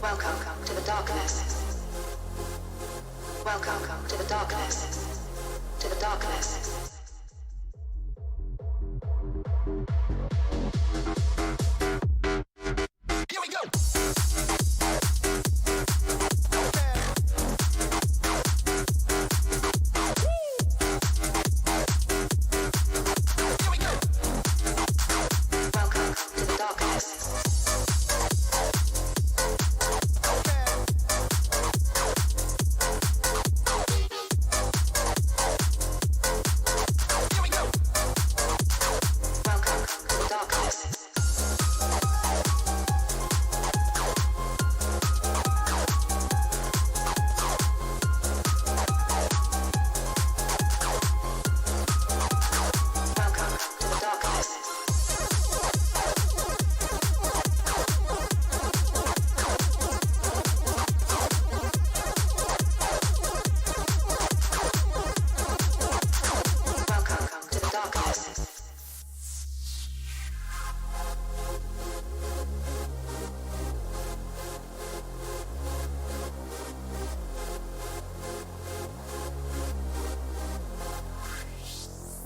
Welcome to the darkness. Welcome to the darkness. To the darkness. Here we go.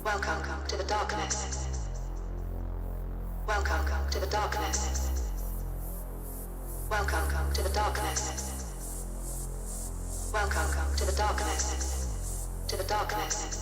Welcome to the darkness. Welcome to the darkness. Welcome to the darkness. Welcome to the darkness. To the darkness.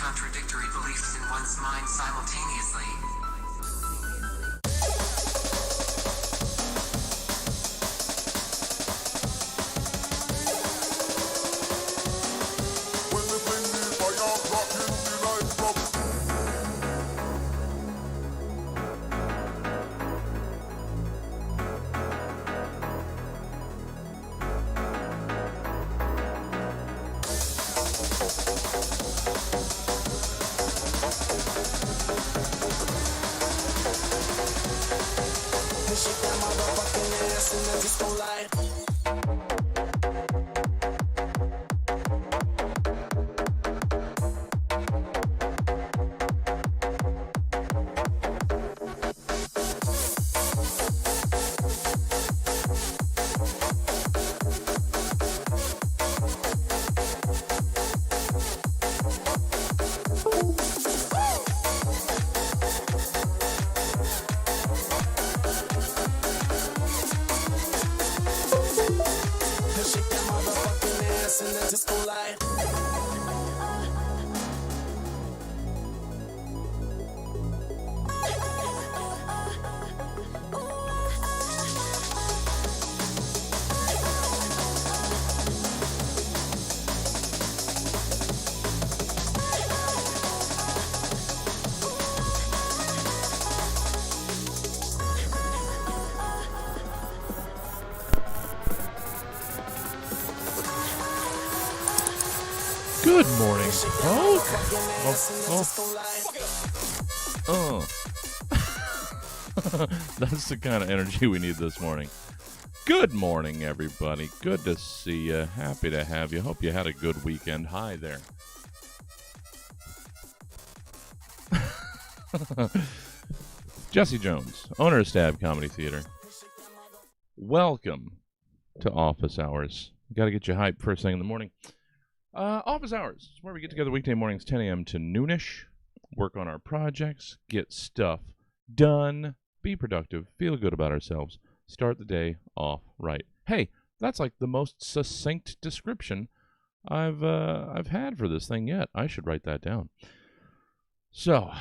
Contradictory beliefs in one's mind simultaneously. Shake that motherfucking ass in the disco light. Shake that motherfucking ass in the disco light. Good morning, folks. Oh. That's the kind of energy we need this morning. Good morning, everybody. Good to see you. Happy to have you. Hope you had a good weekend. Hi there. Jesse Jones, owner of Stab Comedy Theater. Welcome to office hours. Got to get you hyped first thing in the morning. Office hours is where we get together weekday mornings, 10 a.m. to noonish, work on our projects, get stuff done, be productive, feel good about ourselves, start the day off right. Hey, that's like the most succinct description I've had for this thing yet. I should write that down. So,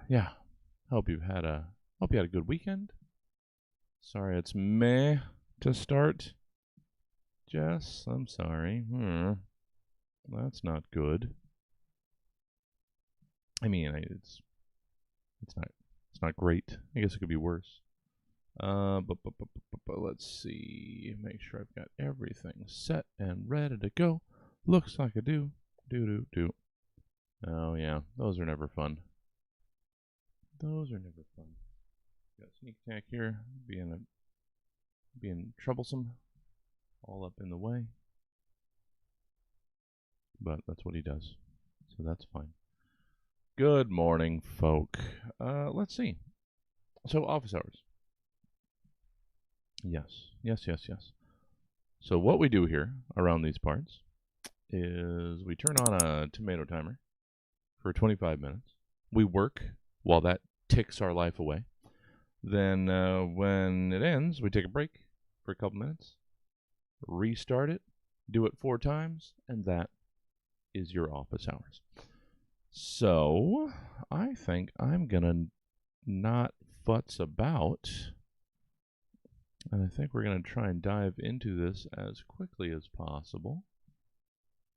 yeah, hope you had a good weekend. Sorry, it's meh to start. Jess, I'm sorry. That's not good. I mean, it's not great. I guess it could be worse. But let's see. Make sure I've got everything set and ready to go. Looks like I do. Do. Oh yeah, those are never fun. Those are never fun. Got sneak attack here, being troublesome, all up in the way. But that's what he does, so that's fine. Good morning, folk. Let's see. So office hours. Yes. So what we do here around these parts is we turn on a tomato timer for 25 minutes. We work while that ticks our life away. Then when it ends, we take a break for a couple minutes, restart it, do it 4 times, and that is your office hours. So I think I'm going to not futz about, and I think we're going to try and dive into this as quickly as possible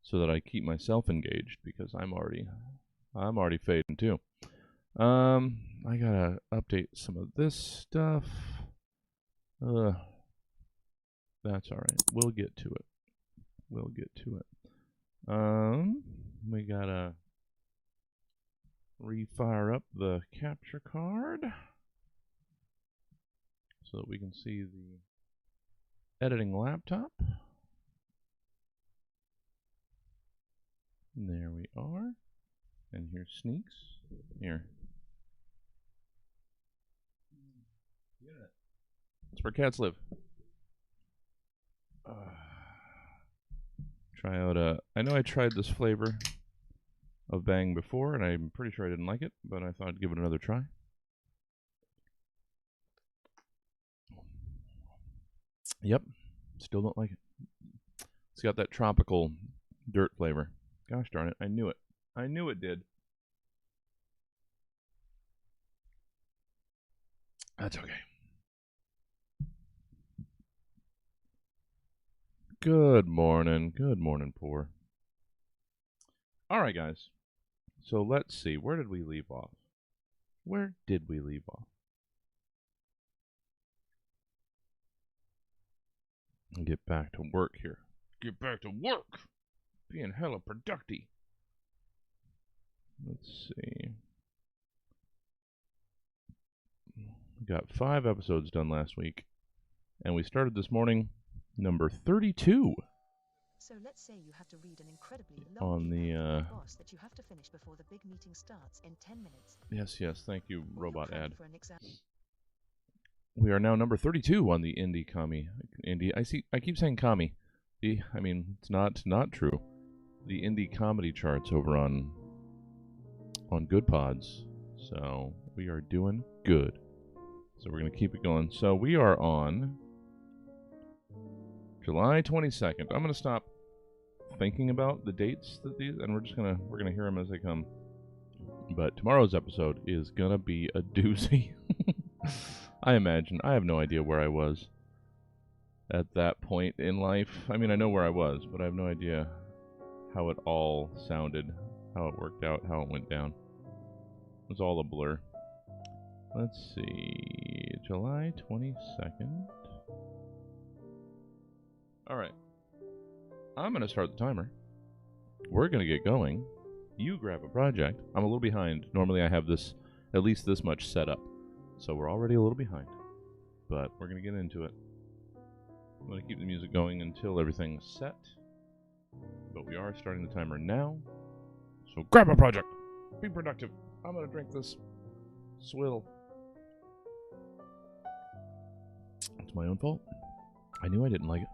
so that I keep myself engaged, because I'm already fading too. I gotta update some of this stuff. That's all right. We'll get to it. We gotta refire up the capture card so that we can see the editing laptop. And there we are. And here's Sneaks. Here. That's where cats live. Try out I know I tried this flavor of Bang before, and I'm pretty sure I didn't like it, but I thought I'd give it another try. Yep, still don't like it. It's got that tropical dirt flavor. Gosh darn it, I knew it. I knew it did. That's okay. Good morning, poor. All right, guys. So let's see. Where did we leave off? Get back to work here. Being hella productive. Let's see. We got 5 episodes done last week, and we started this morning number 32. So let's say you have to read an incredibly long email to the boss that you have to finish before the big meeting starts in 10 minutes. Yes, thank you, robot ad. We are now number 32 on the I keep saying commie. I mean, it's not true. The indie comedy charts over on Good Pods. So we are doing good. So we're going to keep it going. So we are on July 22nd. I'm going to stop thinking about the dates that these, and we're going to hear them as they come. But tomorrow's episode is going to be a doozy. I imagine. I have no idea where I was at that point in life. I mean, I know where I was, but I have no idea how it all sounded, how it worked out, how it went down. It was all a blur. Let's see. July 22nd. Alright. I'm going to start the timer. We're going to get going. You grab a project. I'm a little behind. Normally I have this, at least this much set up. So we're already a little behind. But we're going to get into it. I'm going to keep the music going until everything's set. But we are starting the timer now. So grab a project. Be productive. I'm going to drink this swill. It's my own fault. I knew I didn't like it.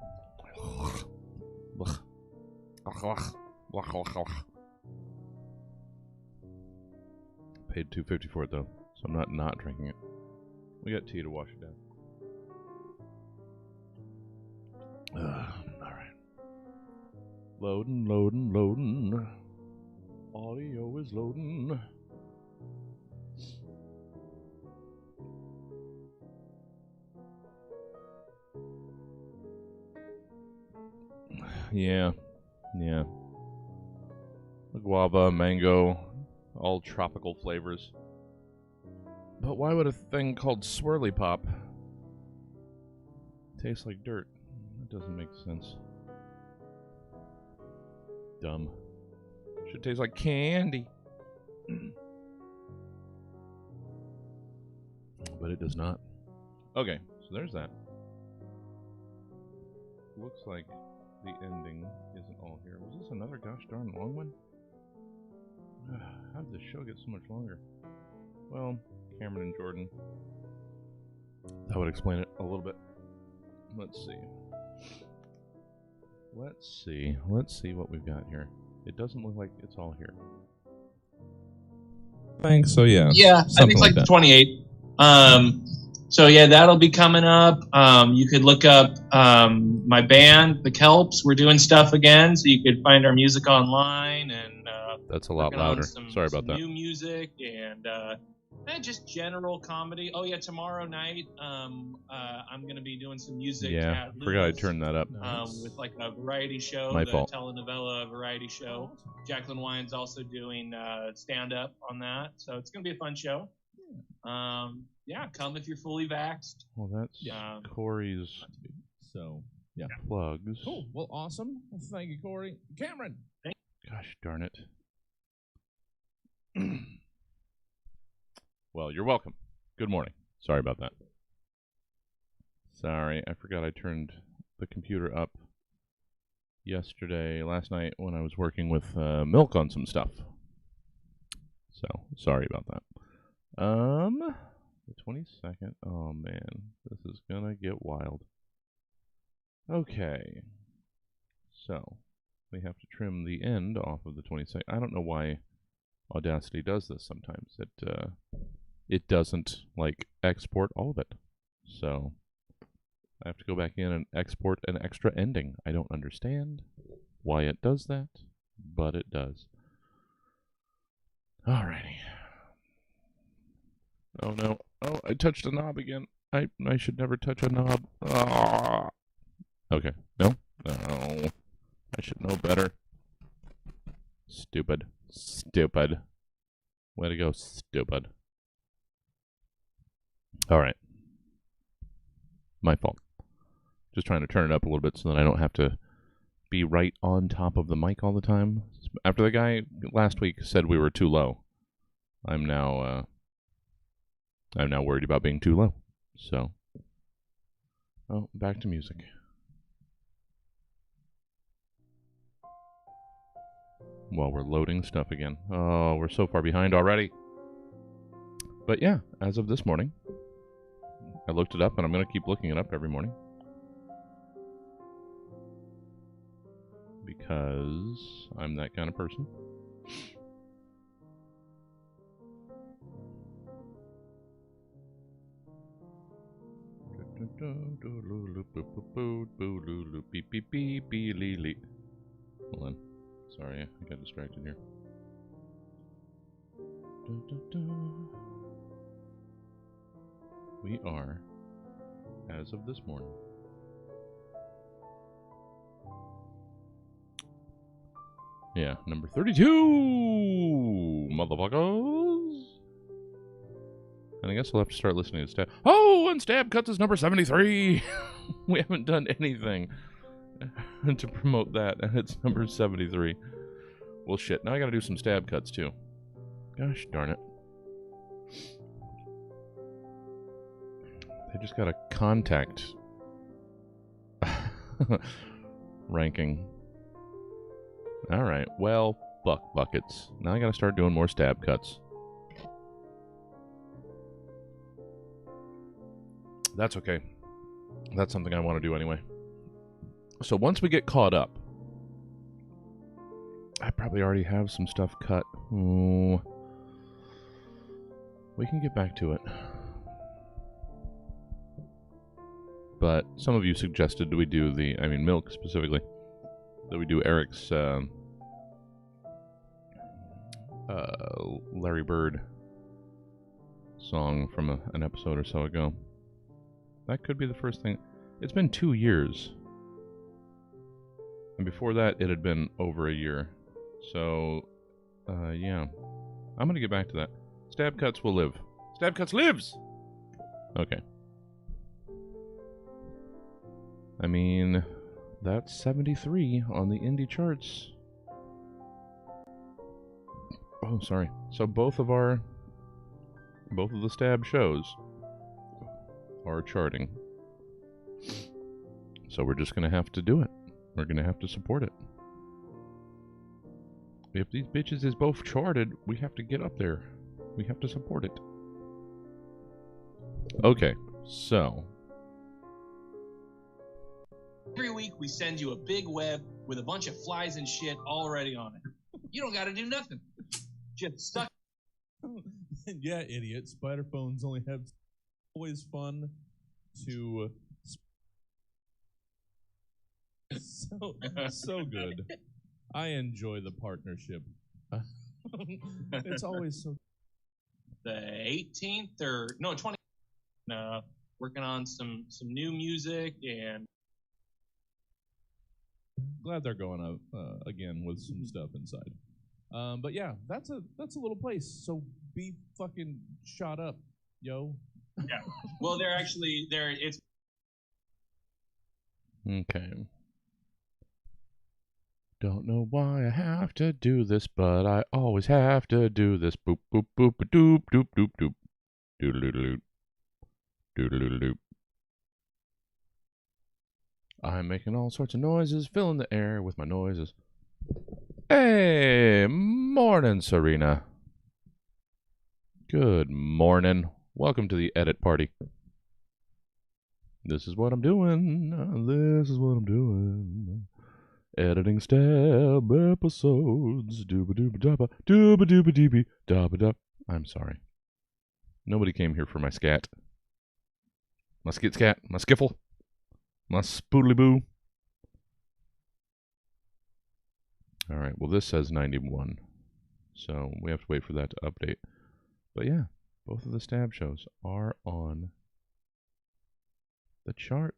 Paid $2.50 for it though, so I'm not drinking it. We got tea to wash it down. All right. Loading. Audio is loading. Yeah. The guava, mango, all tropical flavors. But why would a thing called Swirly Pop taste like dirt? That doesn't make sense. Dumb. Should taste like candy. But it does not. Okay, so there's that. Looks like the ending isn't all here. Was this another gosh darn long one? How did the show get so much longer? Well, Cameron and Jordan. That would explain it a little bit. Let's see what we've got here. It doesn't look like it's all here. Thanks. So yeah. Yeah, I think it's like the 28th. So yeah, that'll be coming up. You could look up my band, The Kelps. We're doing stuff again, so you could find our music online and that's a lot louder. Sorry about that. New music and just general comedy. Oh yeah, tomorrow night I'm gonna be doing some music. Yeah, at forgot I Lou's, turned that up. with like a variety show, My the fault. telenovela variety show. Jacqueline Wine's also doing stand up on that, so it's gonna be a fun show. Yeah, come if you're fully vaxxed. Well, that's Corey's So yeah. plugs. Cool. Well, awesome. Well, thank you, Corey. Cameron. Gosh darn it. Well, you're welcome. Good morning. Sorry about that. Sorry, I forgot I turned the computer up last night when I was working with Milk on some stuff. So, sorry about that. The 22nd. Oh man, this is gonna get wild. Okay. So, we have to trim the end off of the 22nd. I don't know why Audacity does this sometimes. It doesn't like export all of it. So I have to go back in and export an extra ending. I don't understand why it does that, but it does. Alrighty. Oh no. Oh, I touched a knob again. I should never touch a knob. Ah. Okay. No. I should know better. Stupid. Way to go, stupid. Alright. My fault. Just trying to turn it up a little bit so that I don't have to be right on top of the mic all the time. After the guy last week said we were too low, I'm now worried about being too low. So, back to music. While we're loading stuff again. Oh, we're so far behind already. But yeah, as of this morning, I looked it up and I'm going to keep looking it up every morning. Because I'm that kind of person. Hold on. Sorry, I got distracted here. We are, as of this morning, number 32, motherfuckers. And I guess I'll have to start listening to Stab. Oh, and Stab Cuts is number 73. We haven't done anything to promote that, and it's number 73. Well, shit. Now I gotta do some Stab Cuts, too. Gosh darn it. They just got a contact ranking. Alright, well, buck buckets. Now I gotta start doing more Stab Cuts. That's okay. That's something I want to do anyway. So once we get caught up, I probably already have some stuff cut. We can get back to it. But some of you suggested we do Milk specifically, that we do Eric's Larry Bird song from an episode or so ago. That could be the first thing. It's been 2 years. And before that, it had been over a year. So, yeah. I'm going to get back to that. Stab Cuts will live. Stab Cuts lives! Okay. I mean, that's 73 on the indie charts. Oh, sorry. So both of the Stab shows are charting. So we're just going to have to do it. We're going to have to support it. If these bitches is both charted, we have to get up there. We have to support it. Okay, so Every week we send you a big web with a bunch of flies and shit already on it. You don't got to do nothing. Just stuck. Yeah, idiot. Spider phones only have always fun to. So good. I enjoy the partnership. It's always so. The 18th or no 20th. Working on some new music and. Glad they're going up again with some stuff inside. But yeah, that's a little place. So be fucking shot up, yo. Yeah. Well, it's. okay. Don't know why I have to do this, but I always have to do this. Boop boop boop a doop doop doop doop. Doodle doodle doodle doop. I'm making all sorts of noises, filling the air with my noises. Hey, morning, Serena. Good morning. Welcome to the edit party. This is what I'm doing. This is what I'm doing. Editing Stab episodes. Dooba dooba dabba. Dooba dooba deeby. Dabba dub. I'm sorry. Nobody came here for my scat. My skit scat. My skiffle. My spoodly boo. Alright, well this says 91. So we have to wait for that to update. But yeah, both of the Stab shows are on the chart.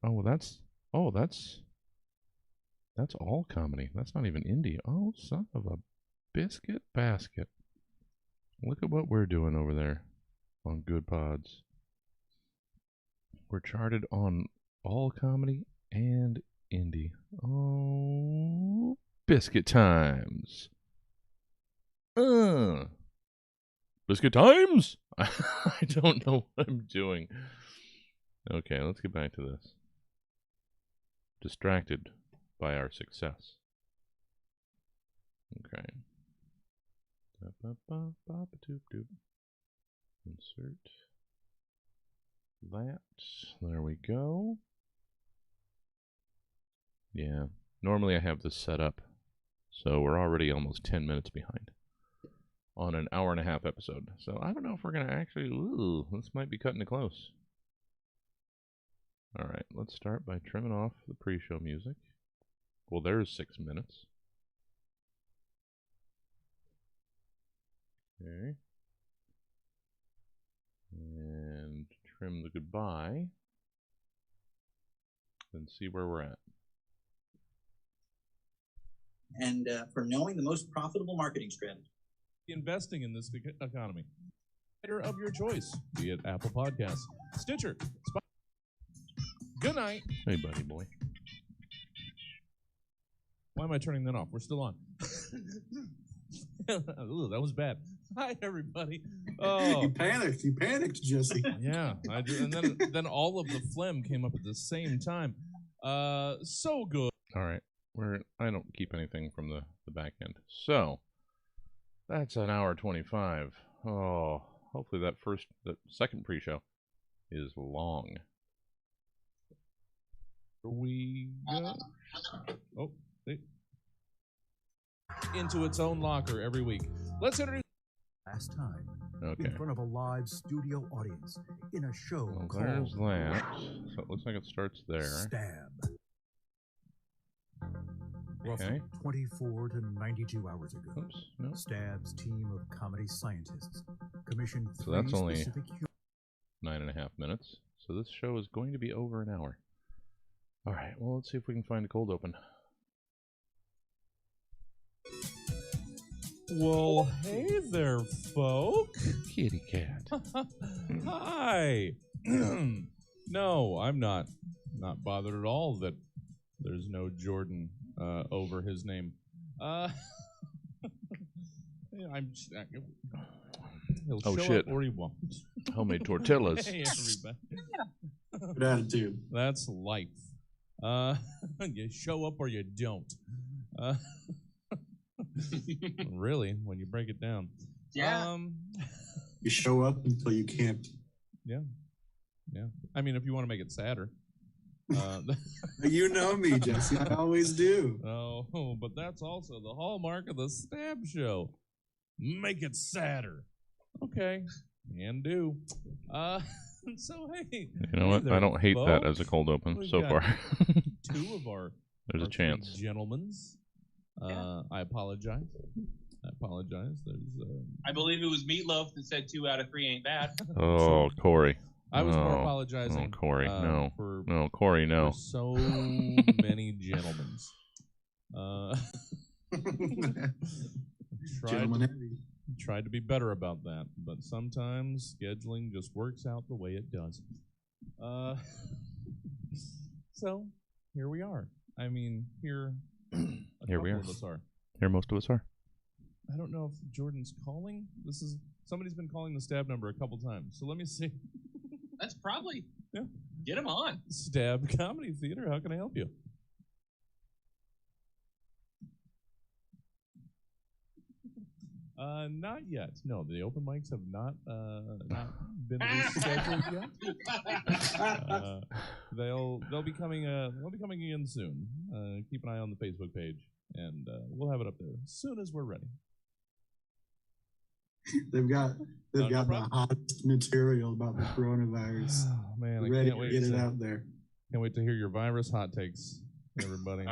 That's all comedy. That's not even indie. Oh, son of a biscuit basket. Look at what we're doing over there on Good Pods. We're charted on all comedy and indie. Oh, biscuit times. Biscuit times? I don't know what I'm doing. Okay, let's get back to this. Distracted by our success. Okay. Insert that. There we go. Yeah. Normally I have this set up, so we're already almost 10 minutes behind on an hour-and-a-half episode. So I don't know if we're going to actually... Ooh, this might be cutting it close. Alright, let's start by trimming off the pre-show music. Well, there's 6 minutes. Okay. And trim the goodbye. Then see where we're at. And for knowing the most profitable marketing strategy. Investing in this economy. Of your choice, be it Apple Podcasts, Stitcher, Spotify. Good night. Hey, buddy boy. Why am I turning that off? We're still on. Ooh, that was bad. Hi, everybody. Oh, You panicked, Jesse. yeah. I did, and then all of the phlegm came up at the same time. So good. All right. I don't keep anything from the back end. So, that's an hour 25. Oh, hopefully that second pre-show is long. we go. Oh, into its own locker every week. Let's introduce. Last time, Okay. in front of a live studio audience, in a show Well, called there's that. So it looks like it starts there. Stab. Okay. Roughly 24 to 92 hours ago, Oops. No. Stab's team of comedy scientists commissioned So 3 that's only specific 9.5 minutes. So this show is going to be over an hour. All right. Well, let's see if we can find a cold open. Well, hey there, folk. Kitty cat. Hi. No, I'm not bothered at all that there's no Jordan over his name. Yeah, he'll Oh, show shit. up or he won't. Homemade tortillas. Hey, everybody. Good attitude. That's life. You show up or you don't. Really, when you break it down. Yeah. You show up until you can't. Yeah. I mean, if you want to make it sadder. You know me, Jesse. I always do. Oh, but that's also the hallmark of the Stab Show. Make it sadder. Okay, can do. So hey, You know what? there, I don't hate that folks. as a cold open We've so got far. Two of our There's a three chance. gentlemen's. I apologize. There's. I believe it was Meatloaf that said 2 out of 3 ain't bad. Oh, Corey. I was more No. apologizing. Oh, Corey, no. For No, Corey, no. for so many gentlemen's. Gentleman heavy. Tried to be better about that, but sometimes scheduling just works out the way it does. So here we are. I mean, here Here we are. Of us are. Here most of us are. I don't know if Jordan's calling. Somebody's been calling the Stab number a couple times. So let me see. That's probably. Yeah. Get him on. Stab Comedy Theater. How can I help you? Not yet. No, the open mics have not been rescheduled yet. They'll be coming in soon. Keep an eye on the Facebook page, and we'll have it up there as soon as we're ready. They've got No the problem. hottest material about the coronavirus. Oh, man, I Ready can't to wait get it to out there. can't wait to hear your virus hot takes, everybody.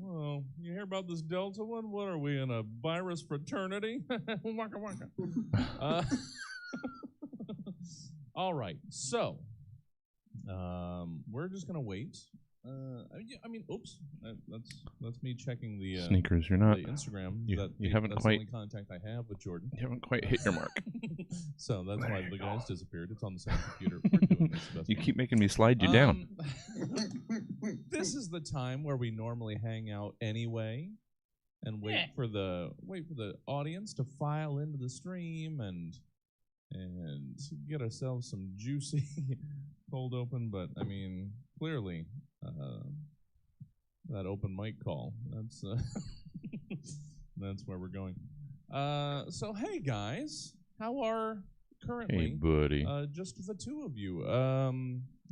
Well, you hear about this Delta one? What are we in a virus fraternity? Waka waka. All right, so we're just gonna wait. I mean, oops, that's me checking the Sneakers, you're not. the Instagram. you haven't that's quite- the only contact I have with Jordan. You haven't quite hit your mark. So that's There why you the go. guy's disappeared. It's on the same computer. We're doing this best You we keep making me slide you down. This is the time where we normally hang out anyway, and wait for the audience to file into the stream and get ourselves some juicy cold open. But I mean, clearly, that open mic call, that's where we're going. So hey guys, how are currently? Hey, buddy. Just the two of you.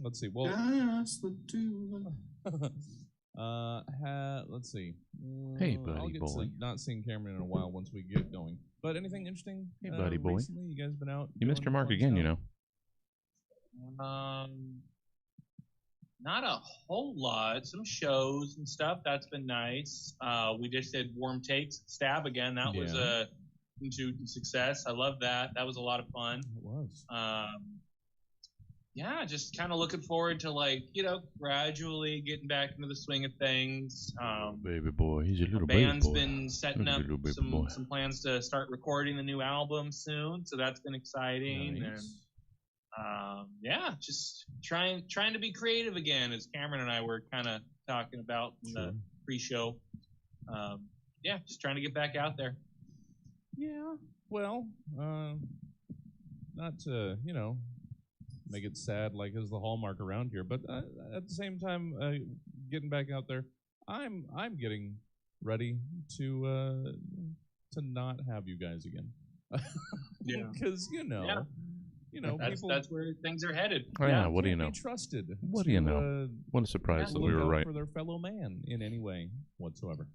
Let's see. Well, Just the two. let's see. Hey, I'll buddy get boy. to not seeing Cameron in a while once we get going. But anything interesting? Hey, buddy boy. Recently, you guys been out? You missed your doing mark fun again, you stuff? know. Not a whole lot. Some shows and stuff. That's been nice. We just did Warm Takes Stab again. That was Yeah. a success. I love that. That was a lot of fun. It was. Yeah, just kind of looking forward to gradually getting back into the swing of things. Baby boy, he's a little baby Band's boy. been setting Look at up the little baby boy. some plans to start recording the new album soon, so that's been exciting. Nice. And yeah, just trying to be creative again, as Cameron and I were kind of talking about in Sure. the pre-show. Yeah, just trying to get back out there. Yeah. Well, not to make it sad like is the hallmark around here, but at the same time, getting back out there, I'm getting ready to not have you guys again. Yeah. Because you know, that's where things are headed. Oh, yeah, what do you can't know? Be trusted. What do you know? What a surprise that we were right. For their fellow man in any way whatsoever.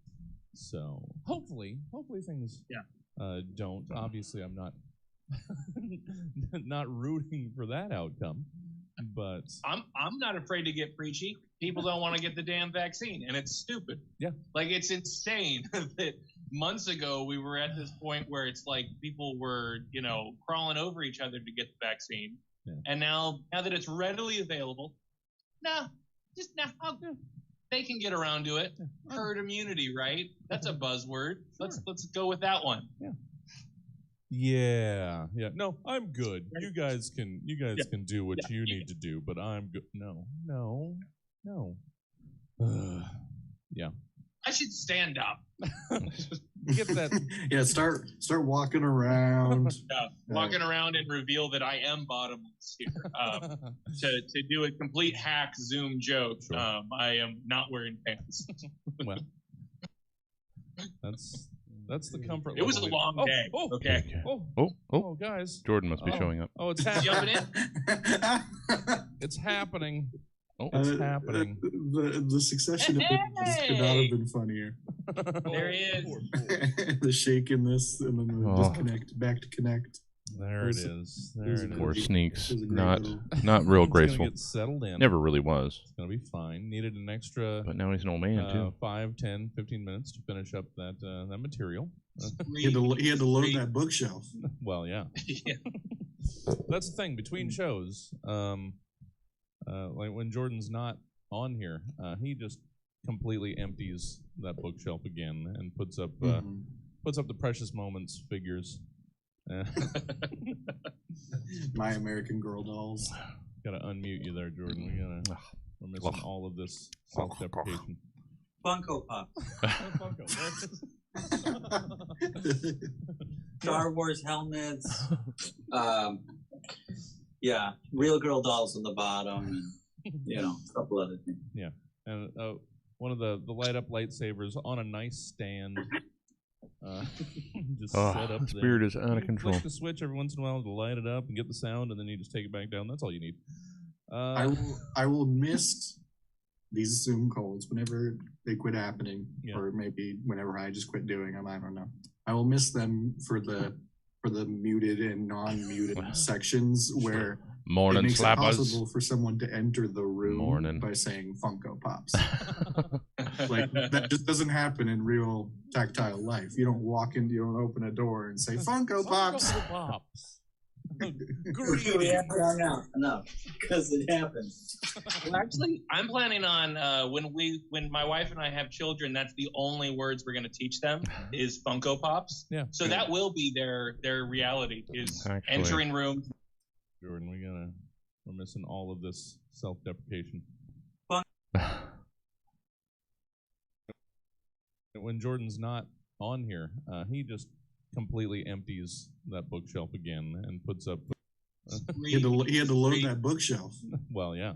So hopefully things don't. Obviously, I'm not not rooting for that outcome, but I'm not afraid to get preachy. People don't want to get the damn vaccine, and it's stupid. Yeah, like it's insane that months ago we were at this point where it's like people were, you know, crawling over each other to get the vaccine, and now that it's readily available, they can get around to it. Herd immunity, right? That's a buzzword. Sure. Let's go with that one. Yeah. No, I'm good. You guys can do what you need to do, but I'm good. No. Yeah. I should stand up. Get that. Yeah, start walking around. Walking around and reveal that I am bottomless here. To do a complete hack Zoom joke, sure. I am not wearing pants. Well, that's the comfort. It was a long day. Okay. Oh, guys. Jordan must be showing up. Oh, it's happening. Jumping in. It's happening. Oh, it's happening. The succession of images could not have been funnier. There he is. The shaking this and then the disconnect, back to connect. There it is. There it is. Poor Sneaks. Not real graceful. Get settled in. Never really was. It's gonna be fine. Needed an extra. But now he's an old man too. 5, 10, 15 minutes to finish up that material. He had to load that bookshelf. Well, yeah. That's the thing between shows. Like when Jordan's not on here, he just completely empties that bookshelf again and puts up the precious moments figures. My American Girl dolls. Gotta unmute you there, Jordan. We're missing all of this self-deprecation. Funko Pop. Funko. Star Wars helmets. Yeah, real girl dolls on the bottom. And, a couple other things. Yeah, and one of the light up lightsabers on a nice stand. Just set up. Spirit is out of control. Flick the switch every once in a while to light it up and get the sound, and then you just take it back down. That's all you need. I will miss these Zoom calls whenever they quit happening, or maybe whenever I just quit doing them. I don't know. I will miss them for the muted and non-muted sections where it makes it possible for someone to enter the room by saying Funko Pops. Like that just doesn't happen in real tactile life. You don't walk in, you don't open a door and say Funko Pops. No, because it happens. Well, actually, I'm planning on when my wife and I have children, that's the only words we're going to teach them is Funko Pops. Yeah. So that will be their reality is entering rooms. Jordan, we're missing all of this self-deprecation. When Jordan's not on here, he just completely empties that bookshelf again and puts up. He had to load that bookshelf. Well, yeah.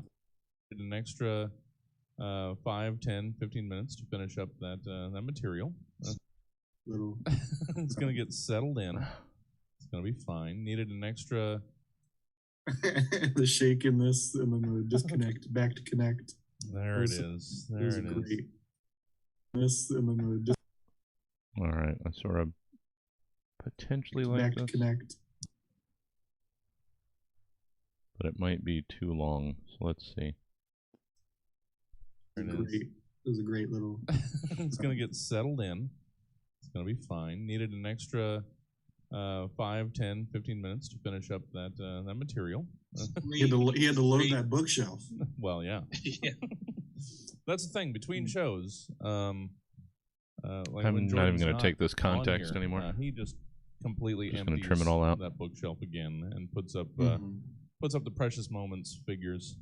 An extra 5, 10, 15 minutes to finish up that material. It's going to get settled in. It's going to be fine. Needed an extra. The shaking this and then the disconnect, back to connect. There it is. There it is. This and then the all right, I sort of potentially like back this. To connect. But it might be too long, so let's see. It was a great little. It's going to get settled in. It's going to be fine. Needed an extra 5, 10, 15 minutes to finish up that material. He had to load that bookshelf. Well, yeah. That's the thing between shows. I'm not even going to take this context anymore. He just completely just empties trim it all out. That bookshelf again and puts up the precious moments figures.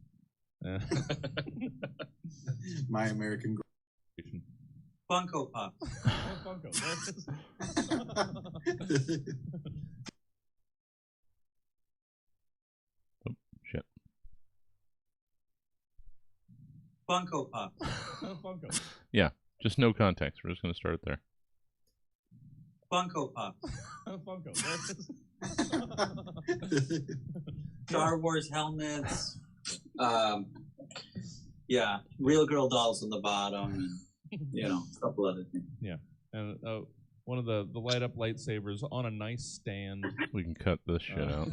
My American Girl. Funko Pop. Funko. Oh, shit. Funko Pop. Funko. Yeah, just no context. We're just going to start there. Funko Pop. Funko. Star Wars helmets. Yeah, real girl dolls on the bottom, and a couple other things. Yeah, and one of the light up lightsabers on a nice stand. We can cut this shit out.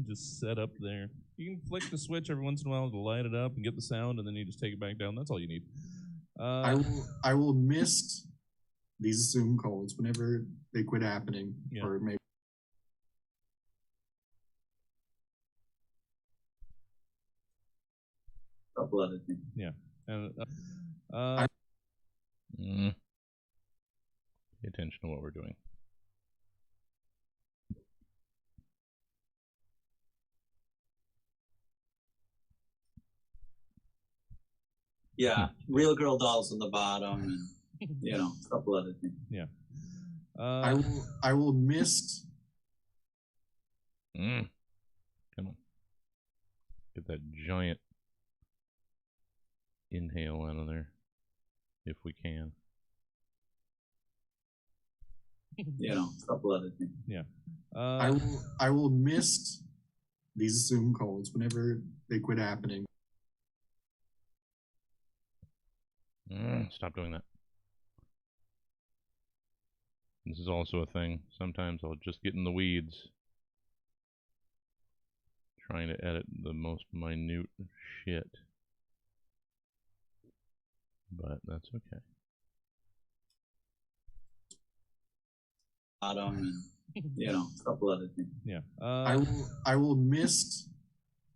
Just set up there. You can flick the switch every once in a while to light it up and get the sound, and then you just take it back down. That's all you need. I will miss these Zoom calls whenever they quit happening, or maybe. A couple other things. Yeah, and pay attention to what we're doing. Yeah, real girl dolls on the bottom, and a couple other things. Yeah. I will miss. Come on. Get that giant inhale out of there, if we can. A couple other things. Yeah. I will miss these Zoom calls whenever they quit happening. Stop doing that. This is also a thing. Sometimes I'll just get in the weeds trying to edit the most minute shit. But that's okay. Bottom, and a couple other things. Yeah. I will miss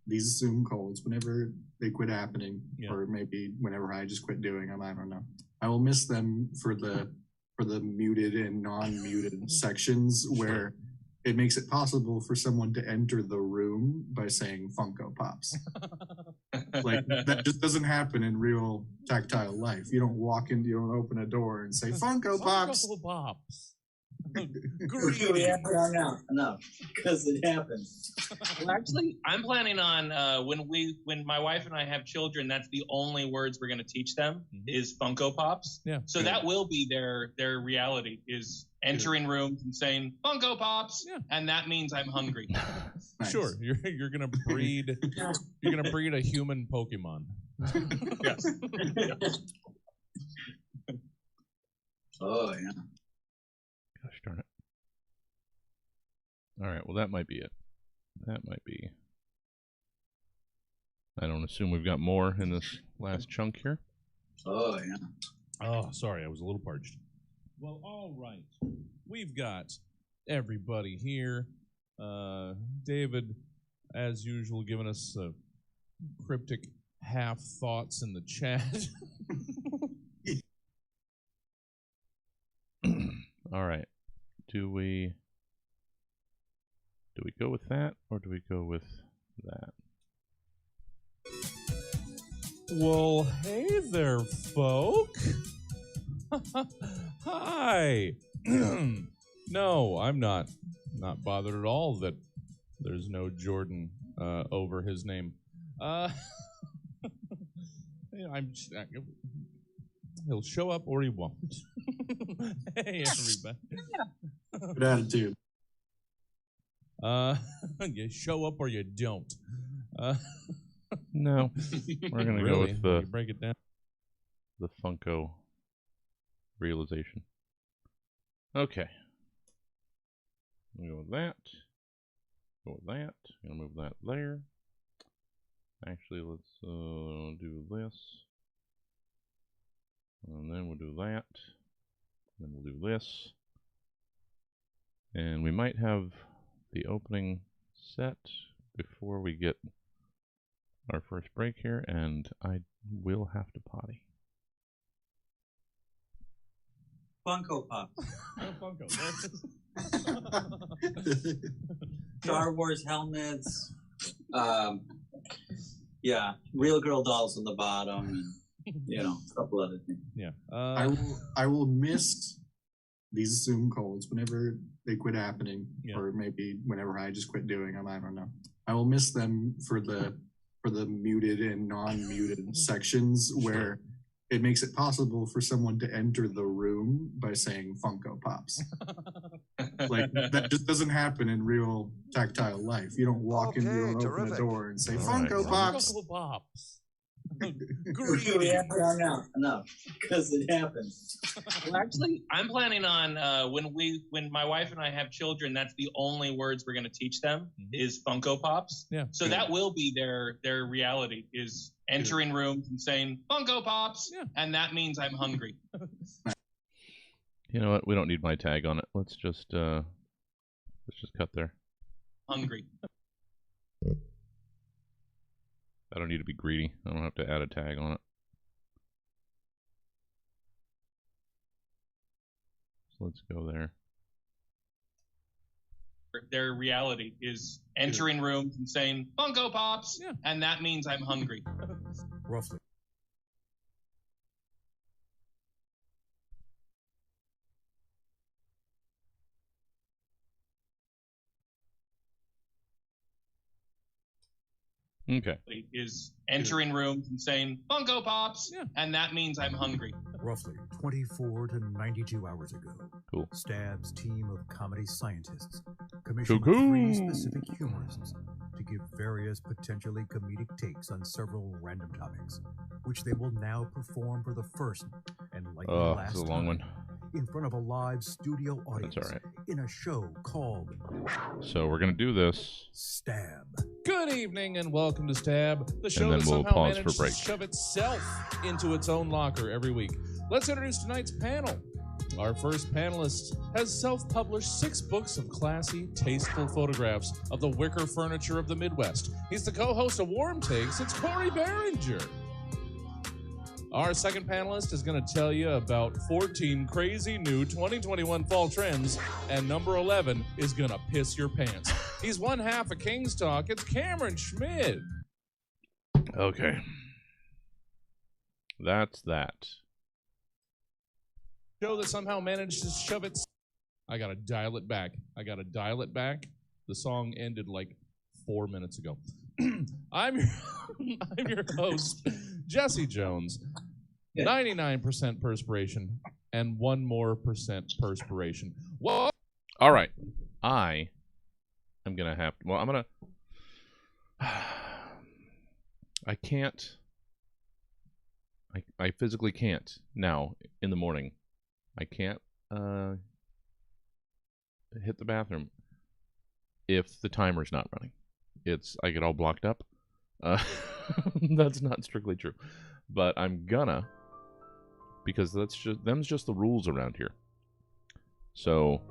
these Zoom calls whenever they quit happening, or maybe whenever I just quit doing them. I don't know. I will miss them for the muted and non-muted sections where it makes it possible for someone to enter the room by saying Funko Pops. Like, that just doesn't happen in real tactile life. You don't walk in, you don't open a door and say Funko Pops. Funko Pops. No, because it happens. Well, actually, I'm planning on when my wife and I have children, that's the only words we're going to teach them is Funko Pops. Yeah. So that will be their reality, is entering rooms and saying Funko Pops, and that means I'm hungry. Nice. Sure, you're gonna breed a human Pokemon. Yes. Oh yeah. Gosh darn it. Alright, well that might be it. That might be. I don't assume we've got more in this last chunk here. Oh yeah. Oh, sorry, I was a little parched. Well, all right. We've got everybody here. David, as usual, giving us cryptic half thoughts in the chat. All right. Do we go with that, or do we go with that? Well, hey there, folk. Hi. No, I'm not bothered at all that there's no Jordan over his name. He'll show up or he won't. Hey, everybody. Good attitude. You show up or you don't. No, we're gonna go with You break it down. the Funko realization. Okay. We'll go with that. Go with that. I'm gonna move that there. Actually, let's do this. And then we'll do that. Then we'll do this. And we might have the opening set before we get our first break here, and I will have to potty. Funko Pop. Funko. Star Wars helmets. Yeah, real girl dolls on the bottom, and a couple other things. Yeah. I will miss these Zoom calls whenever they quit happening, or maybe whenever I just quit doing them. I don't know. I will miss them for the muted and non-muted sections where it makes it possible for someone to enter the room by saying Funko Pops. Like that just doesn't happen in real tactile life. You don't walk in, you don't open a door and say All Funko right. Pops. Funko Pops. Enough, because it happens. Well, actually, I'm planning on when my wife and I have children, that's the only words we're going to teach them is Funko Pops. Yeah. So that will be their reality is entering rooms and saying Funko Pops, and that means I'm hungry. You know what? We don't need my tag on it. Let's just cut there. Hungry. I don't need to be greedy. I don't have to add a tag on it. So let's go there. Their reality is entering rooms and saying Funko Pops, and that means I'm hungry. Roughly. Okay. Is entering rooms and saying Funko Pops, and that means I'm hungry. Roughly 24 to 92 hours ago, Cool. Stab's team of comedy scientists commissioned Cuckoo. 3 specific humorists to give various potentially comedic takes on several random topics, which they will now perform for the first and likely last this is a long time one. in front of a live studio audience That's all right. in a show called So we're gonna do this. Stab. Good evening and welcome to Stab, the show then that we'll somehow pause for managed break. to shove itself into its own locker every week. Let's introduce tonight's panel. Our first panelist has self-published 6 books of classy, tasteful photographs of the wicker furniture of the Midwest. He's the co-host of Warm Takes. It's Corey Behringer. Our second panelist is going to tell you about 14 crazy new 2021 fall trends, and number 11 is going to piss your pants. He's one half of King's Talk. It's Cameron Schmidt. Okay. That's that. Show that somehow managed to shove it. I gotta dial it back. The song ended like 4 minutes ago. I'm your host, Jesse Jones. 99% perspiration and 1% more perspiration. Whoa! All right. I am gonna have. Well, I'm gonna. I can't. I physically can't now in the morning. I can't hit the bathroom if the timer's not running. I get all blocked up. That's not strictly true, but I'm gonna, because them's just the rules around here. So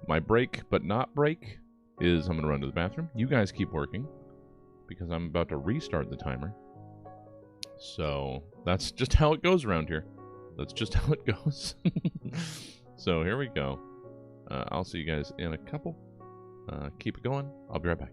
my break but not break is I'm gonna run to the bathroom. You guys keep working because I'm about to restart the timer. So that's just how it goes around here. That's just how it goes. So here we go. I'll see you guys in a couple. Keep it going. I'll be right back.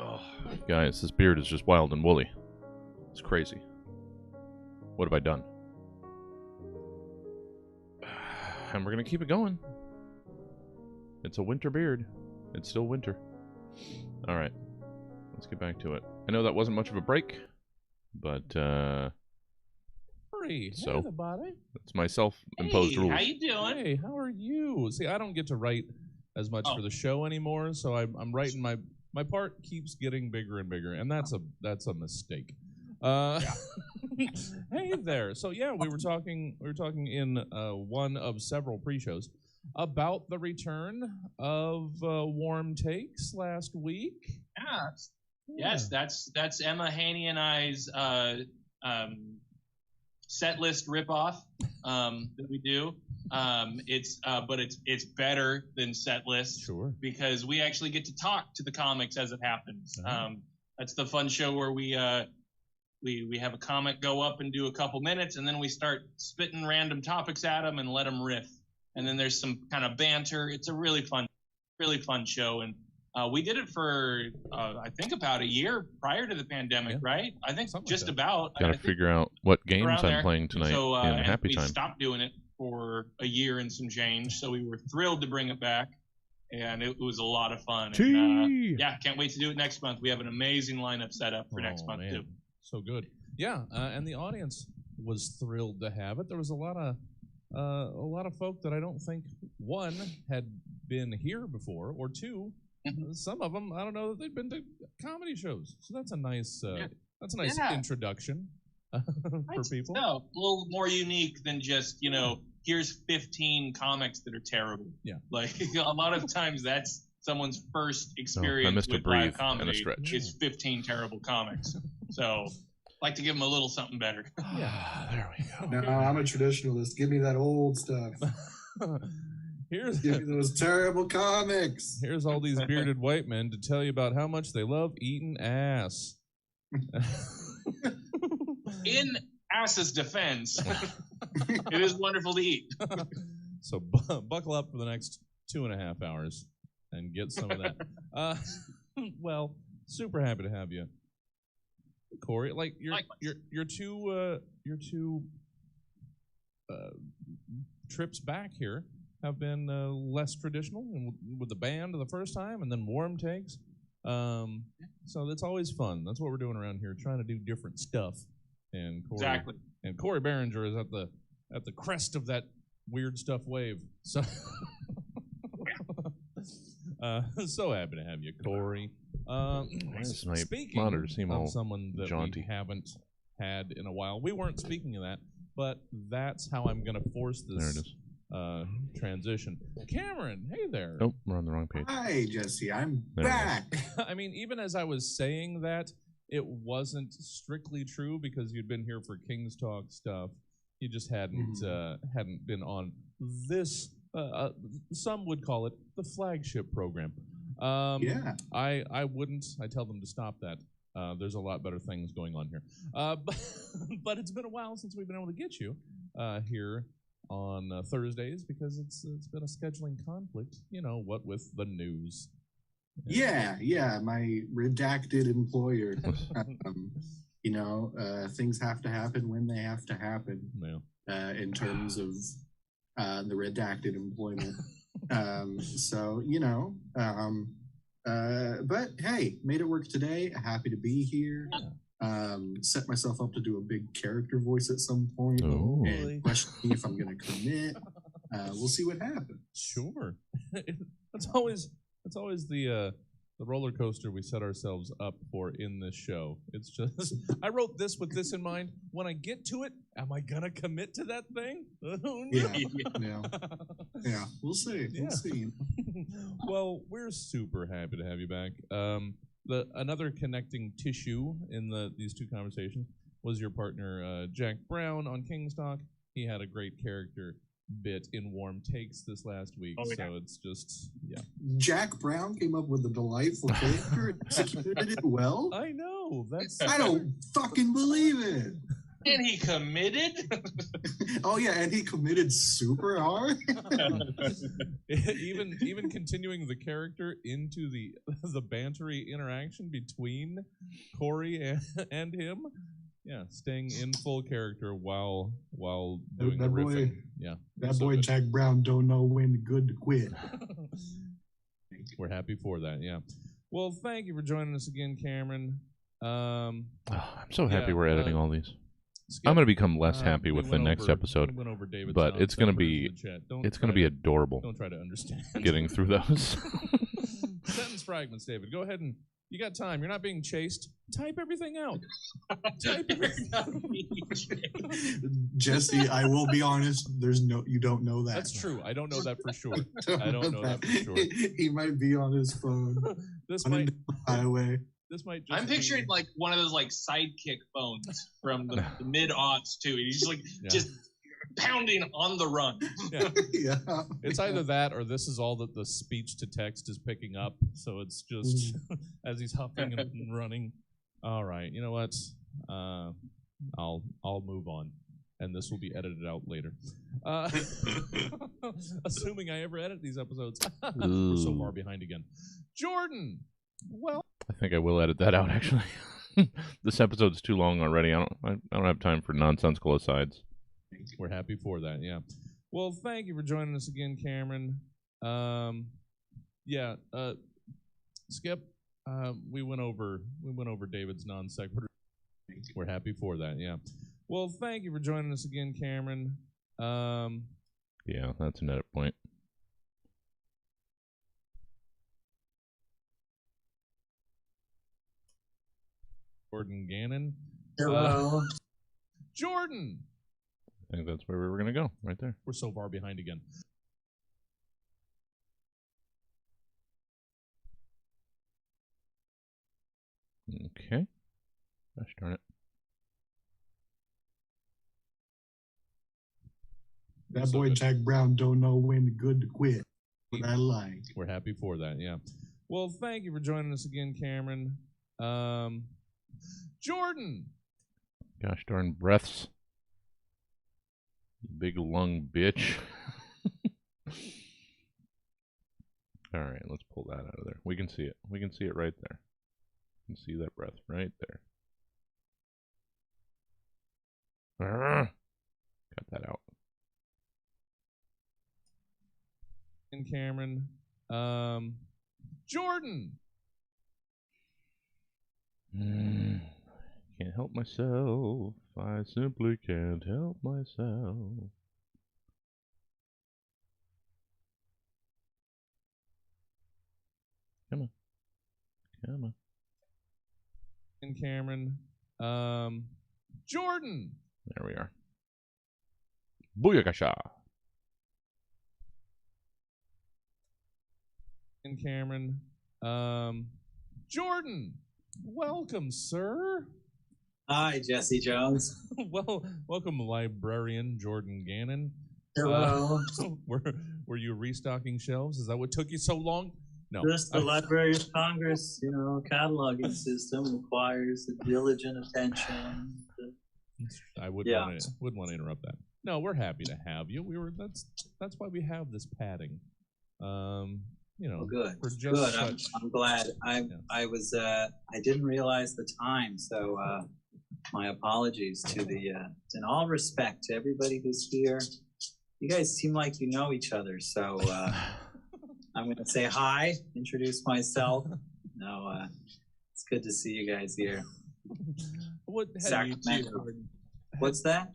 Oh, guys, this beard is just wild and woolly. It's crazy. What have I done? And we're going to keep it going. It's a winter beard. It's still winter. All right. Let's get back to it. I know that wasn't much of a break, but Hey, so everybody. it's my self-imposed rules. How you doing? Hey, how are you? See, I don't get to write as much for the show anymore, so I'm writing my part keeps getting bigger and bigger, and that's a mistake. Hey there. So yeah, we were talking in one of several pre-shows about the return of Warm Takes last week. Yes. Yes, that's Emma Haney and I's set list ripoff that we do. But it's better than set list, Sure, because we actually get to talk to the comics as it happens. That's the fun show where we have a comic go up and do a couple minutes, and then we start spitting random topics at them and let them riff. And then there's some kind of banter. It's a really fun show, and we did it for I think about a year prior to the pandemic, right? I think something just like about. Got to figure out what games around I'm there. playing tonight So in and Happy we Time. stopped doing it for a year and some change, so we were thrilled to bring it back, and it was a lot of fun. And, yeah, can't wait to do it next month. We have an amazing lineup set up for next month too. So good. Yeah, and the audience was thrilled to have it. There was a lot of folk that I don't think, one, had been here before, or two, some of them, I don't know that they've been to comedy shows. So that's a nice introduction for people. So, a little more unique than just, here's 15 comics that are terrible. Yeah. Like, a lot of times that's someone's first experience with live comedy is 15 terrible comics. So, like to give them a little something better. Yeah, there we go. No, I'm a traditionalist. Give me that old stuff. Give me those terrible comics. Here's all these bearded white men to tell you about how much they love eating ass. In ass's defense, it is wonderful to eat. So buckle up for the next 2.5 hours and get some of that. Well, super happy to have you, Corey. Like your two trips back here have been less traditional, and with the band the first time, and then Warm Takes. So it's always fun. That's what we're doing around here, trying to do different stuff. And Corey Behringer is at the crest of that weird stuff wave. So so happy to have you, Corey. Speaking of someone that we haven't had in a while, we weren't speaking of that, but that's how I'm going to force this transition. Cameron, hey there. Nope, we're on the wrong page. Hi, Jesse. I'm back. I mean, even as I was saying that, it wasn't strictly true because you'd been here for King's Talk stuff. You just hadn't been on this. Some would call it the flagship program. Yeah. I wouldn't. I tell them to stop that. There's a lot better things going on here. But it's been a while since we've been able to get you here on Thursdays because it's been a scheduling conflict. You know what with the news. Yeah, my redacted employer. Things have to happen when they have to happen. Yeah. In terms of the redacted employment. But hey, made it work today. Happy to be here. Set myself up to do a big character voice at some point and question me if I'm going to commit. We'll see what happens. Sure. That's always the roller coaster we set ourselves up for in this show. It's just, I wrote this with this in mind. When I get to it, am I going to commit to that thing? Oh, no. Yeah. We'll see. We'll see. Well, we're super happy to have you back. Another connecting tissue in these two conversations was your partner, Jack Brown on King's Talk. He had a great character bit in Warm Takes this last week, so it's just, yeah. Jack Brown came up with a delightful character and executed it well. I know. I don't fucking believe it. And he committed? Oh yeah, and he committed super hard. even continuing the character into the bantery interaction between Corey and him. Yeah, staying in full character while doing the riffing. Yeah, that boy good. Jack Brown don't know when good to quit. We're happy for that. Yeah. Well, thank you for joining us again, Cameron. I'm so happy we're editing all these. I'm going to become less happy with the next episode, but it's going to be adorable. Don't try to understand. Getting through those. Sentence fragments, David. Go ahead and you got time. You're not being chased. Type everything out. Type everything out. Jesse, I will be honest. You don't know that. That's true. I don't know that for sure. I don't know that for sure. He might be on his phone. This on might highway. This might. Just I'm picturing like one of those like sidekick phones from the mid-aughts too. He's like just pounding on the run. Yeah. Yeah. It's either that or this is all that the speech to text is picking up. So it's just as he's huffing and running. All right. You know what? I'll move on. And this will be edited out later. Assuming I ever edit these episodes. We're so far behind again. Jordan. Well, I think I will edit that out actually. This episode's too long already. I don't have time for nonsensical asides. We're happy for that, yeah. Well, thank you for joining us again, Cameron. Skip, we went over David's non sequitur. We're happy for that, yeah. Well, thank you for joining us again, Cameron. Yeah, that's an edit point. Jordan Gannon. Hello. Jordan. I think that's where we were going to go, right there. We're so far behind again. Okay. Gosh darn it. That boy Jack Brown don't know when good to quit. What I like. We're happy for that, yeah. Well, thank you for joining us again, Cameron. Jordan. Gosh darn breaths. Big lung bitch. All right, let's pull that out of there. We can see it. We can see it right there. You can see that breath right there. Cut that out. And Cameron. Jordan. Can't help myself. I simply can't help myself. Come on. Come on. And Cameron. Jordan. There we are. Booyakasha. And Cameron. Jordan. Welcome, sir. Hi, Jesse Jones. Well, welcome, librarian Jordan Gannon. Hello. Were you restocking shelves? Is that what took you so long? No. Just the Library of Congress, cataloging system requires diligent attention. I wouldn't want to interrupt that. No, we're happy to have you. That's why we have this padding. Good. For just good. I'm glad. I didn't realize the time, so my apologies to in all respect to everybody who's here. You guys seem like you know each other, so I'm going to say hi, introduce myself. No, it's good to see you guys here. Sacramento. What's that?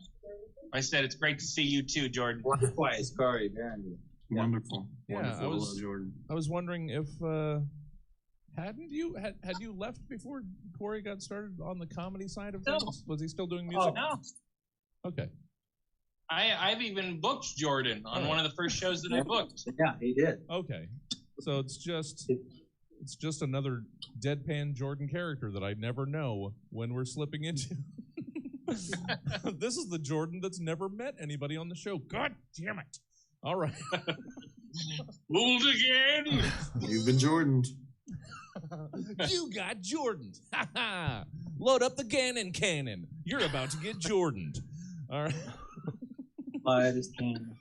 I said it's great to see you too, Jordan. Likewise, Corey. Very wonderful. Yeah, wonderful, Jordan. I was wondering if had you left before Corey got started on the comedy side of things? No. Was he still doing music? Oh, no. Okay. I've even booked Jordan on one of the first shows that I booked. Yeah, he did. Okay. So it's just another deadpan Jordan character that I never know when we're slipping into. This is the Jordan that's never met anybody on the show. God damn it. All right. Fooled again. You've been Jordaned. You got Jordan. Load up the Gannon cannon. You're about to get Jordaned. All right. Quiet as can.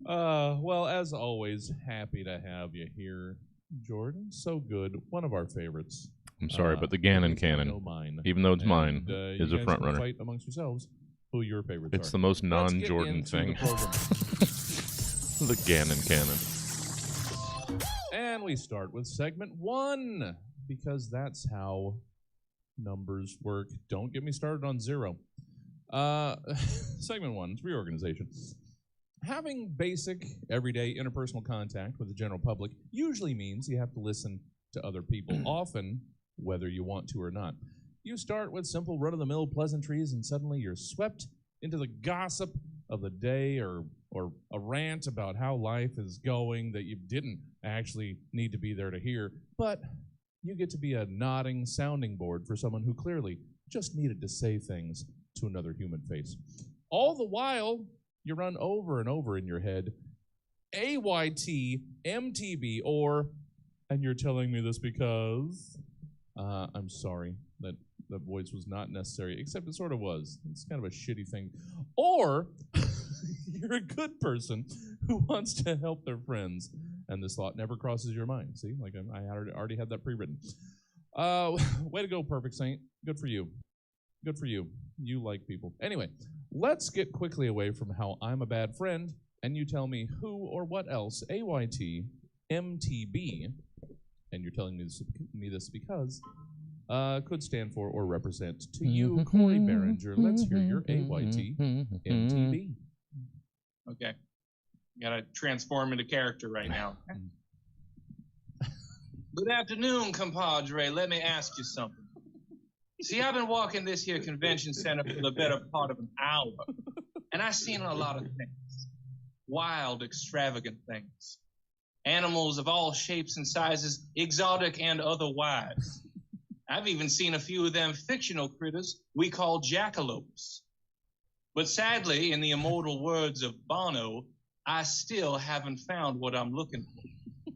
Well, as always, happy to have you here, Jordan. So good. One of our favorites. I'm sorry, but the Gannon Cannon, even though it's mine, is a front runner. Fight amongst yourselves who your favorites It's are. the most non-Jordan thing. The Gannon Cannon. And we start with segment 1, because that's how numbers work. Don't get me started on 0. Segment 1 is reorganization. Having basic, everyday interpersonal contact with the general public usually means you have to listen to other people, often whether you want to or not. You start with simple run-of-the-mill pleasantries, and suddenly you're swept into the gossip of the day or a rant about how life is going that you didn't actually need to be there to hear, but you get to be a nodding sounding board for someone who clearly just needed to say things to another human face. All the while, you run over and over in your head, AYT, MTB, or, and you're telling me this because, I'm sorry, that voice was not necessary, except it sort of was. It's kind of a shitty thing. Or, you're a good person who wants to help their friends, and this thought never crosses your mind. See, like I already had that pre-written. Way to go, Perfect Saint. Good for you. Good for you. You like people. Anyway, let's get quickly away from how I'm a bad friend, and you tell me who or what else AYT, MTB, and you're telling me this because could stand for or represent to you, Corey Behringer. Let's hear your AYT, MTB. Okay. Gotta transform into character right now. Good afternoon, compadre. Let me ask you something. See, I've been walking this here convention center for the better part of an hour, and I've seen a lot of things. Wild, extravagant things. Animals of all shapes and sizes, exotic and otherwise. I've even seen a few of them fictional critters we call jackalopes. But sadly, in the immortal words of Bono, I still haven't found what I'm looking for.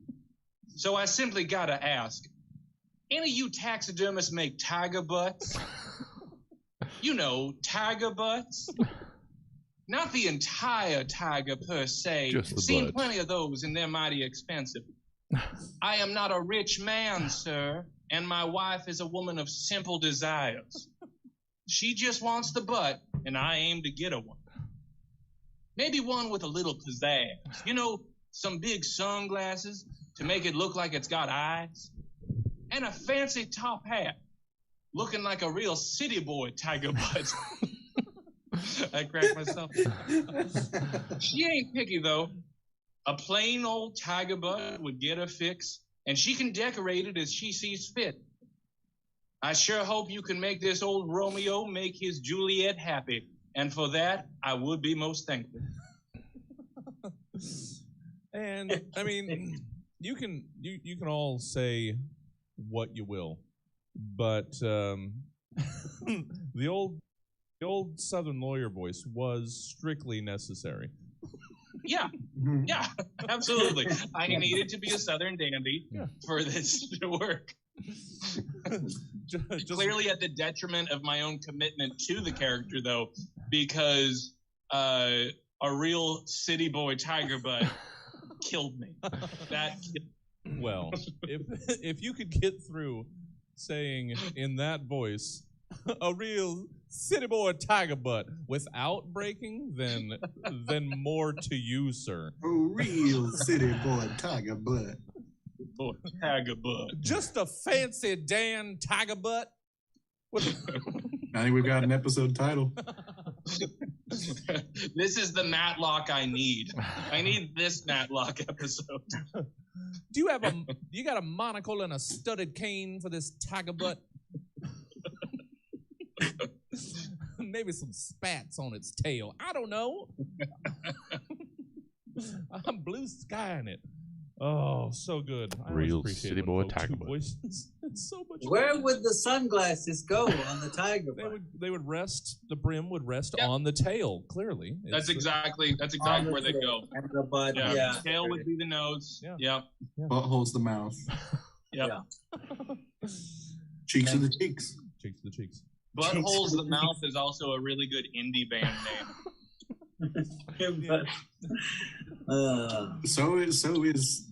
So I simply gotta ask, any of you taxidermists make tiger butts? You know, tiger butts? Not the entire tiger per se. Just the Seen butts. plenty of those, and they're mighty expensive. I am not a rich man, sir, and my wife is a woman of simple desires. She just wants the butt, and I aim to get her one. Maybe one with a little pizzazz. You know, some big sunglasses to make it look like it's got eyes. And a fancy top hat, looking like a real city boy tiger butt. I cracked myself. She ain't picky, though. A plain old tiger butt would get her fix, and she can decorate it as she sees fit. I sure hope you can make this old Romeo make his Juliet happy, and for that, I would be most thankful. And, I mean, you can all say what you will, but the old Southern lawyer voice was strictly necessary. Yeah, absolutely. I needed to be a Southern dandy for this to work. Just Clearly at the detriment of my own commitment to the character, though, because a real city boy tiger butt killed me. That killed. Well, if you could get through saying in that voice a real city boy tiger butt without breaking, then more to you, sir. A real city boy tiger butt. Boy, tiger butt. Just a fancy Dan tiger butt. I think we've got an episode title. This is the Matlock I need. I need this Matlock episode. Do you got a monocle and a studded cane for this tiger butt? Maybe some spats on its tail. I don't know. I'm blue skying it. Oh, so good. I always Real appreciate city when boy folks tiger do butt. voices. It's so much Where fun. would the sunglasses go on the tiger They butt? would rest. The brim would rest Yep. on the tail. Clearly, That's It's- exactly On the where they tail go. And the butt, Yeah. yeah. Tail would be the nose. Yeah. Yep. Butt holds the mouth. Yep. Yeah. Cheeks are the cheeks. Cheeks to the cheeks. Buttholes the Mouth is also a really good indie band name. So is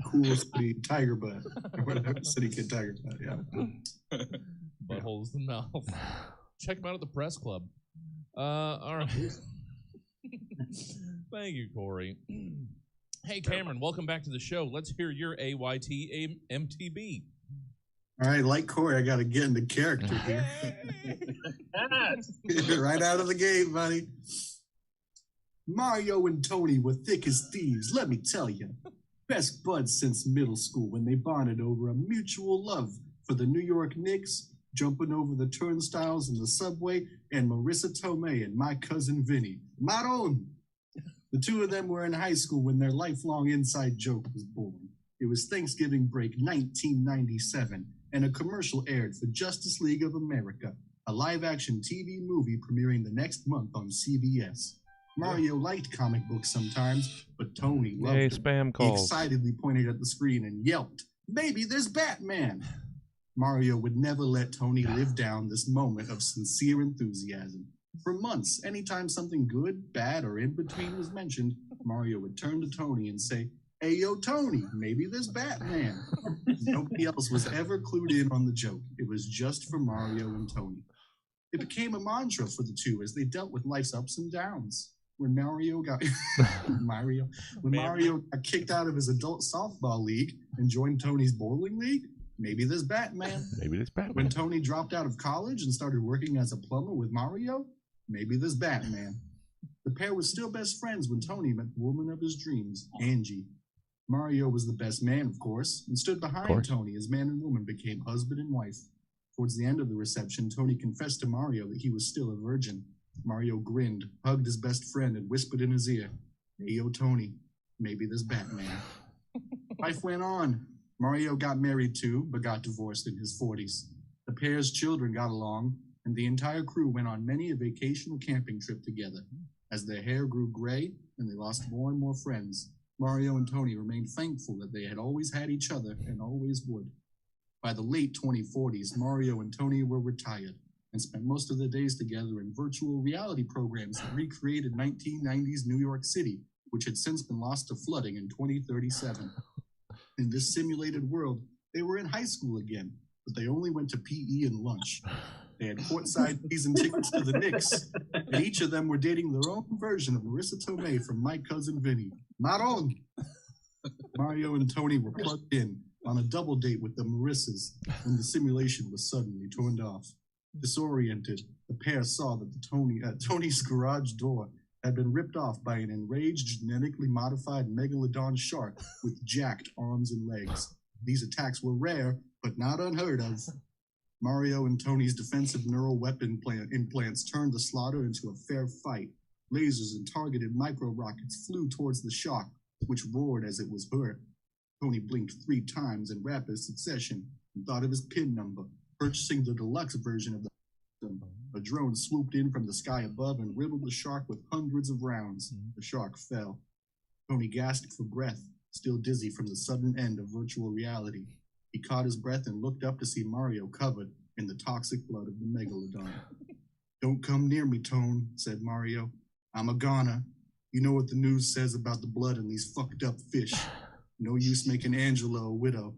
Cool City Tiger Butt. Or whatever, City Kid Tiger Butt, yeah. Buttholes the Mouth. Check them out at the Press Club. All right. Thank you, Corey. Hey, Cameron, welcome back to the show. Let's hear your AYT MTB. All right, like Corey, I got to get into character here. Right out of the gate, buddy. Mario and Tony were thick as thieves, let me tell you. Best buds since middle school when they bonded over a mutual love for the New York Knicks, jumping over the turnstiles in the subway, and Marissa Tomei and my cousin Vinny. Maron! The two of them were in high school when their lifelong inside joke was born. It was Thanksgiving break 1997, and a commercial aired for Justice League of America, a live-action TV movie premiering the next month on CBS. Mario liked comic books sometimes, but Tony loved them. Spam calls. He excitedly pointed at the screen and yelped, "Maybe there's Batman!" Mario would never let Tony live down this moment of sincere enthusiasm. For months, anytime something good, bad, or in between was mentioned, Mario would turn to Tony and say, "Hey, yo, Tony, maybe there's Batman." Nobody else was ever clued in on the joke. It was just for Mario and Tony. It became a mantra for the two as they dealt with life's ups and downs. When Mario got kicked out of his adult softball league and joined Tony's bowling league, maybe there's Batman. Maybe there's Batman. When Tony dropped out of college and started working as a plumber with Mario, maybe there's Batman. The pair were still best friends when Tony met the woman of his dreams, Angie. Mario was the best man, of course, and stood behind Tony as man and woman became husband and wife. Towards the end of the reception, Tony confessed to Mario that he was still a virgin. Mario grinned, hugged his best friend, and whispered in his ear, "Hey, yo, Tony, maybe there's Batman." Life went on. Mario got married too, but got divorced in his 40s. The pair's children got along, and the entire crew went on many a vacational camping trip together. As their hair grew gray and they lost more and more friends, Mario and Tony remained thankful that they had always had each other and always would. By the late 2040s, Mario and Tony were retired and spent most of their days together in virtual reality programs that recreated 1990s New York City, which had since been lost to flooding in 2037. In this simulated world, they were in high school again, but they only went to PE and lunch. They had courtside season tickets to the Knicks, and each of them were dating their own version of Marissa Tomei from My Cousin Vinny. Maron! Mario and Tony were plugged in on a double date with the Marissas when the simulation was suddenly turned off. Disoriented, the pair saw that Tony's garage door had been ripped off by an enraged, genetically modified megalodon shark with jacked arms and legs. These attacks were rare, but not unheard of. Mario and Tony's defensive neural weapon implants turned the slaughter into a fair fight. Lasers and targeted micro-rockets flew towards the shark, which roared as it was hurt. Tony blinked 3 times in rapid succession and thought of his PIN number, purchasing the deluxe version of the system. A drone swooped in from the sky above and riddled the shark with hundreds of rounds. The shark fell. Tony gasped for breath, still dizzy from the sudden end of virtual reality. He caught his breath and looked up to see Mario covered in the toxic blood of the megalodon. "Don't come near me, Tone," said Mario. "I'm a goner. You know what the news says about the blood in these fucked up fish. No use making Angela a widow."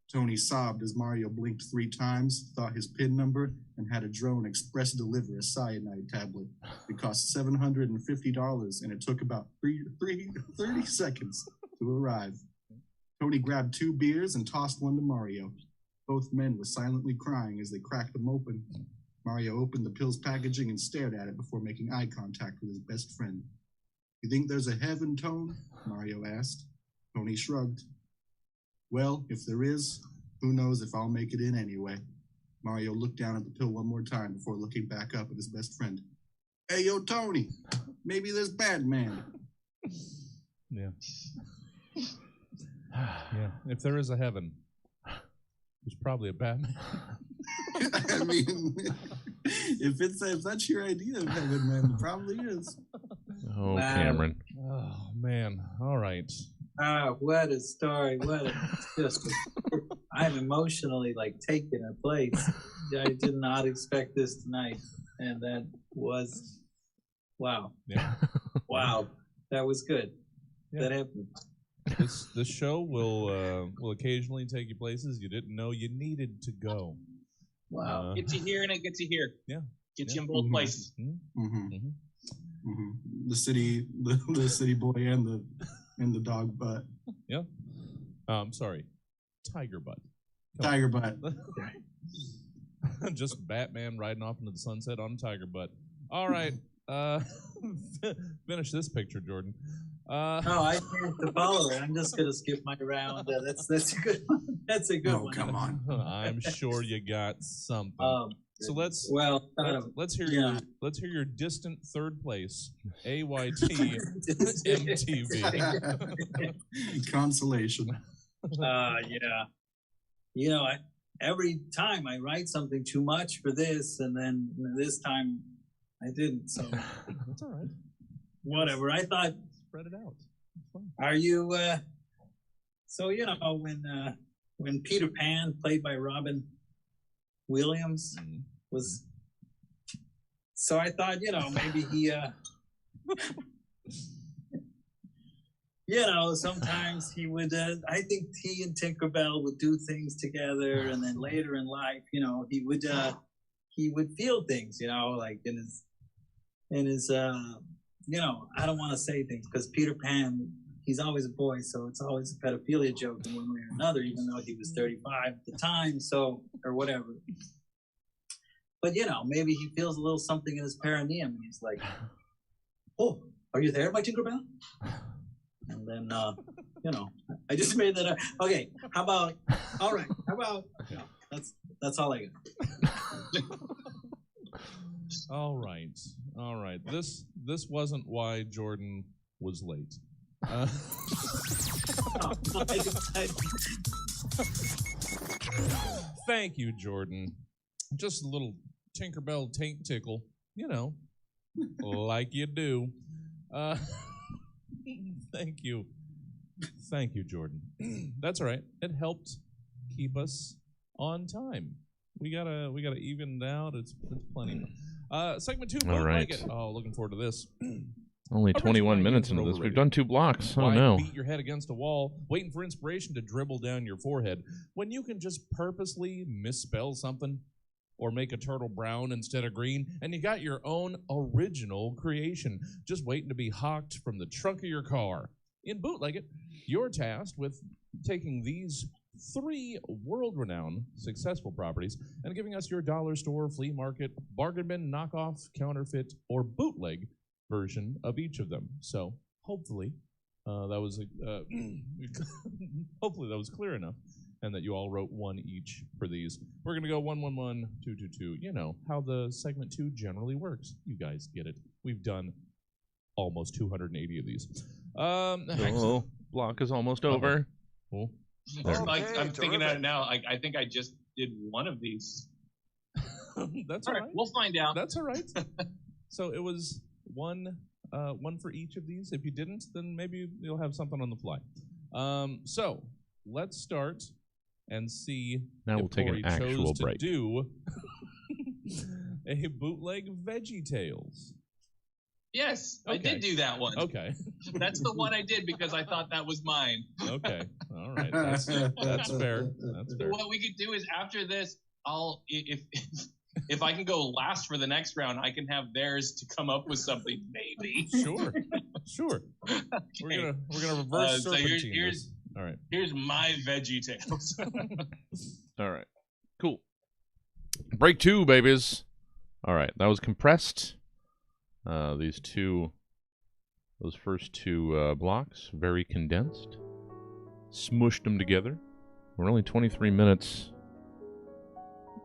Tony sobbed as Mario blinked 3 times, thought his PIN number, and had a drone express deliver a cyanide tablet. It cost $750, and it took about 30 seconds to arrive. Tony grabbed 2 beers and tossed one to Mario. Both men were silently crying as they cracked them open. Mario opened the pill's packaging and stared at it before making eye contact with his best friend. "You think there's a heaven, Tone?" Mario asked. Tony shrugged. "Well, if there is, who knows if I'll make it in anyway." Mario looked down at the pill one more time before looking back up at his best friend. "Hey, yo, Tony, maybe there's Batman." Yeah. Yeah. If there is a heaven, there's probably a Batman. I mean, if that's your idea of heaven, man, it probably is. Oh, wow. Cameron. Oh, man. All right. What a story. I'm emotionally like taken a place. I did not expect this tonight, and that was wow. Yeah. Wow, that was good. Yeah. That happened. This show will occasionally take you places you didn't know you needed to go. Wow. Gets you here and it gets you here. Yeah. Gets you in both places. The city boy and the dog butt. Yeah. Sorry, tiger butt. Tiger butt. Just Batman riding off into the sunset on a tiger butt. All right. Finish this picture, Jordan. No, I can't follow it. I'm just gonna skip my round. That's a good one. That's a good one. Oh, come on. I'm sure you got something. So let's hear your distant third place AYT MTV. Consolation. Yeah. You know, every time I write something too much for this, and then this time I didn't. So that's all right. Whatever. I thought. Spread it out. It's fun. Are you? So you know when Peter Pan, played by Robin Williams, was. So I thought, maybe he. Sometimes he would. I think he and Tinkerbell would do things together, and then later in life, he would feel things, like in his. I don't want to say things because Peter Pan, he's always a boy, so it's always a pedophilia joke in one way or another, even though he was 35 at the time, or whatever. But maybe he feels a little something in his perineum, and he's like, "Oh, are you there, my Tinkerbell?" And then, I just made that up. Okay, how about? All right, how about? That's all I got. All right. This wasn't why Jordan was late. Thank you, Jordan. Just a little Tinkerbell taint tickle, like you do. Thank you, Jordan. That's all right. It helped keep us on time. We gotta even it out. It's plenty. Segment 2. All right. Like it. Oh, looking forward to this. Only 21 minutes into this. We've done 2 blocks. Oh, Why no. beat your head against a wall, waiting for inspiration to dribble down your forehead, when you can just purposely misspell something or make a turtle brown instead of green, and you got your own original creation just waiting to be hawked from the trunk of your car. In Bootleg It, you're tasked with taking these 3 world-renowned successful properties and giving us your dollar store, flea market, bargain bin, knockoff, counterfeit, or bootleg version of each of them. So hopefully that was hopefully that was clear enough, and that you all wrote 1 each for these. We're gonna go 1, 1, 1, 2, 2, 2. You know how the segment 2 generally works. You guys get it. We've done almost 280 of these. Block is almost over. Cool. I'm thinking at it now. I think I just did 1 of these. That's all right. We'll find out. That's all right. So it was one for each of these. If you didn't, then maybe you'll have something on the fly. So let's start and see. Now we'll take an actual break. Do a bootleg Veggie Tales. Yes, okay. I did do that one. Okay. That's the one I did because I thought that was mine. Okay. All right. That's fair. That's fair. What we could do is after this, if I can go last for the next round, I can have theirs to come up with something, maybe. Sure. Okay. We're gonna reverse serpentine this. All right. Here's my Veggie Tales. All right. Cool. Break 2, babies. All right. That was compressed. Those first 2 blocks, very condensed. Smushed them together. We're only 23 minutes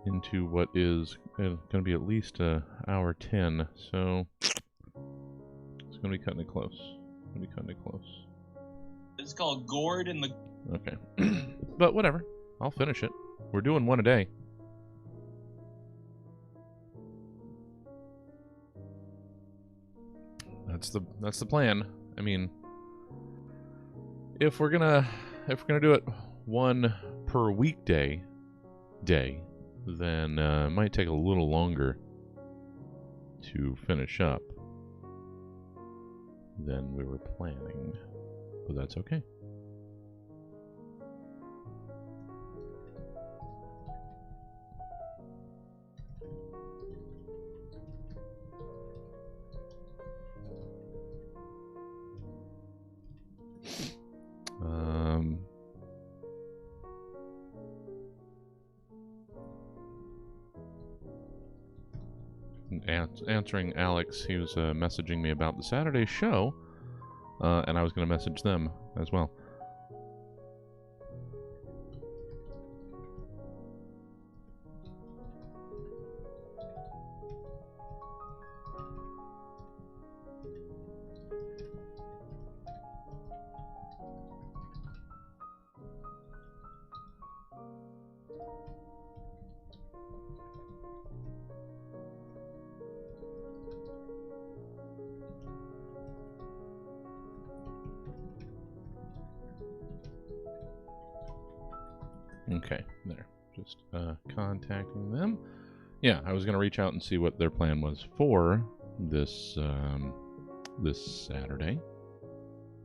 into what is going to be at least an hour 10, so it's going to be cutting it close. It's called Gourd and the... Okay. But whatever. I'll finish it. We're doing 1 a day. That's the plan. I mean, if we're gonna do it one per weekday day, then it might take a little longer to finish up than we were planning, but that's okay. Answering Alex, he was messaging me about the Saturday show, and I was going to message them as well. Okay, there. Just contacting them. Yeah, I was going to reach out and see what their plan was for this this Saturday.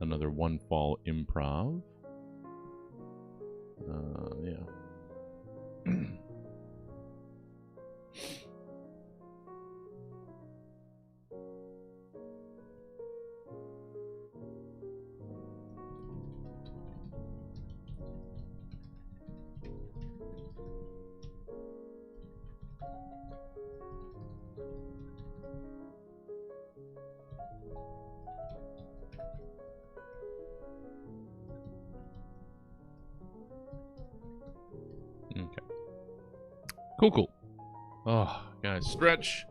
Another One Fall Improv. Yeah. Okay. Cool. Oh, guys, stretch.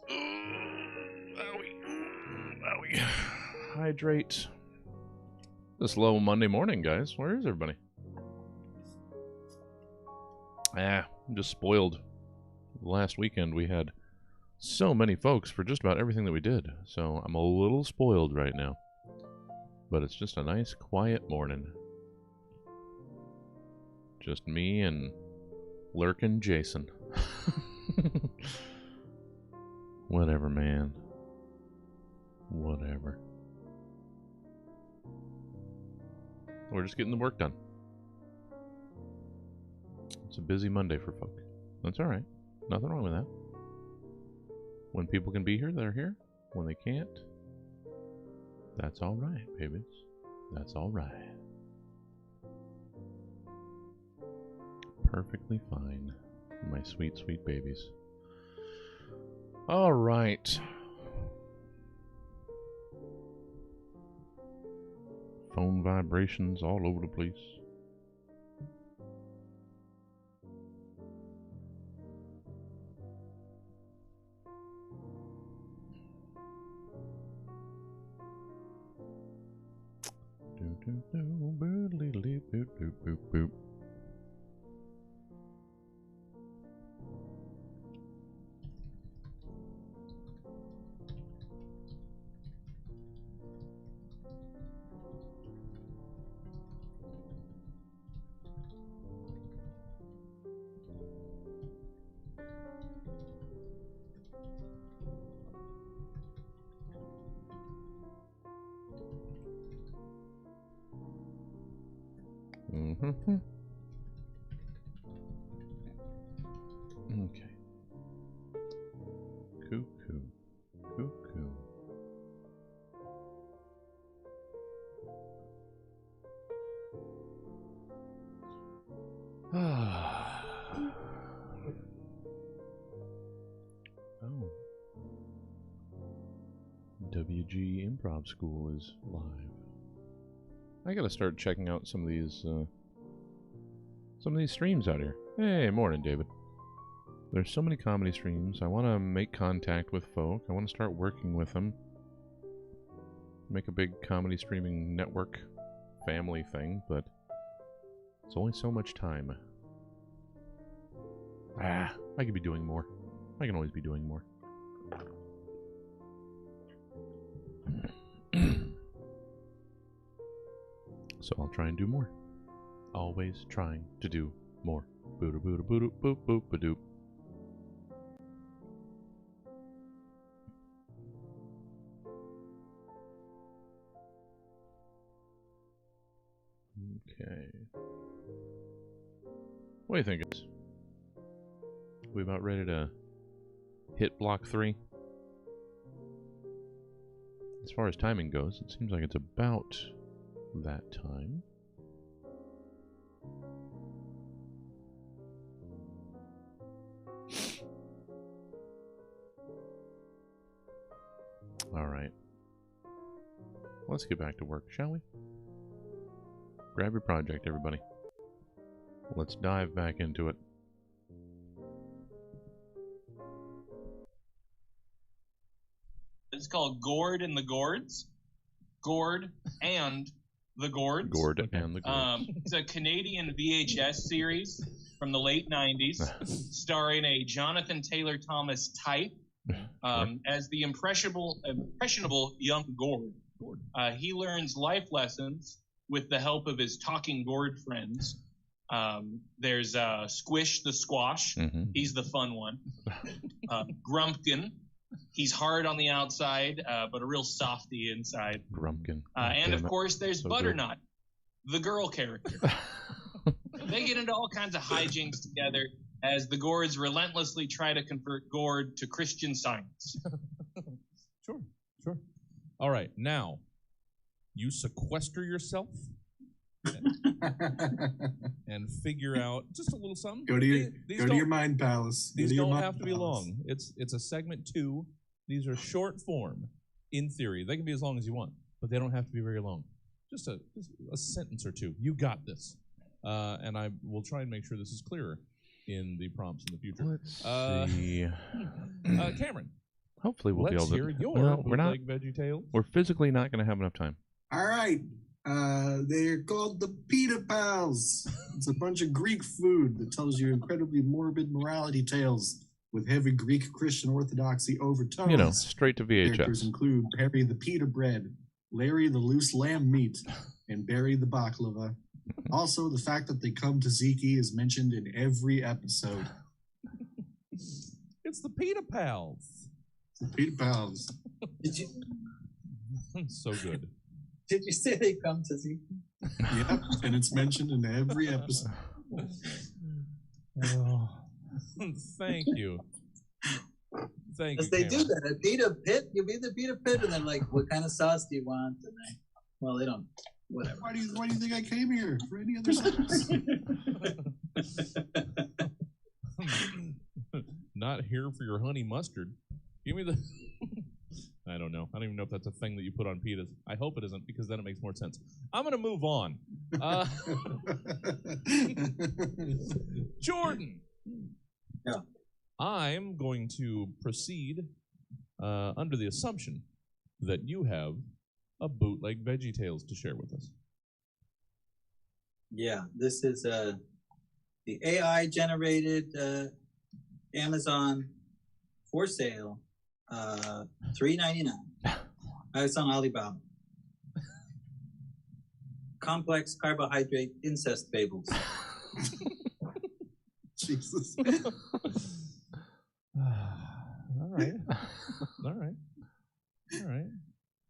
Owie. Hydrate. This low Monday morning, guys. Where is everybody? I'm just spoiled. Last weekend we had so many folks for just about everything that we did, so I'm a little spoiled right now. But it's just a nice, quiet morning. Just me and lurking Jason. Whatever, man. Whatever. We're just getting the work done. It's a busy Monday for folk. That's alright. Nothing wrong with that. When people can be here, they're here. When they can't, that's alright, babies. That's alright. Perfectly fine. My sweet, sweet babies. Alright. Phone vibrations all over the place. Boop. Okay. Cuckoo. Oh. WG Improv School is live. I gotta start checking out some of these streams out here. Hey, morning, David. There's so many comedy streams. I want to make contact with folk. I want to start working with them. Make a big comedy streaming network family thing, but it's only so much time. I could be doing more. I can always be doing more. So I'll try and do more. always trying to do more. Boo boo boo boop boop ba-doop. Okay. What do you think, guys? We about ready to hit block 3? As far as timing goes, it seems like it's about that time. All right. Let's get back to work, shall we? Grab your project, everybody. Let's dive back into it. It's called Gord and the Gourds. Gord and the Gourds. Gord and the Gourds. It's a Canadian VHS series from the late 90s, starring a Jonathan Taylor Thomas type as the impressionable young Gord. He learns life lessons with the help of his talking gourd friends. There's Squish the Squash. He's the fun one. Grumpkin. He's hard on the outside, but a real softy inside. Grumpkin. And of course, there's Butternut, the girl character. They get into all kinds of hijinks together as the Gourds relentlessly try to convert Gord to Christian Science. Sure. All right, now you sequester yourself and figure out just a little something. Go to your mind palace. These don't have to be long. It's a segment 2. These are short form. In theory, they can be as long as you want, but they don't have to be very long. Just a sentence or two. You got this. And I will try and make sure this is clearer in the prompts in the future. Let's see. Cameron. Hopefully we'll be able to. Let's hear your bootleg Veggie Tales. We're physically not going to have enough time. All right. They're called the Pita Pals. It's a bunch of Greek food that tells you incredibly morbid morality tales with heavy Greek Christian orthodoxy overtones. You know, straight to VHS. Characters include Perry the Pita Bread, Larry the Loose Lamb Meat, and Barry the Baklava. Also, the fact that they come to Ziki is mentioned in every episode. It's the Pita Pals. The Pita Pals. Did you? So good. Did you say they come to Zeke? Yep, and it's mentioned in every episode. Oh, thank you. Thank you. Because they do that. A pita pit, you be the pita pit, and then like, what kind of sauce do you want? And well, they don't. Whatever. Why do you think I came here for any other sauce? Not here for your honey mustard. Give me the. I don't know. I don't even know if that's a thing that you put on pitas. I hope it isn't, because then it makes more sense. I'm going to move on. Jordan. Yeah. I'm going to proceed under the assumption that you have a bootleg Veggie Tales to share with us. Yeah, this is the AI generated Amazon for sale. $3.99. It's on Alibaba. Complex carbohydrate incest fables. Jesus. All right.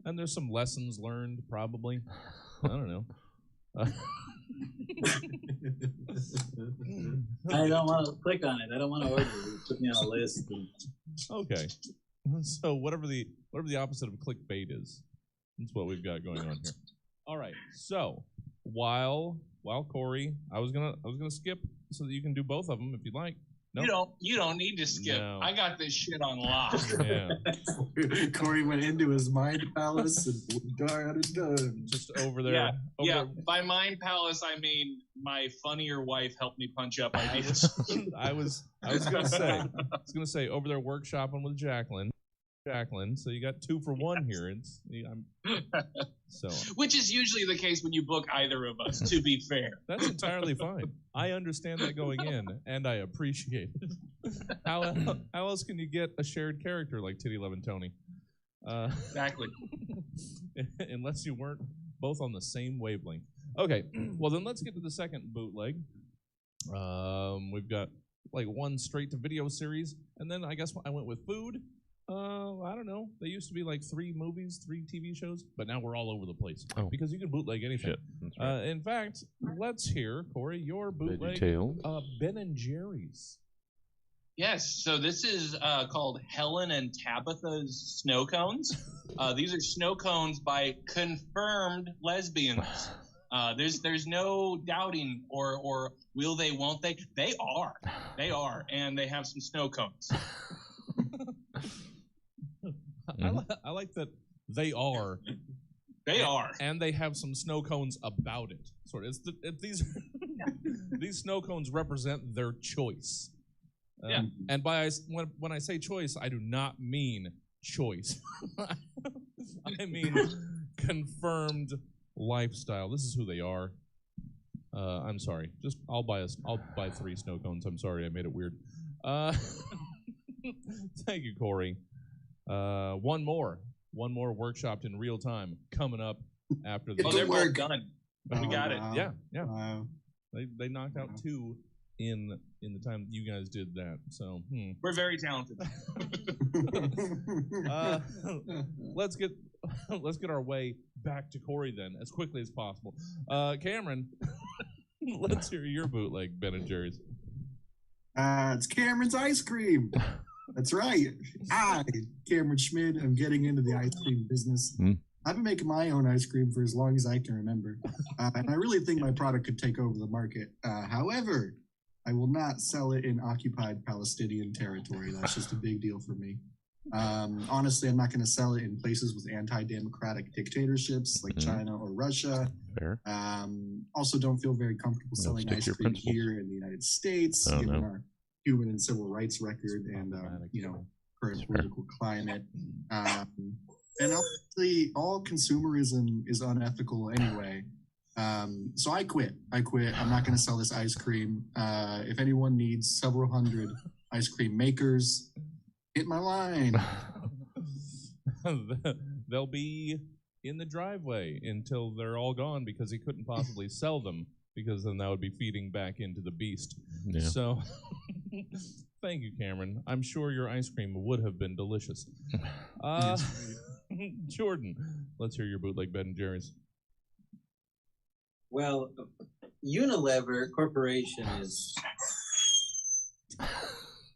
And there's some lessons learned, probably. I don't know. I don't want to click on it. I don't want to order it. Put me on a list. Okay. So whatever the opposite of clickbait is, that's what we've got going on here. All right. So while Corey, I was gonna skip so that you can do both of them if you'd like. No, you don't need to skip. No. I got this shit on lock. Yeah. Corey went into his mind palace and got it done. Just over there. Yeah. By mind palace, I mean my funnier wife helped me punch up ideas. I was gonna say over there workshopping with Jacqueline. So you got 2 for 1 here. Which is usually the case when you book either of us, to be fair. That's entirely fine. I understand that going in, and I appreciate it. How else can you get a shared character like Titty Lovin' Tony? Exactly. Unless you weren't both on the same wavelength. Okay, well then let's get to the second bootleg. We've got like one straight to video series, and then I guess I went with food. I don't know. They used to be like 3 movies, 3 TV shows, but now we're all over the place because you can bootleg anything. Shit, that's right. In fact, let's hear, Corey, your bootleg Ben and Jerry's. Yes, so this is called Helen and Tabitha's Snow Cones. These are snow cones by confirmed lesbians. There's no doubting or will they, won't they? They are, and they have some snow cones. I like that they are. They are, and they have some snow cones about it. Sort of, these these snow cones represent their choice. And when I say choice, I do not mean choice. I mean confirmed lifestyle. This is who they are. I'm sorry. I'll buy 3 snow cones. I'm sorry, I made it weird. Thank you, Corey. One more workshopped in real time coming up after the. Oh, they're both done. We got it. Yeah. Wow. They knocked out 2 in the time you guys did that. So we're very talented. Let's get our way back to Corey then as quickly as possible. Cameron, let's hear your bootleg Ben and Jerry's. It's Cameron's ice cream. That's right. Cameron Schmidt, I'm getting into the ice cream business. I've been making my own ice cream for as long as I can remember. And I really think my product could take over the market. However, I will not sell it in occupied Palestinian territory. That's just a big deal for me. Honestly, I'm not going to sell it in places with anti-democratic dictatorships like China or Russia. Fair. Also, don't feel very comfortable selling ice cream here in the United States, given our human and civil rights record and current political climate. And obviously, all consumerism is unethical anyway. So I quit. I'm not going to sell this ice cream. If anyone needs several hundred ice cream makers, hit my line. They'll be in the driveway until they're all gone because he couldn't possibly sell them, because then that would be feeding back into the beast. Yeah. So thank you, Cameron. I'm sure your ice cream would have been delicious. Jordan, let's hear your bootleg Ben and Jerry's. Well, Unilever Corporation is...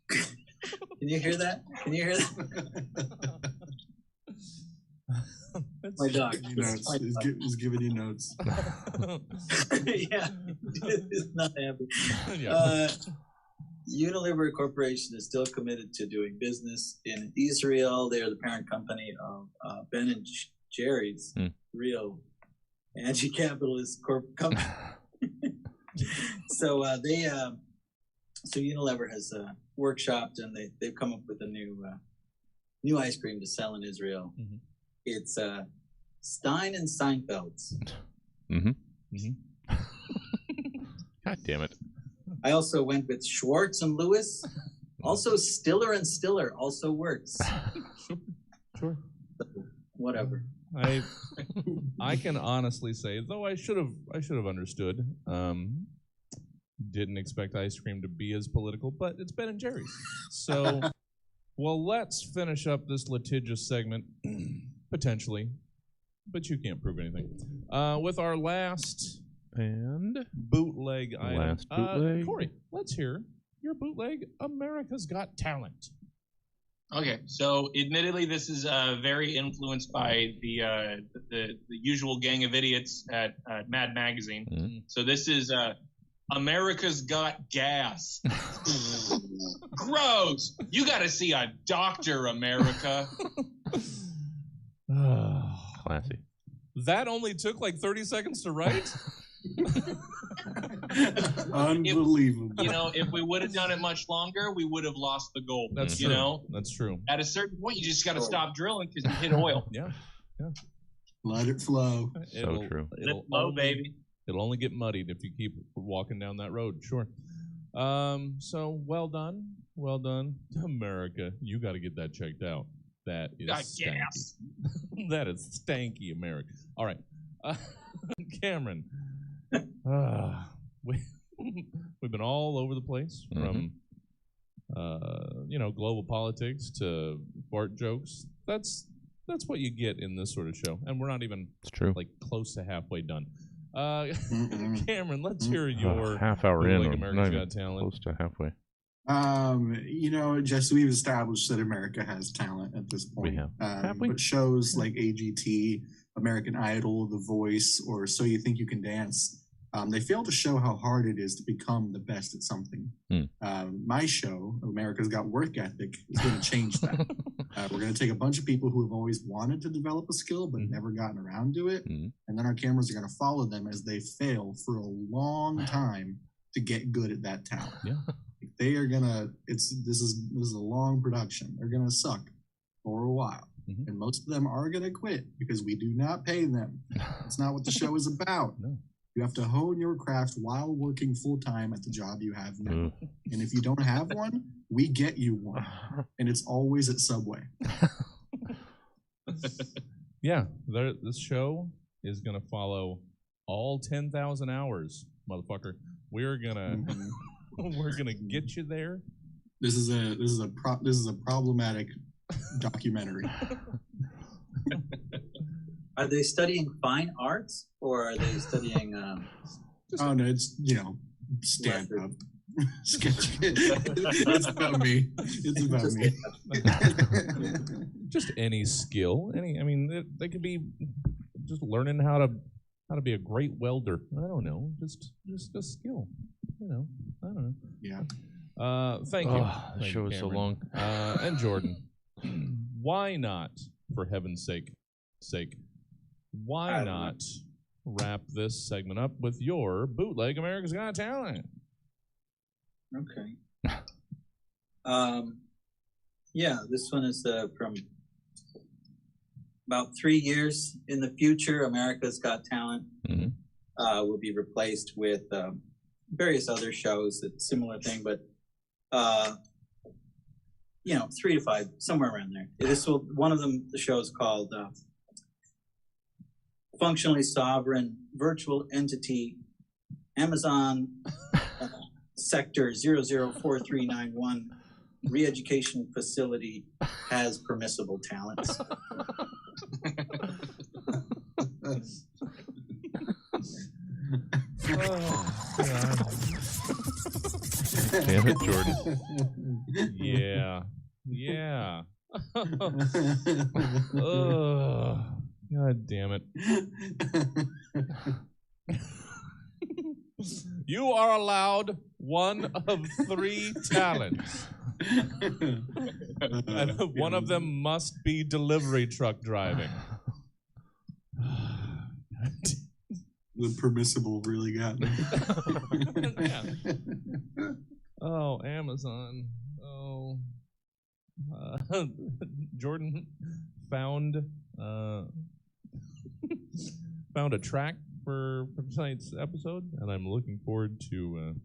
Can you hear that? My dog. He's giving you notes. Yeah, he's not happy. Unilever Corporation is still committed to doing business in Israel. They are the parent company of Ben and Jerry's, real anti-capitalist company. So so Unilever has workshopped, and they've come up with a new ice cream to sell in Israel. It's Stein and Seinfeld's. God damn it. I also went with Schwartz and Lewis. Also Stiller and Stiller also works. Sure. So, whatever. I can honestly say, though I should have understood. Didn't expect ice cream to be as political, but it's Ben and Jerry's. So, well, let's finish up this litigious segment, potentially, but you can't prove anything. With our last bootleg item. Last bootleg. Corey, let's hear your bootleg, America's Got Talent. Okay, so admittedly, this is very influenced by the usual gang of idiots at Mad Magazine. So this is America's Got Gas. Gross! You got to see a doctor, America. Classy. That only took like 30 seconds to write? Unbelievable. If we would have done it much longer, we would have lost the gold. That's true. That's true. At a certain point, you just got to stop drilling because you hit oil. Yeah. Let it flow. So true. Let it flow, baby. It'll only get muddied if you keep walking down that road. Sure. So well done, America. You got to get that checked out. That is stanky. That is stanky, America. All right, Cameron. We've been all over the place from, global politics to fart jokes. That's what you get in this sort of show, and we're not even close to halfway done. Cameron, let's hear your half hour in, or America's Got Talent. Close to halfway. Jess, we've established that America has talent at this point. We have. But shows like AGT, American Idol, The Voice, or So You Think You Can Dance, they fail to show how hard it is to become the best at something. My show, America's Got Work Ethic, is going to change that. We're going to take a bunch of people who have always wanted to develop a skill but never gotten around to it, and then our cameras are going to follow them as they fail for a long time to get good at that talent. Yeah. They are gonna. This is a long production. They're gonna suck for a while, and most of them are gonna quit because we do not pay them. That's not what the show is about. No. You have to hone your craft while working full time at the job you have now. And if you don't have one, we get you one, and it's always at Subway. Yeah, this show is gonna follow all 10,000 hours, motherfucker. We're gonna get you there. This is a problematic documentary. Are they studying fine arts or are they studying? Oh no, it's stand up. Sketchy. It's about me. It's about me. Just any skill. They could be just learning how to be a great welder. I don't know. Just a skill. I don't know. Yeah. Thank you. The show is so long. And Jordan, why not, for heaven's sake, why not wrap this segment up with your bootleg America's Got Talent? Okay. This one is from about 3 years in the future. America's Got Talent will be replaced with various other shows. It's a similar thing, but 3 to 5, somewhere around there. One of them, the show is called Functionally Sovereign Virtual Entity Amazon Sector 004391 Re-Education Facility has permissible talents. Damn it, Jordan. Yeah. God damn it. You are allowed one of 3 talents. And one of them must be delivery truck driving. The permissible really got me. Yeah. Oh, Amazon. Oh. Jordan found a track for tonight's episode, and I'm looking forward to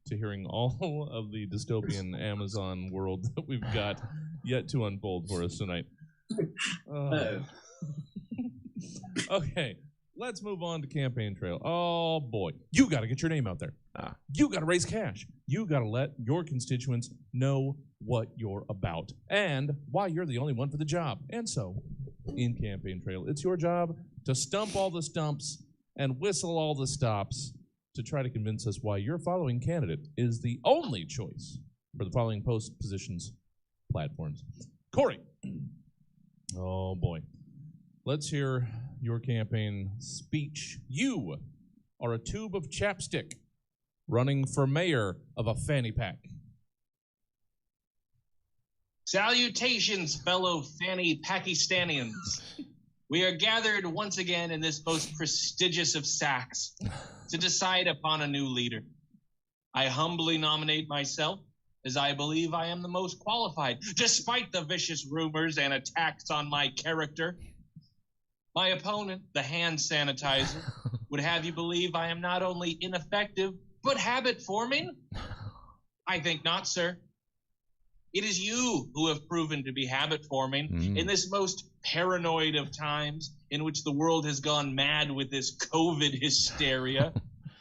hearing all of the dystopian Amazon world that we've got yet to unfold for us tonight. Okay, let's move on to Campaign Trail. Oh boy, you got to get your name out there. You got to raise cash. You got to let your constituents know what you're about and why you're the only one for the job. And so, in Campaign Trail, it's your job to stump all the stumps and whistle all the stops to try to convince us why your following candidate is the only choice for the following post positions platforms. Corey. Oh boy. Let's hear your campaign speech. You are a tube of chapstick running for mayor of a fanny pack. Salutations, fellow fanny Pakistanians. We are gathered once again in this most prestigious of sacks to decide upon a new leader. I humbly nominate myself, as I believe I am the most qualified, despite the vicious rumors and attacks on my character. My opponent, the hand sanitizer, would have you believe I am not only ineffective, but habit-forming? I think not, sir. It is you who have proven to be habit-forming in this most paranoid of times in which the world has gone mad with this COVID hysteria.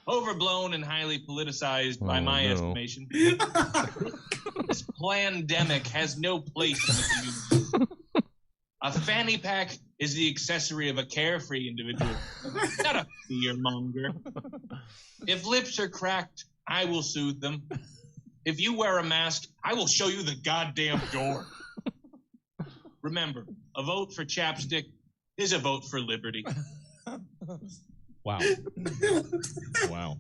overblown and highly politicized by my no. estimation. This pandemic has no place in the community. A fanny pack is the accessory of a carefree individual, not a fearmonger. If lips are cracked, I will soothe them. If you wear a mask, I will show you the goddamn door. Remember, a vote for chapstick is a vote for liberty. Wow. Wow.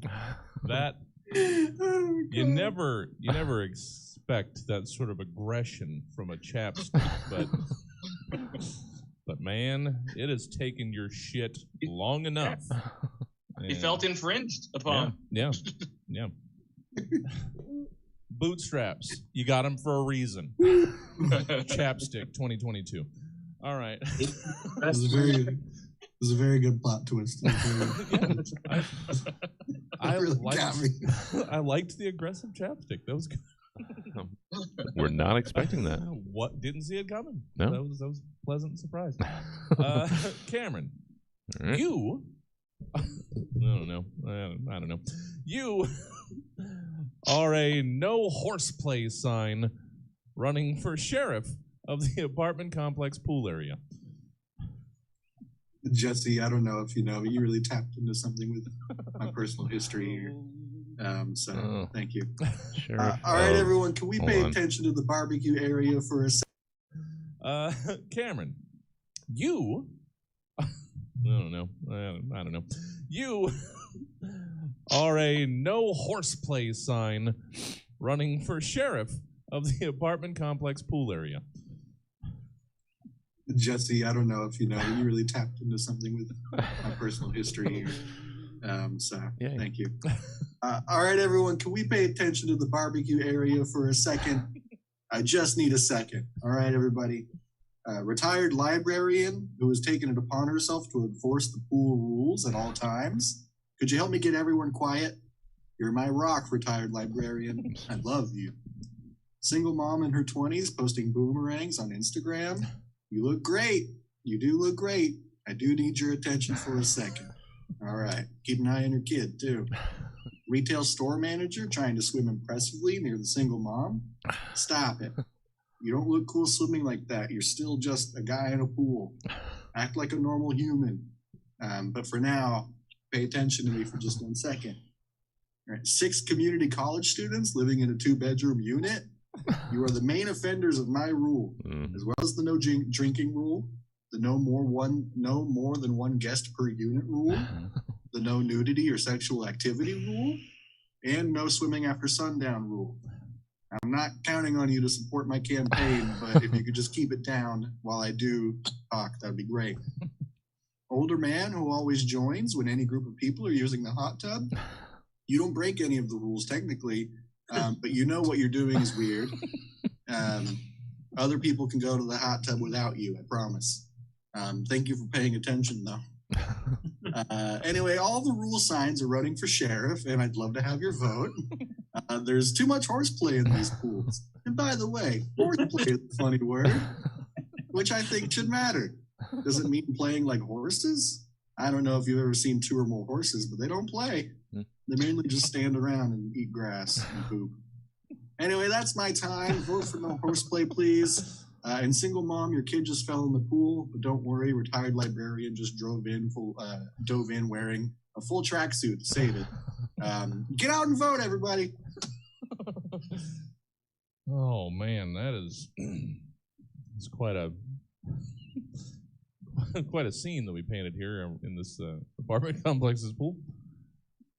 That you never expect that sort of aggression from a chapstick, but man, it has taken your shit long enough. He felt infringed upon. Yeah. Bootstraps, you got them for a reason. Chapstick 2022. All right. It was a very good plot twist. I liked the aggressive chapstick. That was good. We're not expecting that. What? Didn't see it coming. No. That was a pleasant surprise. Cameron, Right. you. I don't know. You are a no horseplay sign running for sheriff of the apartment complex pool area. Jesse, I don't know if you know, but you really tapped into something with my personal history here. So thank you. Sure. All right, everyone, can we pay attention to the barbecue area for a second? Cameron, you. I don't know. You are a no horseplay sign running for sheriff of the apartment complex pool area. Jesse, I don't know if you know, but you really tapped into something with my personal history here. So thank you. All right, everyone, can we pay attention to the barbecue area for a second? I just need a second. All right, everybody. Retired librarian who has taken it upon herself to enforce the pool rules at all times. Could you help me get everyone quiet? You're my rock, retired librarian. I love you. Single mom in her 20s posting boomerangs on Instagram. You look great. You do look great. I do need your attention for a second. All right. Keep an eye on your kid, too. Retail store manager trying to swim impressively near the single mom. Stop it. You don't look cool swimming like that. You're still just a guy in a pool. Act like a normal human. But for now, pay attention to me for just 1 second. All right. 6 community college students living in a 2-bedroom unit. You are the main offenders of my rule, as well as the no drinking rule, the no more than one guest per unit rule, the no nudity or sexual activity rule, and no swimming after sundown rule. I'm not counting on you to support my campaign, but if you could just keep it down while I do talk, that'd be great. Older man who always joins when any group of people are using the hot tub. You don't break any of the rules technically, but you know what you're doing is weird. Other people can go to the hot tub without you, I promise. Thank you for paying attention, though. Anyway, all the rule signs are running for sheriff, and I'd love to have your vote. There's too much horseplay in these pools. And by the way, horseplay is a funny word, which I think should matter. Does it mean playing like horses? I don't know if you've ever seen 2 or more horses, but they don't play. They mainly just stand around and eat grass and poop. Anyway, that's my time. Vote for no horseplay, please. And single mom, your kid just fell in the pool, but don't worry, retired librarian just dove in wearing a full tracksuit to save it. Get out and vote, everybody. Oh man, that is it's quite a scene that we painted here in this apartment complex's pool.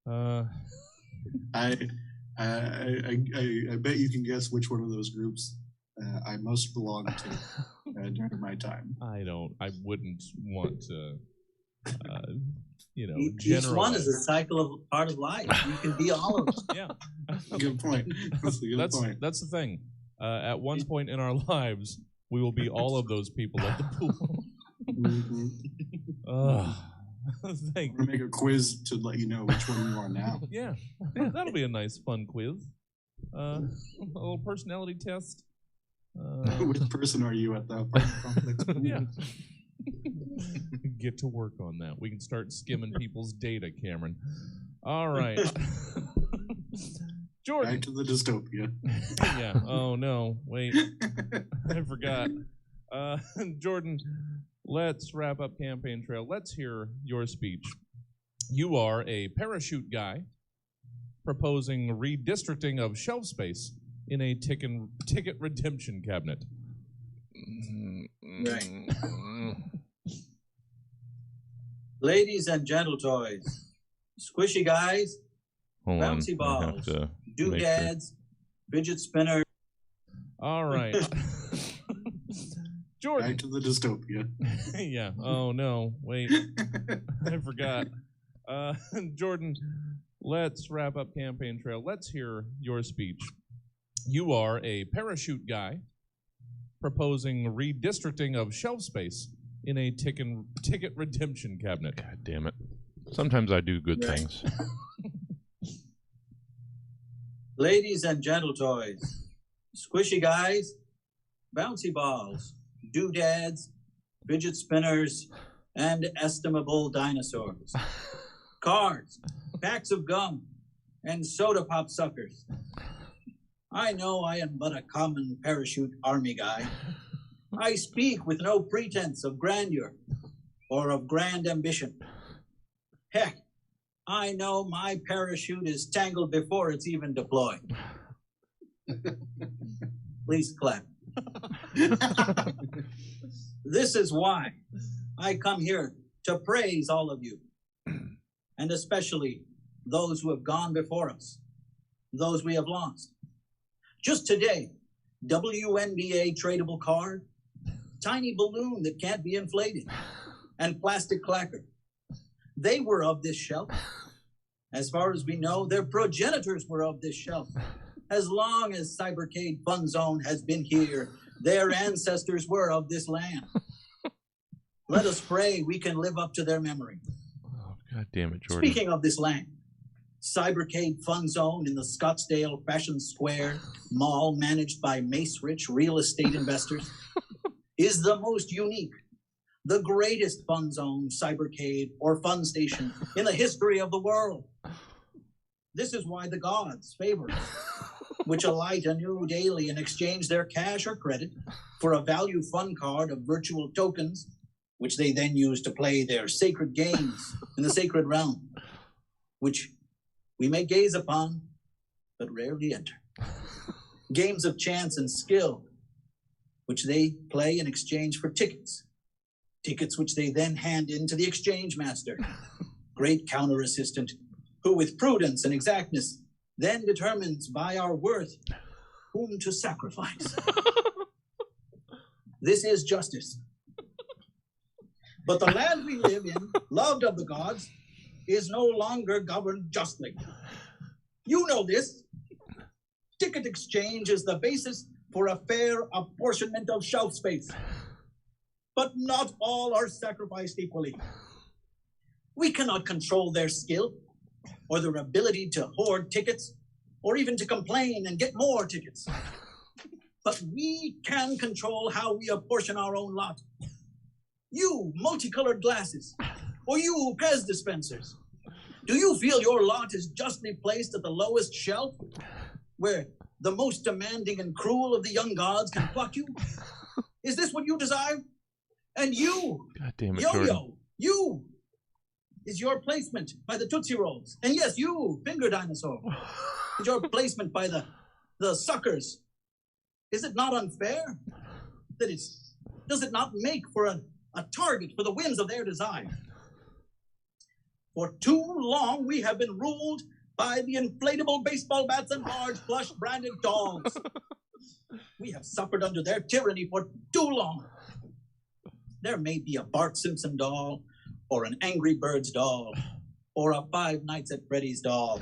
I bet you can guess which one of those groups I most belong to during my time. I wouldn't want to, Each one is a cycle of part of life. You can be all of them. Yeah. Good point. That's a good point. That's the thing. At one point in our lives, we will be all of those people at the pool. Thank you. We're gonna make a quiz to let you know which one you are now. Yeah, that'll be a nice, fun quiz. A little personality test. Which person are you at the apartment complex? Yeah. Get to work on that. We can start skimming people's data, Cameron. All right. Jordan. Back to the dystopia. Yeah. Oh, no. Wait. I forgot. Jordan, let's wrap up Campaign Trail. Let's hear your speech. You are a parachute guy proposing redistricting of shelf space in a ticket redemption cabinet. Right. Ladies and gentle toys, squishy guys, Hold on. bouncy I have balls, to make doodads, fidget spinners. All right. Jordan. Back to the dystopia. Yeah. Oh, no. Wait. I forgot. Jordan, let's wrap up Campaign Trail. Let's hear your speech. You are a parachute guy proposing redistricting of shelf space in a ticket redemption cabinet. God damn it. Sometimes I do good Right. things. Ladies and gentle toys, squishy guys, bouncy balls, doodads, fidget spinners, and estimable dinosaurs. Cards, packs of gum, and soda pop suckers. I know I am but a common parachute army guy. I speak with no pretense of grandeur or of grand ambition. Heck, I know my parachute is tangled before it's even deployed. Please clap. This is why I come here to praise all of you, and especially those who have gone before us, those we have lost. Just today, WNBA tradable card, tiny balloon that can't be inflated, and plastic clacker. They were of this shelf. As far as we know, their progenitors were of this shelf. As long as Cybercade Fun Zone has been here, their ancestors were of this land. Let us pray we can live up to their memory. Oh, God damn it, Jordan. Speaking of this land, Cybercade Fun Zone in the Scottsdale Fashion Square mall managed by Mace-rich real estate investors is the most unique, the greatest fun zone, cybercade, or fun station in the history of the world. This is why the gods favor us, which alight anew daily and exchange their cash or credit for a value fun card of virtual tokens, which they then use to play their sacred games in the sacred realm, which we may gaze upon, but rarely enter. Games of chance and skill, which they play in exchange for tickets. Tickets which they then hand in to the exchange master, great counter assistant, who with prudence and exactness then determines by our worth whom to sacrifice. This is justice. But the land we live in, loved of the gods, is no longer governed justly. You know this. Ticket exchange is the basis for a fair apportionment of shelf space. But not all are sacrificed equally. We cannot control their skill or their ability to hoard tickets or even to complain and get more tickets. But we can control how we apportion our own lot. You, multicolored glasses, or you, Pez dispensers, do you feel your lot is justly placed at the lowest shelf, where the most demanding and cruel of the young gods can pluck you? Is this what you desire? And you, God damn it, Yo-Yo, Jordan. you, is your placement by the Tootsie Rolls. And yes, you, Finger Dinosaur, is your placement by the suckers. Is it not unfair? Does it not make for a target for the whims of their desire? For too long, we have been ruled by the inflatable baseball bats and large plush branded dolls. We have suffered under their tyranny for too long. There may be a Bart Simpson doll, or an Angry Birds doll, or a Five Nights at Freddy's doll,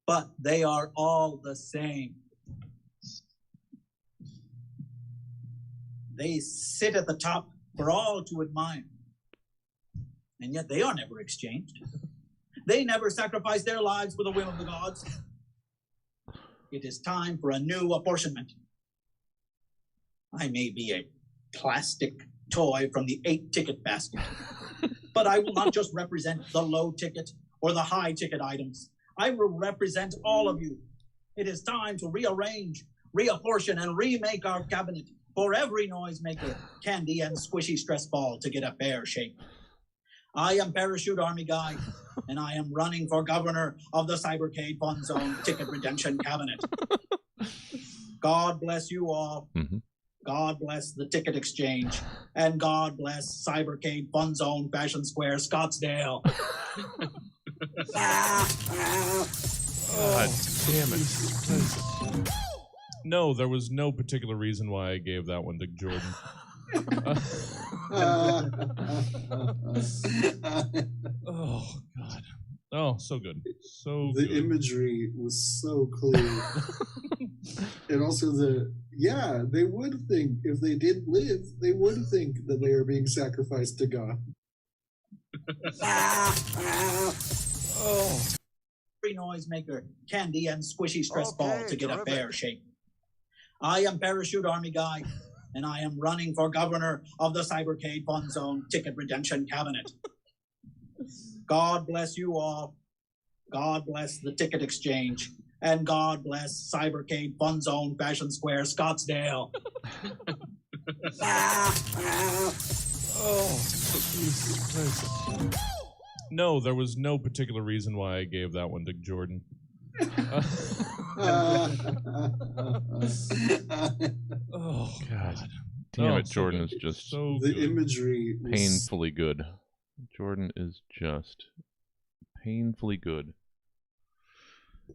but they are all the same. They sit at the top for all to admire, and yet they are never exchanged. They never sacrifice their lives for the whim of the gods. It is time for a new apportionment. I may be a plastic toy from the 8-ticket basket, but I will not just represent the low ticket or the high-ticket items. I will represent all of you. It is time to rearrange, reapportion, and remake our cabinet for every noisemaker, candy, and squishy stress ball to get a fair shake. I am Parachute Army Guy, and I am running for governor of the Cybercade Fun Zone Ticket Redemption Cabinet. God bless you all. Mm-hmm. God bless the ticket exchange. And God bless Cybercade Fun Zone Fashion Square Scottsdale. God damn it. No, there was no particular reason why I gave that one to Jordan. Oh, God. Oh, so good. So the good. imagery was so clear. And also they would think, if they did live, they would think that they are being sacrificed to God. Oh. Every noisemaker, candy, and squishy stress ball to get a fair shake. I am Parachute Army Guy, and I am running for governor of the Cybercade Fun Zone Ticket Redemption Cabinet. God bless you all. God bless the ticket exchange. And God bless Cybercade Fun Zone Fashion Square Scottsdale. Oh, Jesus Christ. No, there was no particular reason why I gave that one to Jordan. Oh, God. Damn Oh, it, so Jordan good. is just So The good. imagery was painfully good. Jordan is just painfully good.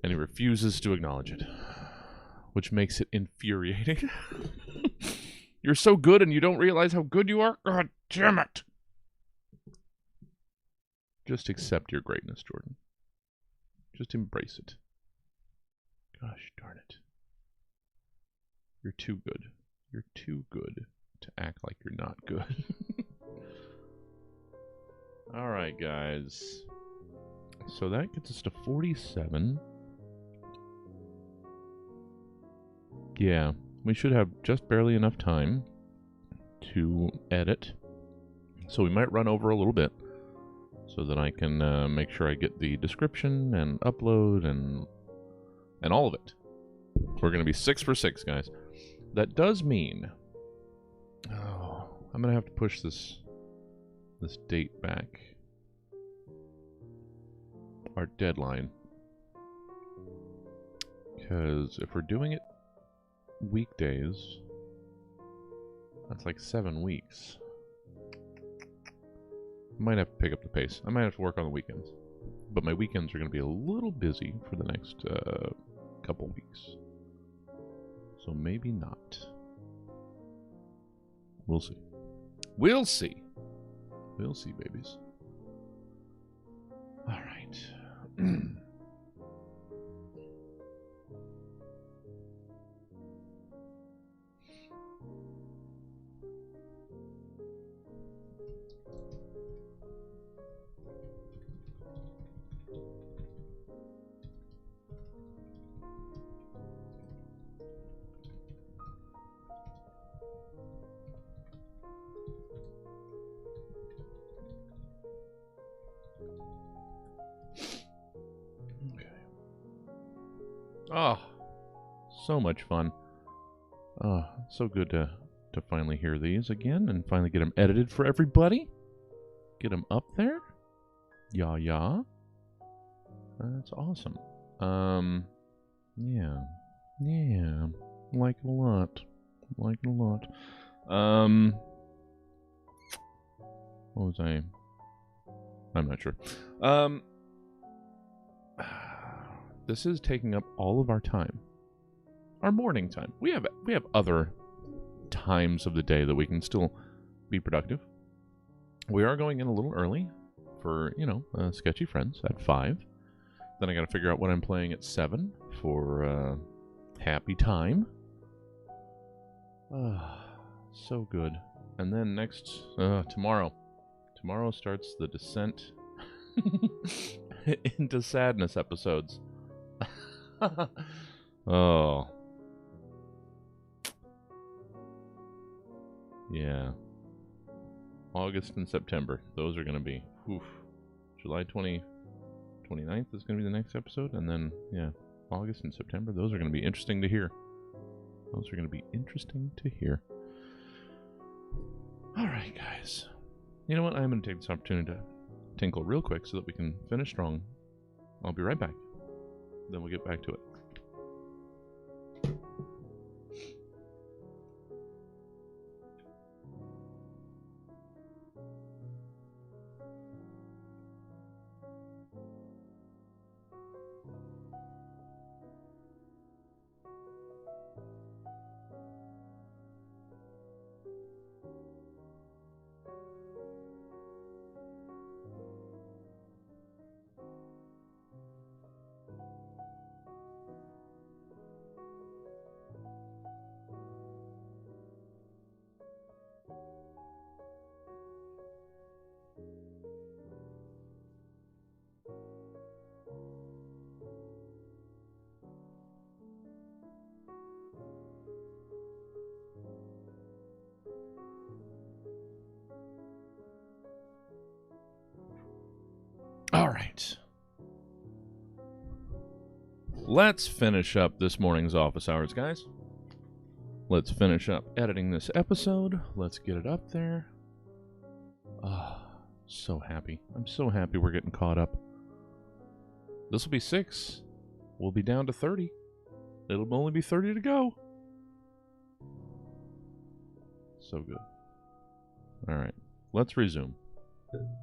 And he refuses to acknowledge it, which makes it infuriating. You're so good and you don't realize how good you are? God damn it! Just accept your greatness, Jordan. Just embrace it. Gosh darn it. You're too good. You're too good to act like you're not good. Alright, guys. So that gets us to 47. Yeah, we should have just barely enough time to edit. So we might run over a little bit so that I can make sure I get the description and upload and all of it. We're going to be 6 for 6, guys. That does mean... Oh, I'm going to have to push this date back. Our deadline. Because if we're doing it weekdays, that's like 7 weeks. I might have to pick up the pace. I might have to work on the weekends. But my weekends are going to be a little busy for the next couple weeks. So maybe not. We'll see. We'll see. We'll see, babies. All right. Oh, so much fun. Oh, so good to finally hear these again and finally get them edited for everybody. Get them up there. Yeah. That's awesome. Yeah. Like it a lot. What was I? I'm not sure. This is taking up all of our time. Our morning time. We have other times of the day that we can still be productive. We are going in a little early for, Sketchy Friends at 5. Then I got to figure out what I'm playing at 7 for Happy Time. So good. And then next, tomorrow. Tomorrow starts the descent into sadness episodes. Oh. Yeah. August and September. Those are going to be... July 20... 29th is going to be the next episode. And then, yeah, August and September, those are going to be interesting to hear. Those are going to be interesting to hear. All right, guys. You know what? I'm going to take this opportunity to tinkle real quick so that we can finish strong. I'll be right back. Then we'll get back to it. All right. Let's finish up this morning's office hours, guys. Let's finish up editing this episode. Let's get it up there. So happy. I'm so happy we're getting caught up. This will be 6. We'll be down to 30. It'll only be 30 to go. So good. All right. Let's resume.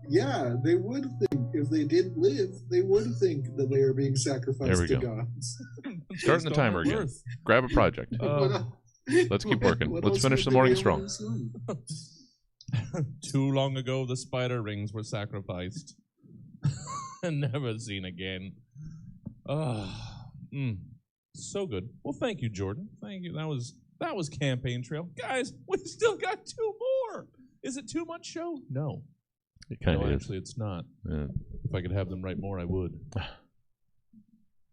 Yeah, they would think, if they did live, they would think that they are being sacrificed to go. gods. Starting the timer again. Grab a project. Let's keep working. Let's finish the morning strong. Too long ago, the spider rings were sacrificed and never seen again. So good. Well, thank you, Jordan. Thank you. That was Campaign Trail. Guys, we still got 2 more. Is it too much show? No. It kind of is. Actually, it's not. Yeah. If I could have them write more, I would.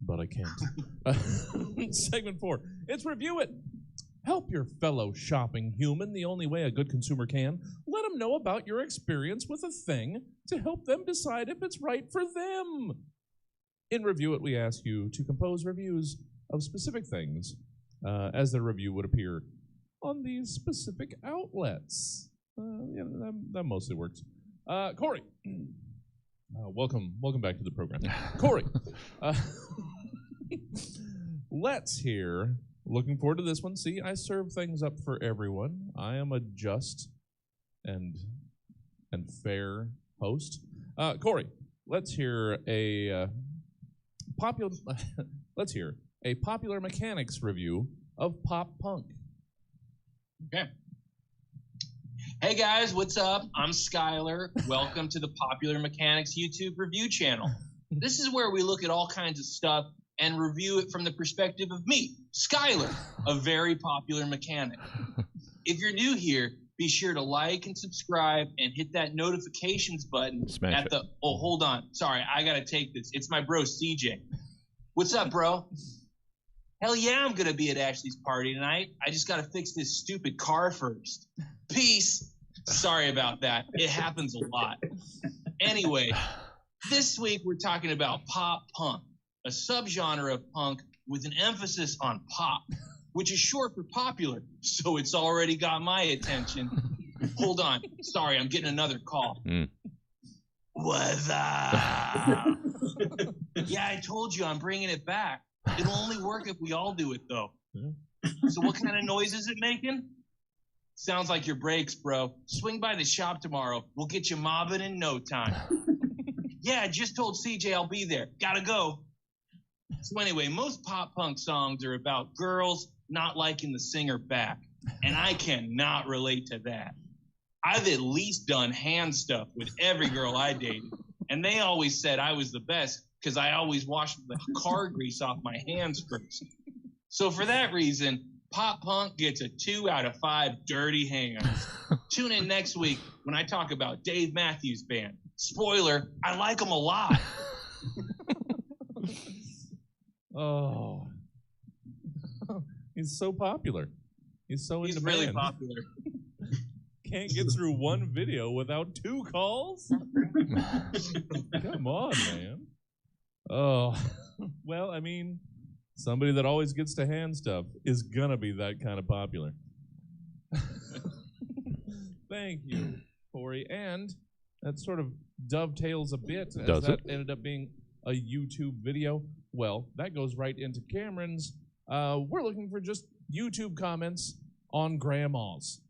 But I can't. Segment 4. It's Review It. Help your fellow shopping human the only way a good consumer can. Let them know about your experience with a thing to help them decide if it's right for them. In Review It, we ask you to compose reviews of specific things as the review would appear on these specific outlets. That mostly works. Corey, welcome back to the program. Corey, let's hear. Looking forward to this one. See, I serve things up for everyone. I am a just and fair host. Corey, let's hear a popular. Let's hear a popular mechanics review of pop punk. Okay. Hey guys, what's up? I'm Skylar. Welcome to the Popular Mechanics YouTube review channel. This is where we look at all kinds of stuff and review it from the perspective of me, Skylar, a very popular mechanic. If you're new here, be sure to like and subscribe and hit that notifications button Oh, hold on. Sorry, I gotta take this. It's my bro CJ. What's up, bro? Hell yeah, I'm gonna be at Ashley's party tonight. I just gotta fix this stupid car first. Peace. Sorry about that. It happens a lot. Anyway, this week we're talking about pop punk, a subgenre of punk with an emphasis on pop, which is short for popular, so it's already got my attention. Hold on. Sorry, I'm getting another call. What's up? Yeah, I told you I'm bringing it back. It'll only work if we all do it, though. So what kind of noise is it making? Sounds like your brakes, bro. Swing by the shop tomorrow. We'll get you mobbing in no time. Yeah, I just told CJ I'll be there. Gotta go. So anyway, most pop punk songs are about girls not liking the singer back. And I cannot relate to that. I've at least done hand stuff with every girl I dated. And they always said I was the best because I always washed the car grease off my hands first. So for that reason, pop punk gets a 2 out of 5 dirty hands. Tune in next week when I talk about Dave Matthews Band. Spoiler, I like them a lot. Oh. He's so popular. He's so in demand. He's really popular. Can't get through one video without 2 calls? Come on, man. Oh, well, I mean, somebody that always gets to hand stuff is gonna be that kind of popular. Thank you, Corey. And that sort of dovetails a bit as Does that it? ended up being a YouTube video. Well, that goes right into Cameron's. We're looking for just YouTube comments on grandmas.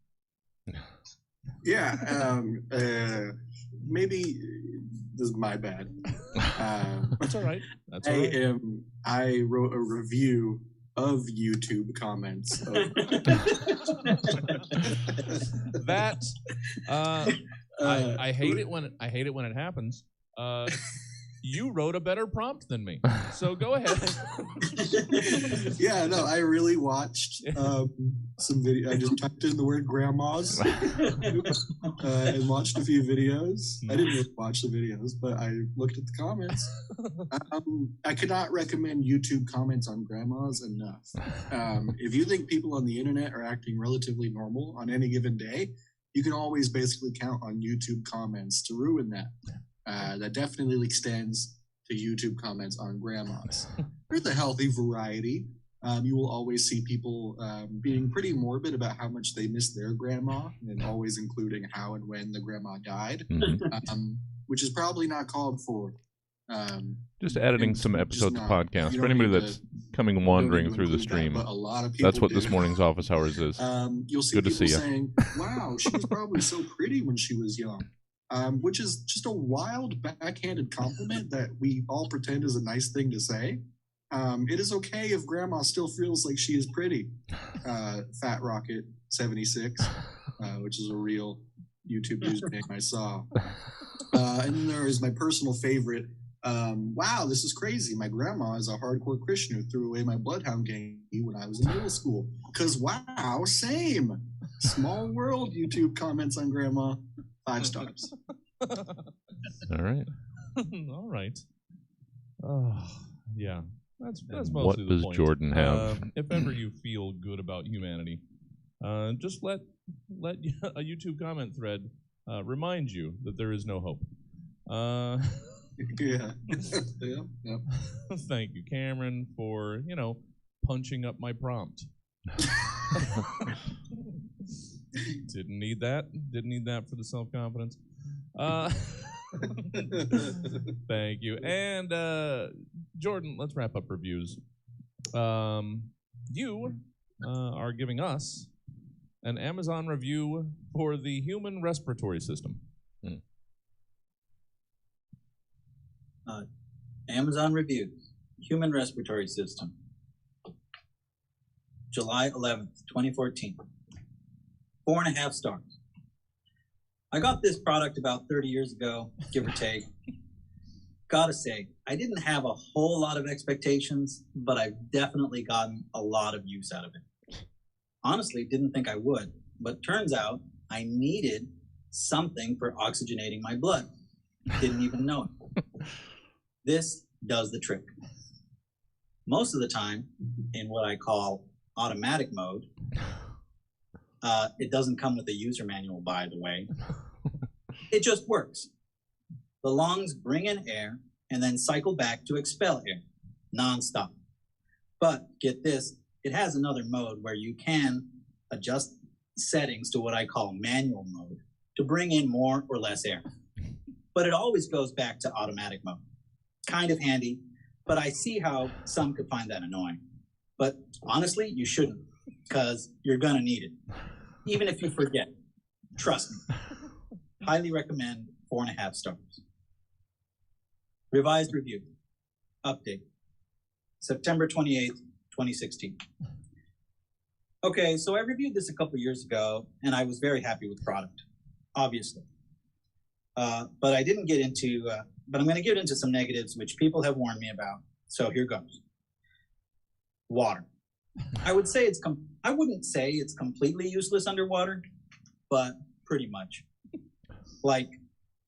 Yeah, maybe this is my bad. That's all right. That's all right. I wrote a review of YouTube comments. That I hate it when it happens. You wrote a better prompt than me, so go ahead. Yeah, no, I really watched some video. I just typed in the word grandmas and watched a few videos. I didn't really watch the videos, but I looked at the comments. I could not recommend YouTube comments on grandmas enough. If you think people on the internet are acting relatively normal on any given day, you can always basically count on YouTube comments to ruin that. That definitely extends to YouTube comments on grandmas. There's a healthy variety. You will always see people being pretty morbid about how much they miss their grandma, and always including how and when the grandma died, which is probably not called for. Just editing some episodes of podcasts for anybody that's coming wandering through the stream. But a lot of people that's what this morning's office hours is. You'll see Good to people see you. saying, "Wow, she was probably so pretty when she was young." Which is just a wild backhanded compliment that we all pretend is a nice thing to say. It is okay if grandma still feels like she is pretty. Fat Rocket 76, which is a real YouTube username I saw. And then there is my personal favorite. Wow, this is crazy. My grandma is a hardcore Christian who threw away my Bloodhound game when I was in middle school. Because wow, same. Small world YouTube comments on grandma. 5 stars. All right. All right. Oh, yeah. That's And mostly what the does point. Jordan have? If ever you feel good about humanity, just let a YouTube comment thread remind you that there is no hope. Yeah. Yep. Thank you, Cameron, for punching up my prompt. Didn't need that. Didn't need that for the self-confidence. Thank you. And Jordan, let's wrap up reviews. You are giving us an Amazon review for the human respiratory system. Amazon reviews, human respiratory system. July 11th, 2014. 4.5 stars. I got this product about 30 years ago, give or take. Gotta say, I didn't have a whole lot of expectations, but I've definitely gotten a lot of use out of it. Honestly, didn't think I would, but turns out I needed something for oxygenating my blood. Didn't even know it. This does the trick. Most of the time, in what I call automatic mode, it doesn't come with a user manual, by the way. It just works. The lungs bring in air and then cycle back to expel air, nonstop. But get this, it has another mode where you can adjust settings to what I call manual mode to bring in more or less air. But it always goes back to automatic mode. Kind of handy, but I see how some could find that annoying. But honestly, you shouldn't, because you're gonna need it. Even if you forget. Trust me. Highly recommend 4.5 stars. Revised review. Update. September 28th, 2016. Okay, so I reviewed this a couple years ago, and I was very happy with the product, obviously. But I didn't get into, but I'm going to get into some negatives which people have warned me about. So here goes. Water. I wouldn't say it's completely useless underwater, but pretty much. Like,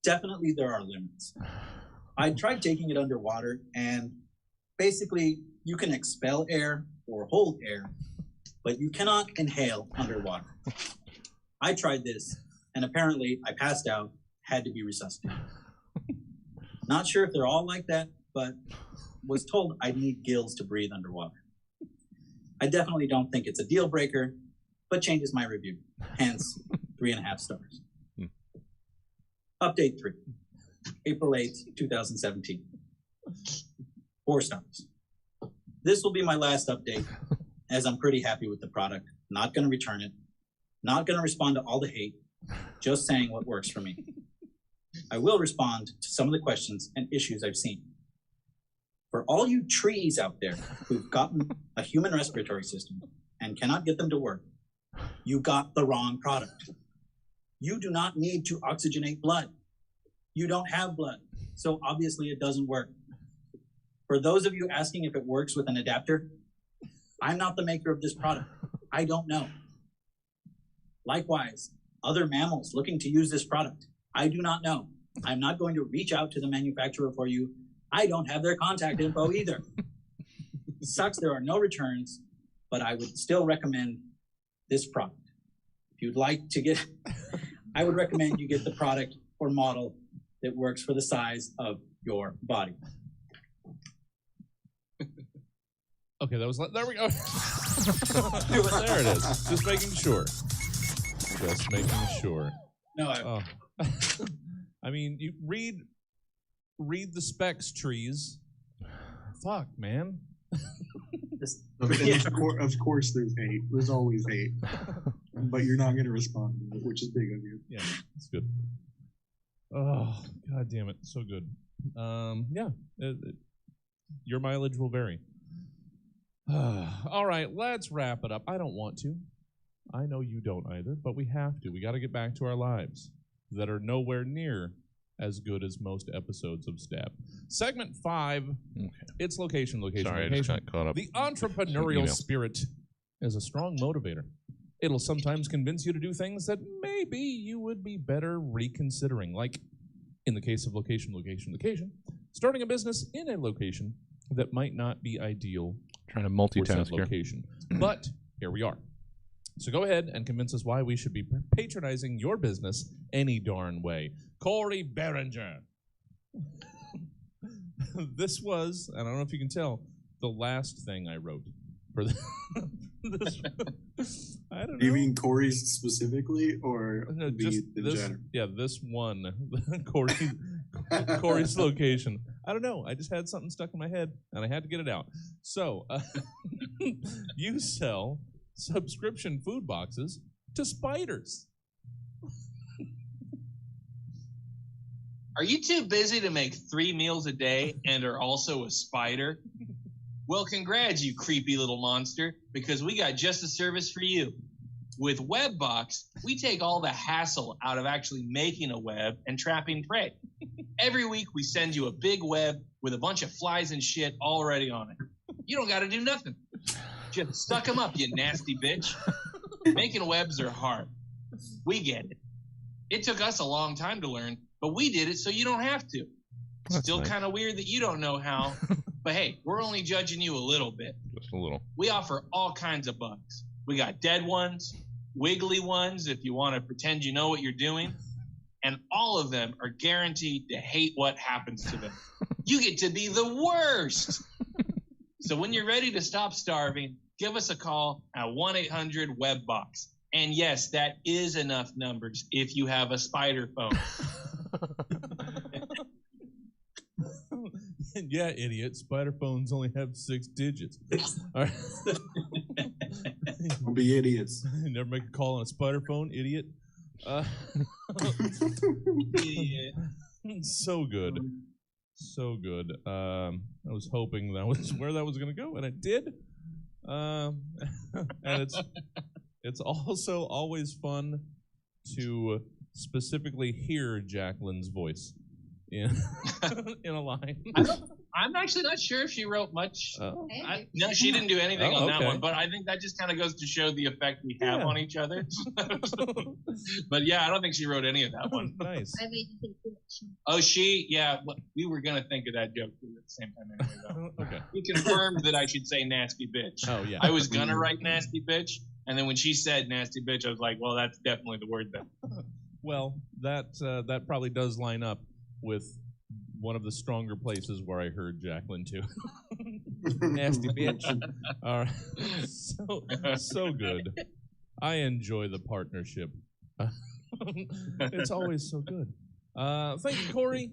definitely there are limits. I tried taking it underwater, and basically you can expel air or hold air, but you cannot inhale underwater. I tried this, and apparently I passed out, had to be resuscitated. Not sure if they're all like that, but was told I'd need gills to breathe underwater. I definitely don't think it's a deal breaker, but changes my review. Hence, 3.5 stars. Update 3, April 8th, 2017. 4 stars. This will be my last update, as I'm pretty happy with the product. Not going to return it. Not going to respond to all the hate. Just saying what works for me. I will respond to some of the questions and issues I've seen. For all you trees out there who've gotten a human respiratory system and cannot get them to work, you got the wrong product. You do not need to oxygenate blood. You don't have blood, so obviously it doesn't work. For those of you asking if it works with an adapter, I'm not the maker of this product. I don't know. Likewise, other mammals looking to use this product, I do not know. I'm not going to reach out to the manufacturer for you. I don't have their contact info either. Sucks there are no returns, but I would still recommend this product. If you'd like to get, I would recommend you get the product or model that works for the size of your body. Okay, that was there we go. There it is. Just making sure. Just making sure. No, I mean, you read the specs, trees. Fuck, man. Of course there's hate. There's always hate. But you're not going to respond to it, which is big of you. Yeah, it's good. Oh, god damn it. So good. Your mileage will vary. All right, let's wrap it up. I don't want to. I know you don't either, but we have to. We got to get back to our lives that are nowhere near as good as most episodes of Stab. Segment 5, it's location. Sorry, I just got caught up. The entrepreneurial spirit is a strong motivator. It'll sometimes convince you to do things that maybe you would be better reconsidering, like in the case of location, starting a business in a location that might not be ideal. Trying to multitask here. Location. But here we are. So go ahead and convince us why we should be patronizing your business any darn way. Corey Behringer. This was, I don't know if you can tell, the last thing I wrote for this. I don't know. You mean Corey's specifically, or no, just in this, general? Yeah, this one, Corey's location. I don't know. I just had something stuck in my head, and I had to get it out. So, you sell subscription food boxes to spiders. Are you too busy to make 3 meals a day and are also a spider? Well, congrats, you creepy little monster, because we got just a service for you. With Webbox, we take all the hassle out of actually making a web and trapping prey. Every week, we send you a big web with a bunch of flies and shit already on it. You don't got to do nothing. Just stuck them up, you nasty bitch. Making webs are hard. We get it. It took us a long time to learn, but we did it so you don't have to. That's Still nice. kind of weird that you don't know how, but hey, we're only judging you a little bit. Just a little. We offer all kinds of bugs. We got dead ones, wiggly ones if you want to pretend you know what you're doing, and all of them are guaranteed to hate what happens to them. You get to be the worst. So when you're ready to stop starving, give us a call at 1-800-WebBox. And yes, that is enough numbers if you have a spider phone. Yeah, idiot. Spider phones only have 6 digits. All right. Don't be idiots. Never make a call on a spider phone, idiot. Idiot. So good. So good. I was hoping that was where that was going to go, and it did. And it's also always fun to specifically hear Jacqueline's voice in in a line. I'm actually not sure if she wrote much. Oh. No, she didn't do anything on that okay. one, but I think that just kind of goes to show the effect we have on each other. But yeah, I don't think she wrote any of that one. Nice. Oh, we were going to think of that joke too at the same time anyway, though. Okay. We confirmed that I should say nasty bitch. Oh, yeah. I was going to write nasty bitch, and then when she said nasty bitch, I was like, well, that's definitely the word then. Well, that probably does line up with one of the stronger places where I heard Jacqueline too. Nasty bitch. All right. So good. I enjoy the partnership. It's always so good. Thank you, Corey.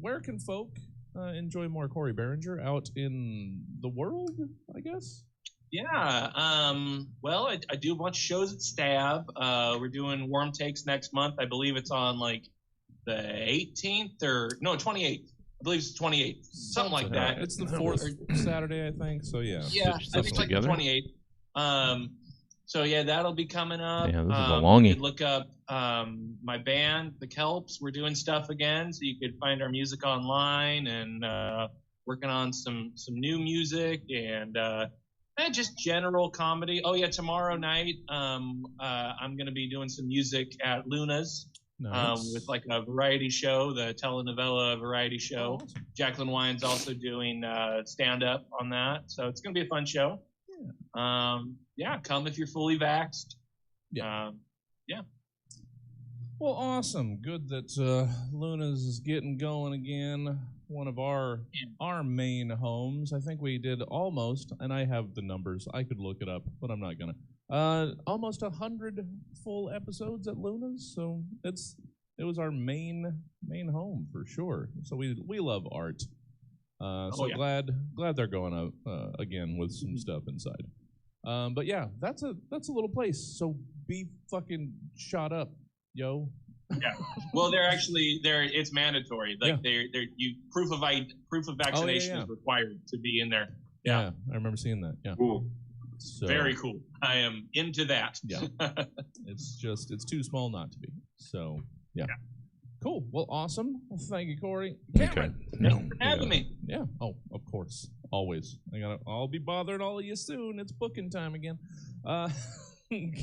Where can folk enjoy more Corey Behringer out in the world, I guess? Yeah. Well, I do a bunch of shows at Stab. We're doing Warm Takes next month. I believe it's on like the 18th or no 28th. I believe it's 28th, something like that. It's the fourth Saturday, I think. So yeah. Yeah, I think like the 28th. So yeah, that'll be coming up. Yeah, this is a longie. You could look up my band, The Kelps. We're doing stuff again, so you could find our music online and working on some new music and just general comedy. Oh yeah, tomorrow night I'm going to be doing some music at Luna's. Nice. With like a variety show, the telenovela variety show. Oh, awesome. Jacqueline Wyne's also doing stand-up on that, so it's going to be a fun show. Yeah, come if you're fully vaxxed. Yeah. Yeah. Well, awesome. Good that Luna's is getting going again. One of our main homes. I think we did almost, and I have the numbers. I could look it up, but I'm not gonna. Almost 100 full episodes at Luna's, so it was our main home for sure. So we love art. Glad they're going out again with some stuff inside. But yeah, that's a little place. So be fucking shot up, yo. Yeah. Well, it's mandatory. Like proof of vaccination is required to be in there. Yeah, I remember seeing that. Yeah. Cool. So, very cool. I am into that. Yeah. It's too small not to be. So yeah. Cool. Well, awesome. Well, thank you, Corey. Cameron. Thanks for having me. Yeah. Oh, of course. Always. I'll be bothering all of you soon. It's booking time again.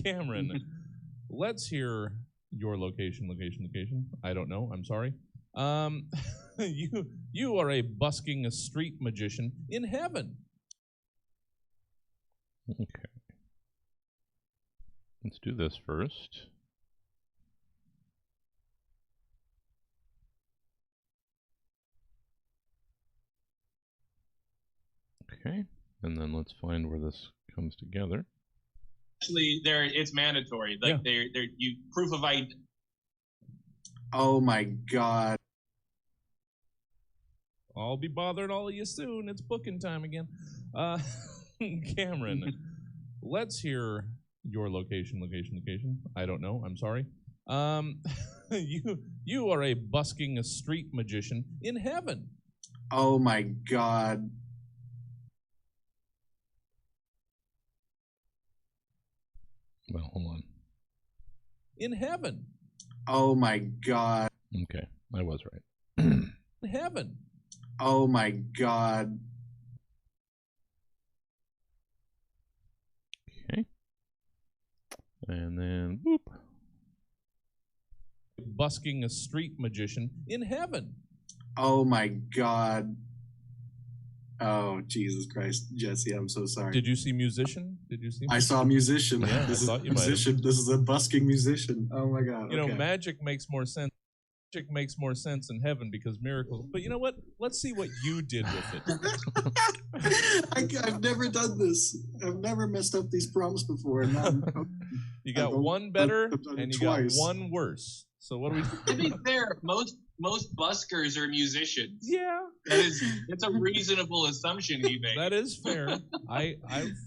Cameron, let's hear your location. I don't know. I'm sorry. You are a busking street magician in heaven. Okay. Let's do this first. Okay, and then let's find where this comes together. Actually, it's mandatory. Like proof of ID. Oh my god. I'll be bothering all of you soon. It's booking time again. Cameron, let's hear your location. I don't know. I'm sorry. You are a busking street magician in heaven. Oh my god. Well, hold on. In heaven. Oh my god. Okay, I was right. In heaven. Oh my god. Okay. And then, boop. Busking a street magician in heaven. Oh my god. Oh, Jesus Christ. Jesse, I'm so sorry. Did you see Musician? I saw Musician. Yeah, This is a musician. This is a busking musician. Oh my god. You know, magic makes more sense. Magic makes more sense in heaven because miracles. But you know what? Let's see what you did with it. I've never done this. I've never messed up these prompts before. You got one better and you got one worse. So what do we do? To be fair, most buskers are musicians. Yeah. It's a reasonable assumption he made. That is fair. I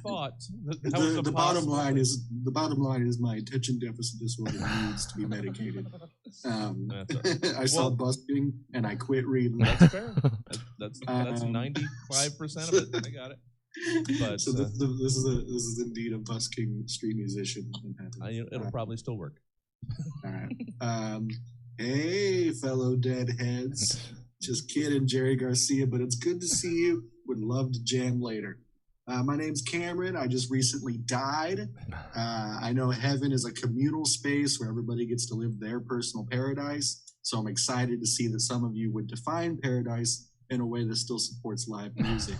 thought that the bottom line is my attention deficit disorder needs to be medicated. I saw busking and I quit reading. That's fair. That's 95% of it. I got it. But so this is indeed a busking street musician. It'll probably still work. All right. Hey, fellow deadheads. Just kidding, Jerry Garcia, but it's good to see you. Would love to jam later. My name's Cameron. I just recently died. I know heaven is a communal space where everybody gets to live their personal paradise. So I'm excited to see that some of you would define paradise in a way that still supports live music.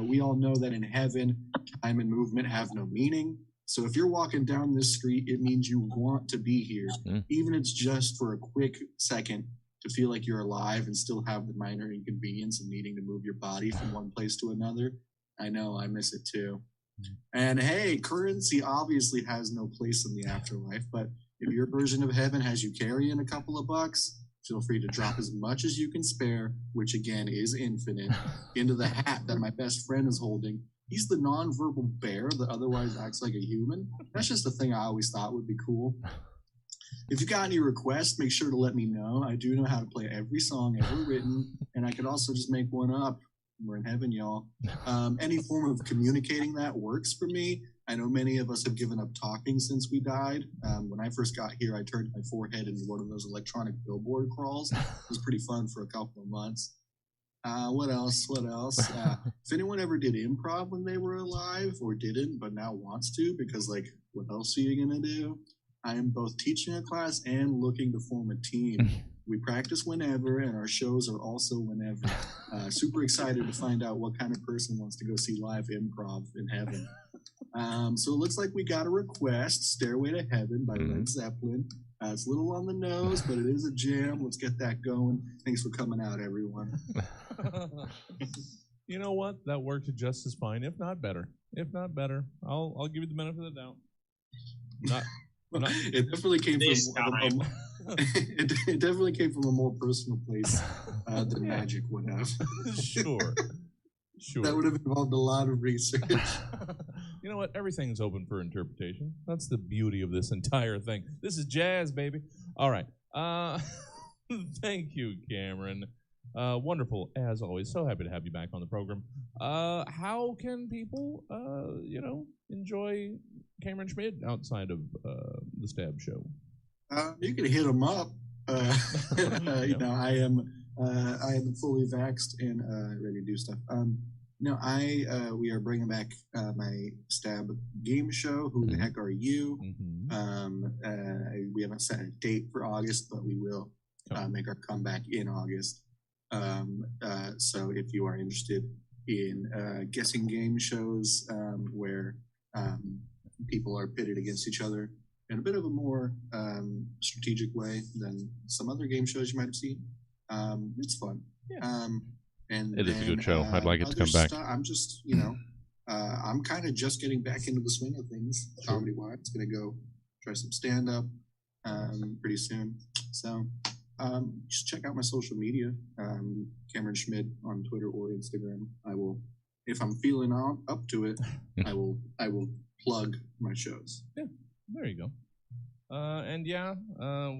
We all know that in heaven, time and movement have no meaning. So if you're walking down this street, it means you want to be here, even if it's just for a quick second to feel like you're alive and still have the minor inconvenience of needing to move your body from one place to another. I know, I miss it too. And hey, currency obviously has no place in the afterlife, but if your version of heaven has you carrying a couple of bucks, feel free to drop as much as you can spare, which again is infinite, into the hat that my best friend is holding. He's the nonverbal bear that otherwise acts like a human. That's just a thing I always thought would be cool. If you got any requests, make sure to let me know. I do know how to play every song ever written, and I could also just make one up. We're in heaven, y'all. Any form of communicating that works for me. I know many of us have given up talking since we died. When I first got here, I turned my forehead into one of those electronic billboard crawls. It was pretty fun for a couple of months. What else? If anyone ever did improv when they were alive or didn't, but now wants to, because like, what else are you gonna do? I am both teaching a class and looking to form a team. We practice whenever, and our shows are also whenever. Super excited to find out what kind of person wants to go see live improv in heaven. So it looks like we got a request, Stairway to Heaven by Led Zeppelin. It's a little on the nose, but it is a jam. Let's get that going. Thanks for coming out, everyone. You know what? That worked just as fine, if not better. I'll give you the benefit of the doubt. It definitely came from it definitely came from a more personal place than magic would have. Sure. That would have involved a lot of research. You know what? Everything's open for interpretation. That's the beauty of this entire thing. This is jazz, baby. All right. Thank you, Cameron. Wonderful, as always. So happy to have you back on the program. How can people, enjoy Cameron Schmidt outside of the Stab Show? You can hit him up. I am fully vaxxed and ready to do stuff. We are bringing back my Stab game show. Who the heck are you? We haven't set a date for August, but we will make our comeback in August. So if you are interested in guessing game shows where people are pitted against each other in a bit of a more strategic way than some other game shows you might have seen, it's fun. Yeah. And it is a good show. I'd like it to come back. I'm just, I'm kind of just getting back into the swing of things, comedy-wise. Going to go try some stand-up pretty soon. So just check out my social media, Cameron Schmidt on Twitter or Instagram. I will, if I'm feeling up to it, I will plug my shows. Yeah, there you go.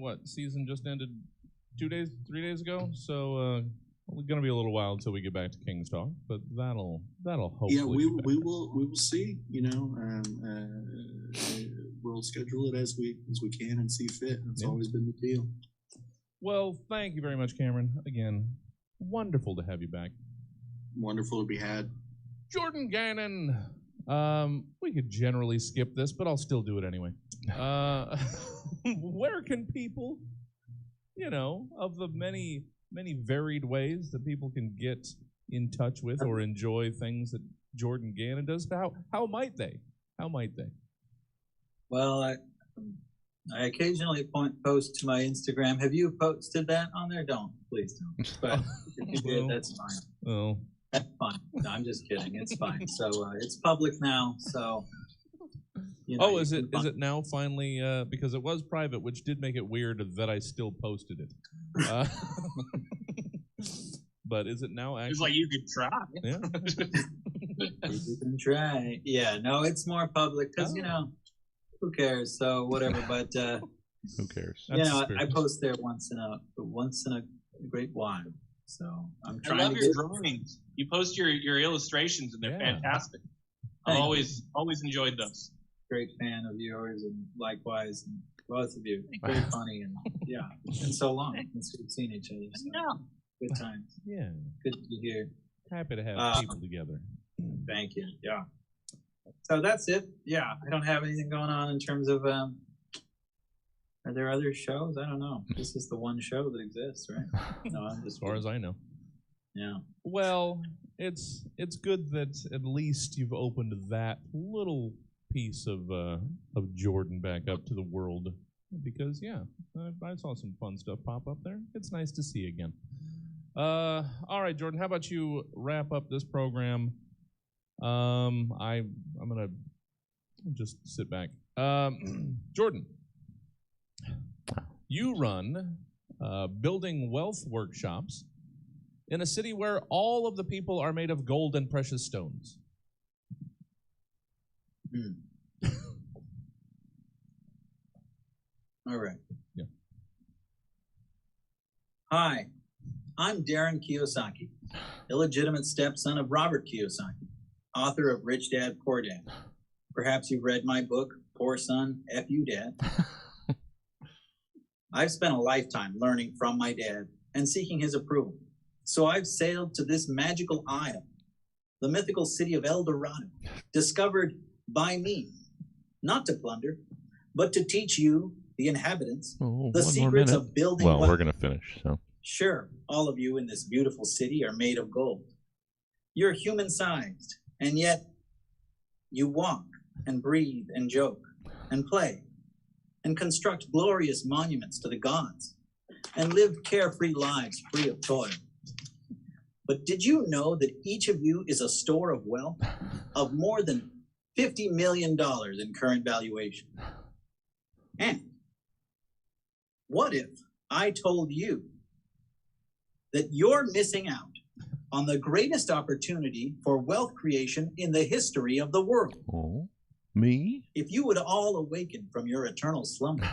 What season just ended 3 days ago? So it's gonna be a little while until we get back to King's Talk, but that'll hopefully. Yeah, we will see. We'll schedule it as we can and see fit. That's always been the deal. Well, thank you very much, Cameron. Again, wonderful to have you back. Wonderful to be had. Jordan Gannon. We could generally skip this, but I'll still do it anyway. Where can people, of the many varied ways that people can get in touch with or enjoy things that Jordan Gannon does, how might they? Well, I occasionally post to my Instagram. Have you posted that on there? Please don't. But if you did, that's fine. Oh. That's fine. No, I'm just kidding. It's fine. So it's public now. So. Is it now finally? Because it was private, which did make it weird that I still posted it. But is it now actually? It's like you could try. Yeah. You can try. Yeah. No, it's more public because who cares? So whatever. But who cares? I post there once in a great while. So I'm trying. I love your drawings. You post your illustrations, and they're fantastic. I've always enjoyed those. Great fan of yours, and likewise, and both of you. Very funny, and it's been so long since we've seen each other. So good times. Yeah. Good to be here. Happy to have people together. Thank you. Yeah. So that's it. Yeah, I don't have anything going on in terms of. Are there other shows? I don't know. This is the one show that exists, right? No, I'm just. As far as I know. Yeah. Well, it's good that at least you've opened that little piece of Jordan back up to the world because I saw some fun stuff pop up there. It's nice to see again. All right, Jordan, how about you wrap up this program? I'm gonna just sit back. Jordan, you run building wealth workshops in a city where all of the people are made of gold and precious stones. All right. Yeah. Hi, I'm Darren Kiyosaki, illegitimate stepson of Robert Kiyosaki, author of Rich Dad, Poor Dad. Perhaps you've read my book, Poor Son, F You Dad. I've spent a lifetime learning from my dad and seeking his approval. So I've sailed to this magical isle, the mythical city of El Dorado, discovered by me, not to plunder, but to teach you, the inhabitants, the secrets of building wealth. Well, we're going to finish, so. Sure, all of you in this beautiful city are made of gold. You're human-sized, and yet you walk and breathe and joke and play and construct glorious monuments to the gods and live carefree lives free of toil. But did you know that each of you is a store of wealth of more than $50 million in current valuation? And what if I told you that you're missing out on the greatest opportunity for wealth creation in the history of the world? Oh, me? If you would all awaken from your eternal slumber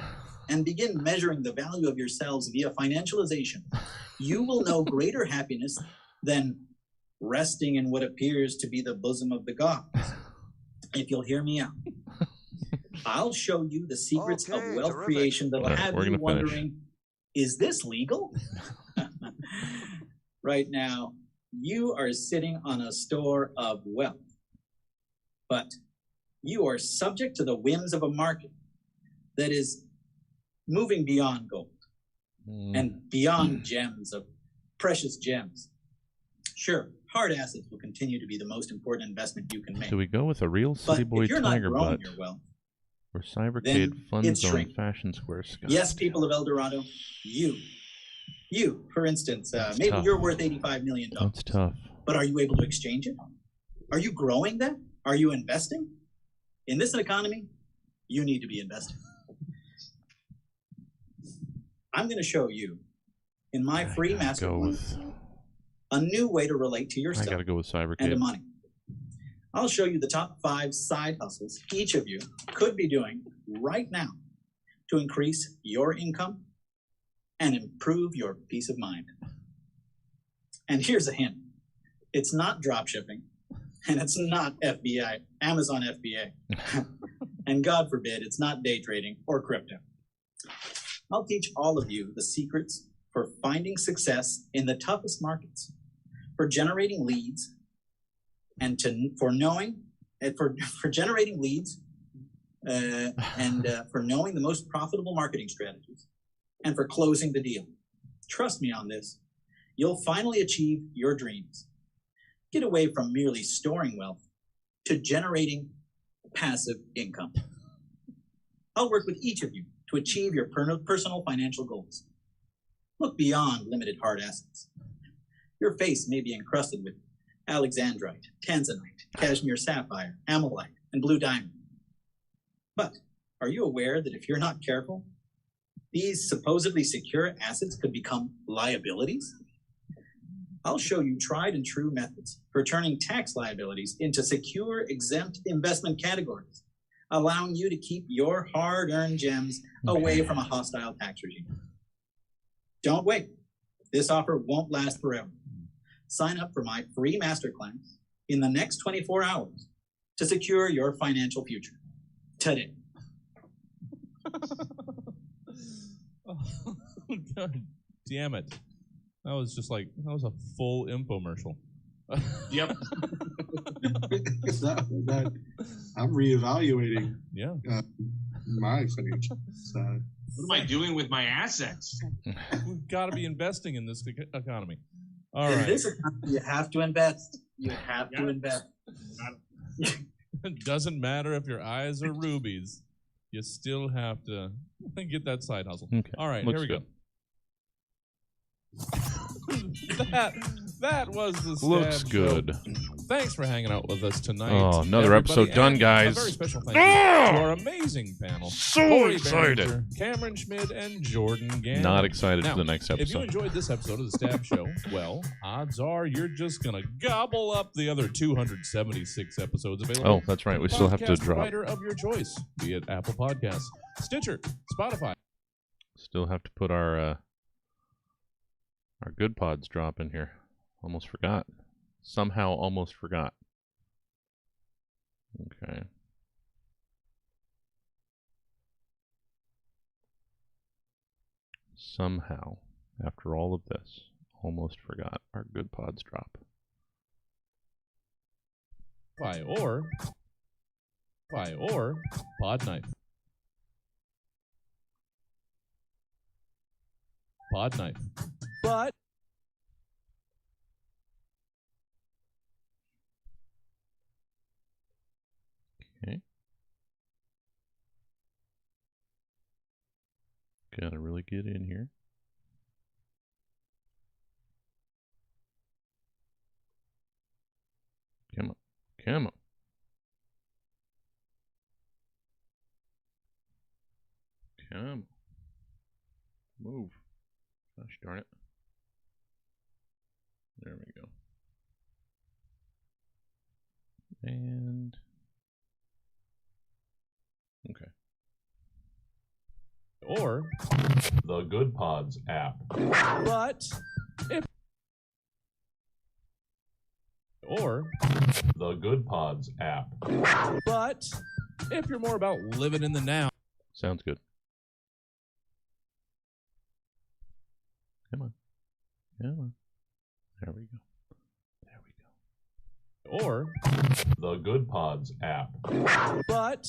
and begin measuring the value of yourselves via financialization, you will know greater happiness than resting in what appears to be the bosom of the gods. If you'll hear me out, I'll show you the secrets of wealth creation that'll have you wondering, is this legal? Right now, you are sitting on a store of wealth, but you are subject to the whims of a market that is moving beyond gold and beyond gems of precious gems. Sure, hard assets will continue to be the most important investment you can make. Do we go with a real City Boy Tiger Butt? Or Cybercade Fun Zone Fashion Square Scott? Yes, people of El Dorado, you, for instance, maybe tough. You're worth $85 million. That's tough. But are you able to exchange it? Are you growing that? Are you investing? In this economy, you need to be investing. I'm going to show you, in my free master class, a new way to relate to yourself. I got to go with Cybercade. And to money. I'll show you the top 5 side hustles each of you could be doing right now to increase your income and improve your peace of mind. And here's a hint. It's not drop shipping, and it's not FBI, Amazon FBA. And God forbid, it's not day trading or crypto. I'll teach all of you the secrets for finding success in the toughest markets, for generating leads, and for generating leads, for knowing the most profitable marketing strategies, and for closing the deal. Trust me on this. You'll finally achieve your dreams. Get away from merely storing wealth to generating passive income. I'll work with each of you to achieve your personal financial goals. Look beyond limited hard assets. Your face may be encrusted with alexandrite, tanzanite, cashmere sapphire, ammolite, and blue diamond. But are you aware that if you're not careful, these supposedly secure assets could become liabilities? I'll show you tried and true methods for turning tax liabilities into secure, exempt investment categories, allowing you to keep your hard-earned gems away from a hostile tax regime. Don't wait. This offer won't last forever. Sign up for my free masterclass in the next 24 hours to secure your financial future today. Oh, God damn it. That was a full infomercial. Yep. I'm reevaluating my financial side. What am I doing with my assets? We've got to be investing in this economy. All In right. this economy, you have to invest. You have to invest. It doesn't matter if your eyes are rubies. You still have to get that side hustle. Okay. All right, Looks here we good. go. that was the Stab Looks Show. good. Thanks for hanging out with us tonight. Oh, another everybody. episode done, And guys. A very special thank you to our amazing panel. So Corey excited. Behringer, Cameron Schmidt, and Jordan Gannon. Not excited now, for the next If you episode. enjoyed this episode of the Stab Show, well, odds are you're just going to gobble up the other 276 episodes available. Oh, that's right. We still have to podcast drop. provider of your choice, be it Apple Podcasts, Stitcher, Spotify. Still have to put our good pods drop in here. Almost forgot. Somehow almost forgot. Okay. Somehow, after all of this, almost forgot our good pods drop. Or Podknife. Podknife. But Okay. Gotta really get in here. Come on. Come on. Come on. Move. Gosh darn it. There we go. And okay. Or The Good Pods app. but if or The Good Pods app. but if you're more about living in the now. Sounds good. Come on. Come on. There we go. There we go. Or The Good Pods app. but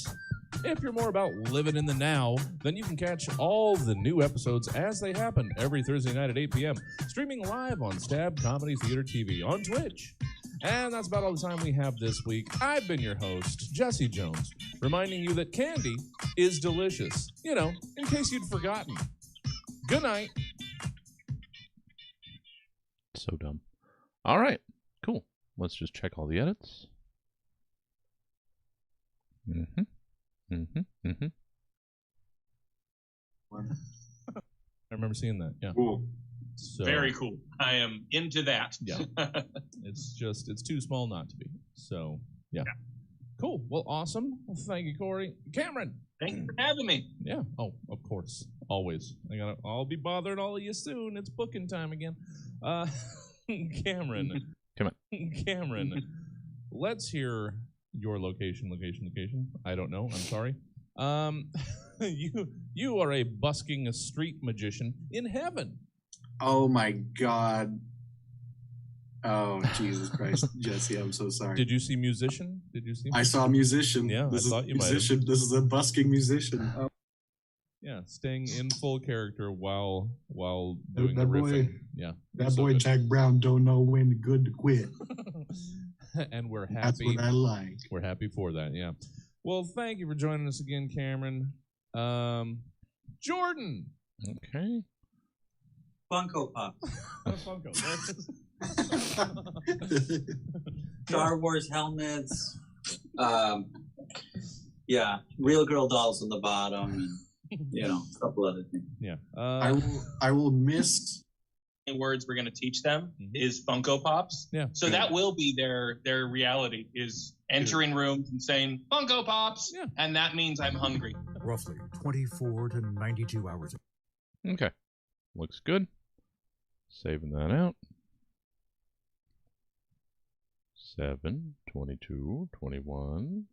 if you're more about living in the now, then you can catch all the new episodes as they happen every Thursday night at 8 p.m. Streaming live on Stab Comedy Theater TV on Twitch. And that's about all the time we have this week. I've been your host, Jesse Jones, reminding you that candy is delicious. You know, in case you'd forgotten. Good night. So dumb. All right. Cool. Let's just check all the edits. Mm-hmm. Mm-hmm. Mm-hmm. I remember seeing that. Yeah. Cool. So, Very cool. I am into that. Yeah. It's too small not to be. So, yeah. Cool. Well, awesome. Well, thank you, Corey. Cameron. Thank you for having me. Yeah. Oh, of course. Always. I'll be bothering all of you soon. It's booking time again. Cameron. Come on. Cameron. Let's hear your location. I don't know. I'm sorry. You are a busking street magician in heaven. Oh my God. Oh, Jesus Christ. Jesse, I'm so sorry. Did you see musician? I saw musician. Yeah, this I thought you might have. musician. This is a busking musician. Oh. Yeah, staying in full character while doing That the boy- riffing. Yeah. That so boy good. Jack Brown don't know when to good to quit. And we're That's happy. what I like. We're happy for that, yeah. Well, thank you for joining us again, Cameron. Jordan. Okay. Funko Pop. Funko. Star Wars helmets. Yeah, real girl dolls on the bottom. And, a couple other things. Yeah. I will miss. Words we're going to teach them Mhm. is Funko Pops. Yeah. So that will be their reality is entering rooms and saying Funko Pops. Yeah. And that means I'm hungry. Roughly 24 to 92 hours. Okay. Looks good. Saving that out. 7, 22, 21.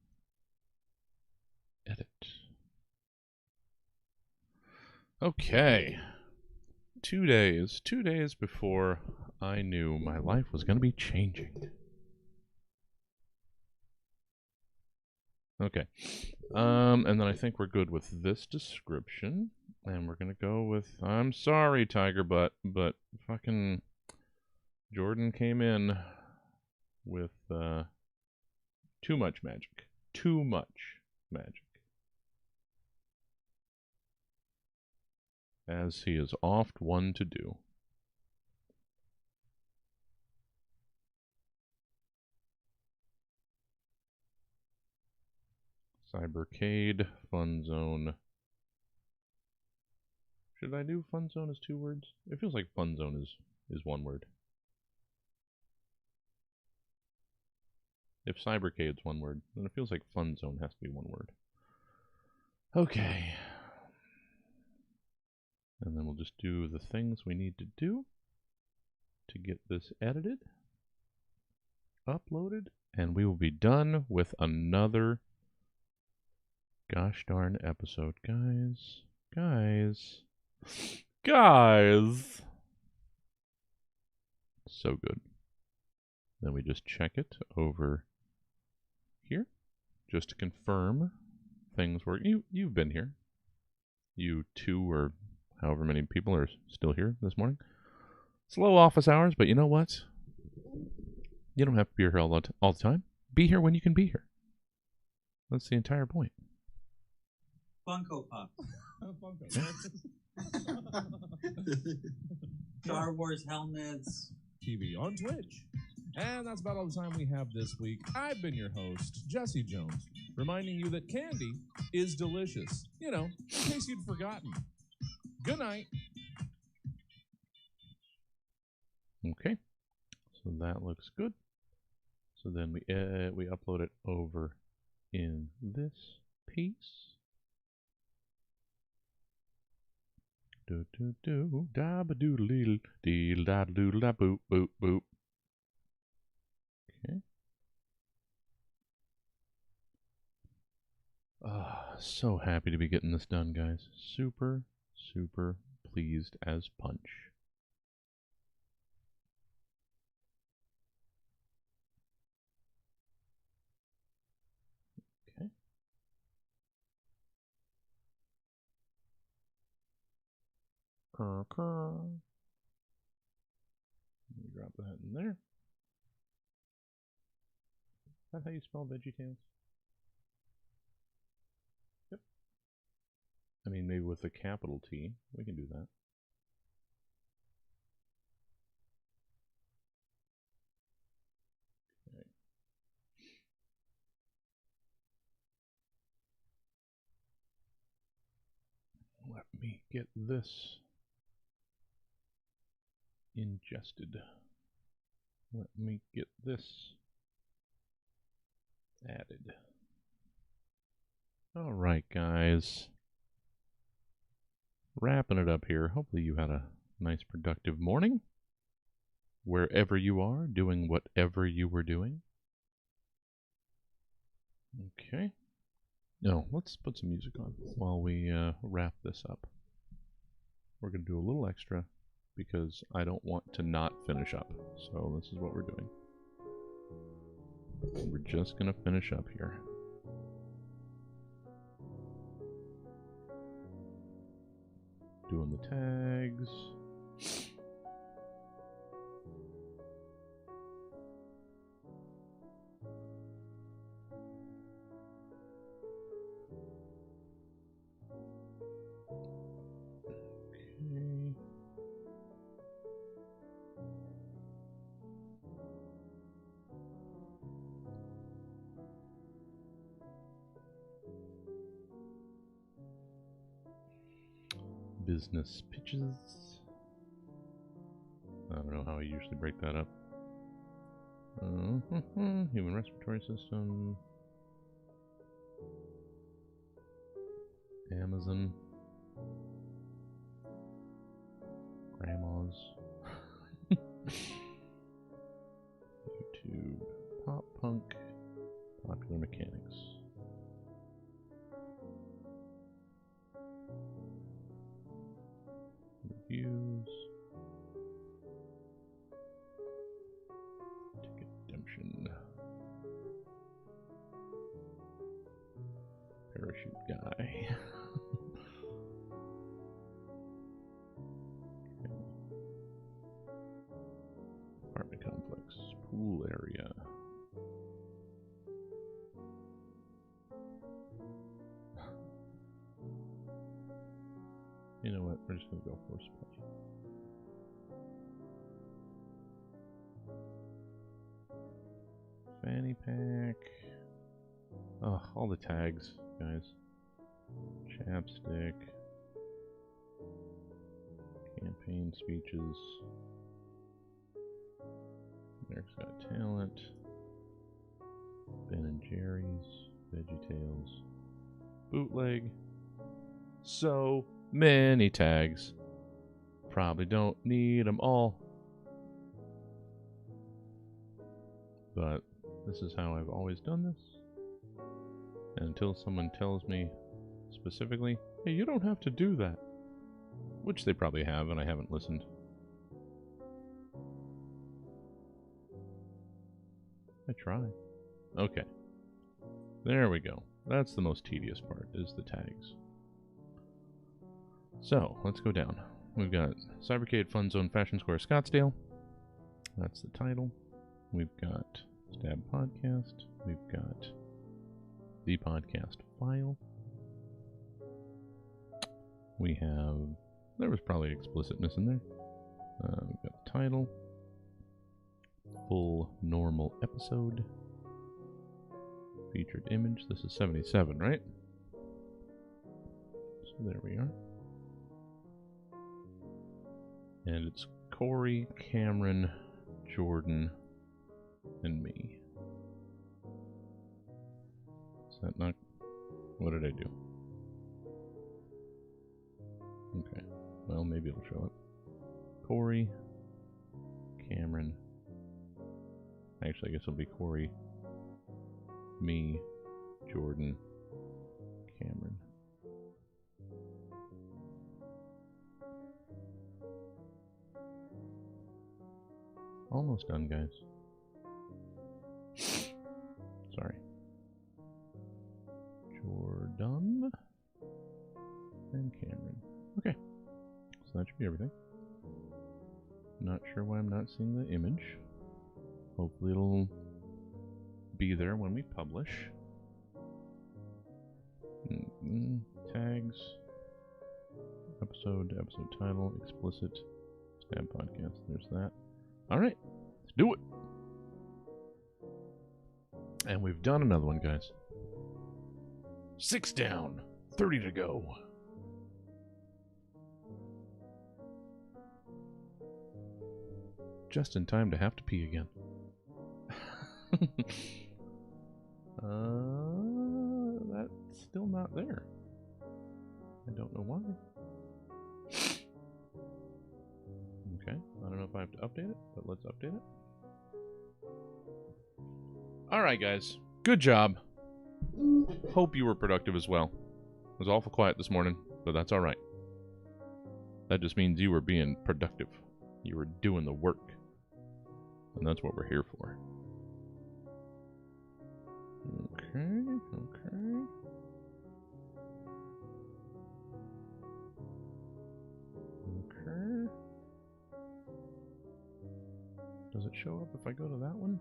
Edit. Okay. 2 days before I knew my life was going to be changing. Okay. And then I think we're good with this description. And we're going to go with, I'm sorry, Tiger Butt, but fucking Jordan came in with too much magic. Too much magic. as he is oft one to do. Cybercade, Fun Zone. Should I do Fun Zone as 2 words? It feels like Fun Zone is 1 word. If Cybercade's 1 word, then it feels like Fun Zone has to be 1 word. Okay. And then we'll just do the things we need to do to get this edited, uploaded, and we will be done with another gosh darn episode. Guys. So good. Then we just check it over here just to confirm things work. You've been here. You 2 or however many people are still here this morning. Slow office hours, but you know what? You don't have to be here all the time. Be here when you can be here. That's the entire point. Funko Pop. Funko. Star Wars helmets. TV on Twitch. And that's about all the time we have this week. I've been your host, Jesse Jones, reminding you that candy is delicious. You know, in case you'd forgotten. Good night. Okay, so that looks good. So then we upload it over in this piece. Do do do da ba doodle dee dee da doodle da boop boop boop. Okay. So happy to be getting this done, guys. Super pleased as punch. Okay. Let me drop that in there. Is that how you spell VeggieTales? Yep. I mean, maybe with a capital T. We can do that. Okay. Let me get this ingested. Let me get this added. All right, guys. Wrapping it up here. Hopefully you had a nice productive morning. Wherever you are, doing whatever you were doing. Okay. No, let's put some music on while we wrap this up. We're going to do a little extra because I don't want to not finish up. So this is what we're doing. We're just going to finish up here. Doing the tags. Okay. Business pitches. I don't know how I usually break that up. Human respiratory system. Amazon. Grandmas. YouTube. Pop punk. Popular mechanics. Reviews. Ticket redemption. Parachute guy. Apartment complex. Pool area. You know what? We're just gonna go force play. Fanny pack. Oh, all the tags, guys. Chapstick. Campaign speeches. America's Got Talent. Ben and Jerry's. VeggieTales. Bootleg. So many tags. Probably don't need them all. But this is how I've always done this. And until someone tells me specifically, hey, you don't have to do that. Which they probably have, and I haven't listened. I try. Okay. There we go. That's the most tedious part, is the tags. So, let's go down. We've got Cybercade Fun Zone Fashion Square Scottsdale. That's the title. We've got Stab Podcast. We've got the podcast file. We have... There was probably explicitness in there. We've got the title. Full normal episode. Featured image. This is 77, right? So there we are. And it's Corey, Cameron, Jordan, and me. Is that not... What did I do? Okay. Well, maybe it'll show up. Corey, Cameron. Actually, I guess it'll be Corey, me, Jordan, Cameron. Almost done, guys. Sorry. Jordan and Cameron. Okay. So that should be everything. Not sure why I'm not seeing the image. Hopefully it'll be there when we publish. Tags. Episode title, explicit, Stab Podcast. There's that. Alright, let's do it. And we've done another one, guys. 6 down, 30 to go. Just in time to have to pee again. That's still not there. I don't know why. Okay, I don't know if I have to update it, but let's update it. Alright, guys. Good job. Hope you were productive as well. It was awful quiet this morning, but that's alright. That just means you were being productive. You were doing the work. And that's what we're here for. Okay. Does it show up if I go to that one?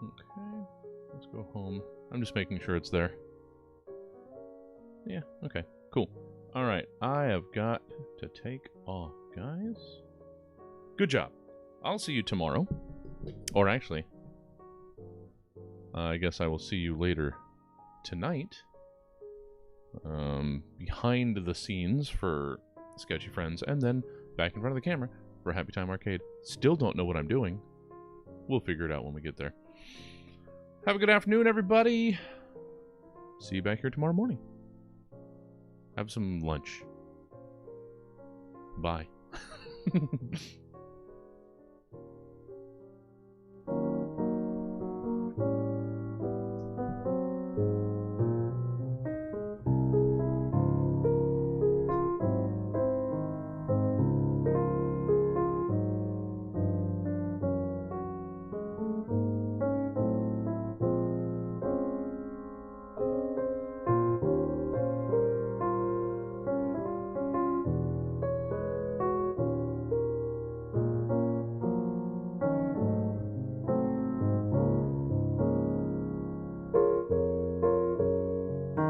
Okay. Let's go home. I'm just making sure it's there. Yeah, okay. Cool. Alright, I have got to take off, guys. Good job. I'll see you tomorrow. Or actually, I guess I will see you later tonight. Behind the scenes for Sketchy Friends, and then back in front of the camera for Happy Time Arcade. Still don't know what I'm doing. We'll figure it out when we get there. Have a good afternoon, everybody. See you back here tomorrow morning. Have some lunch. Bye.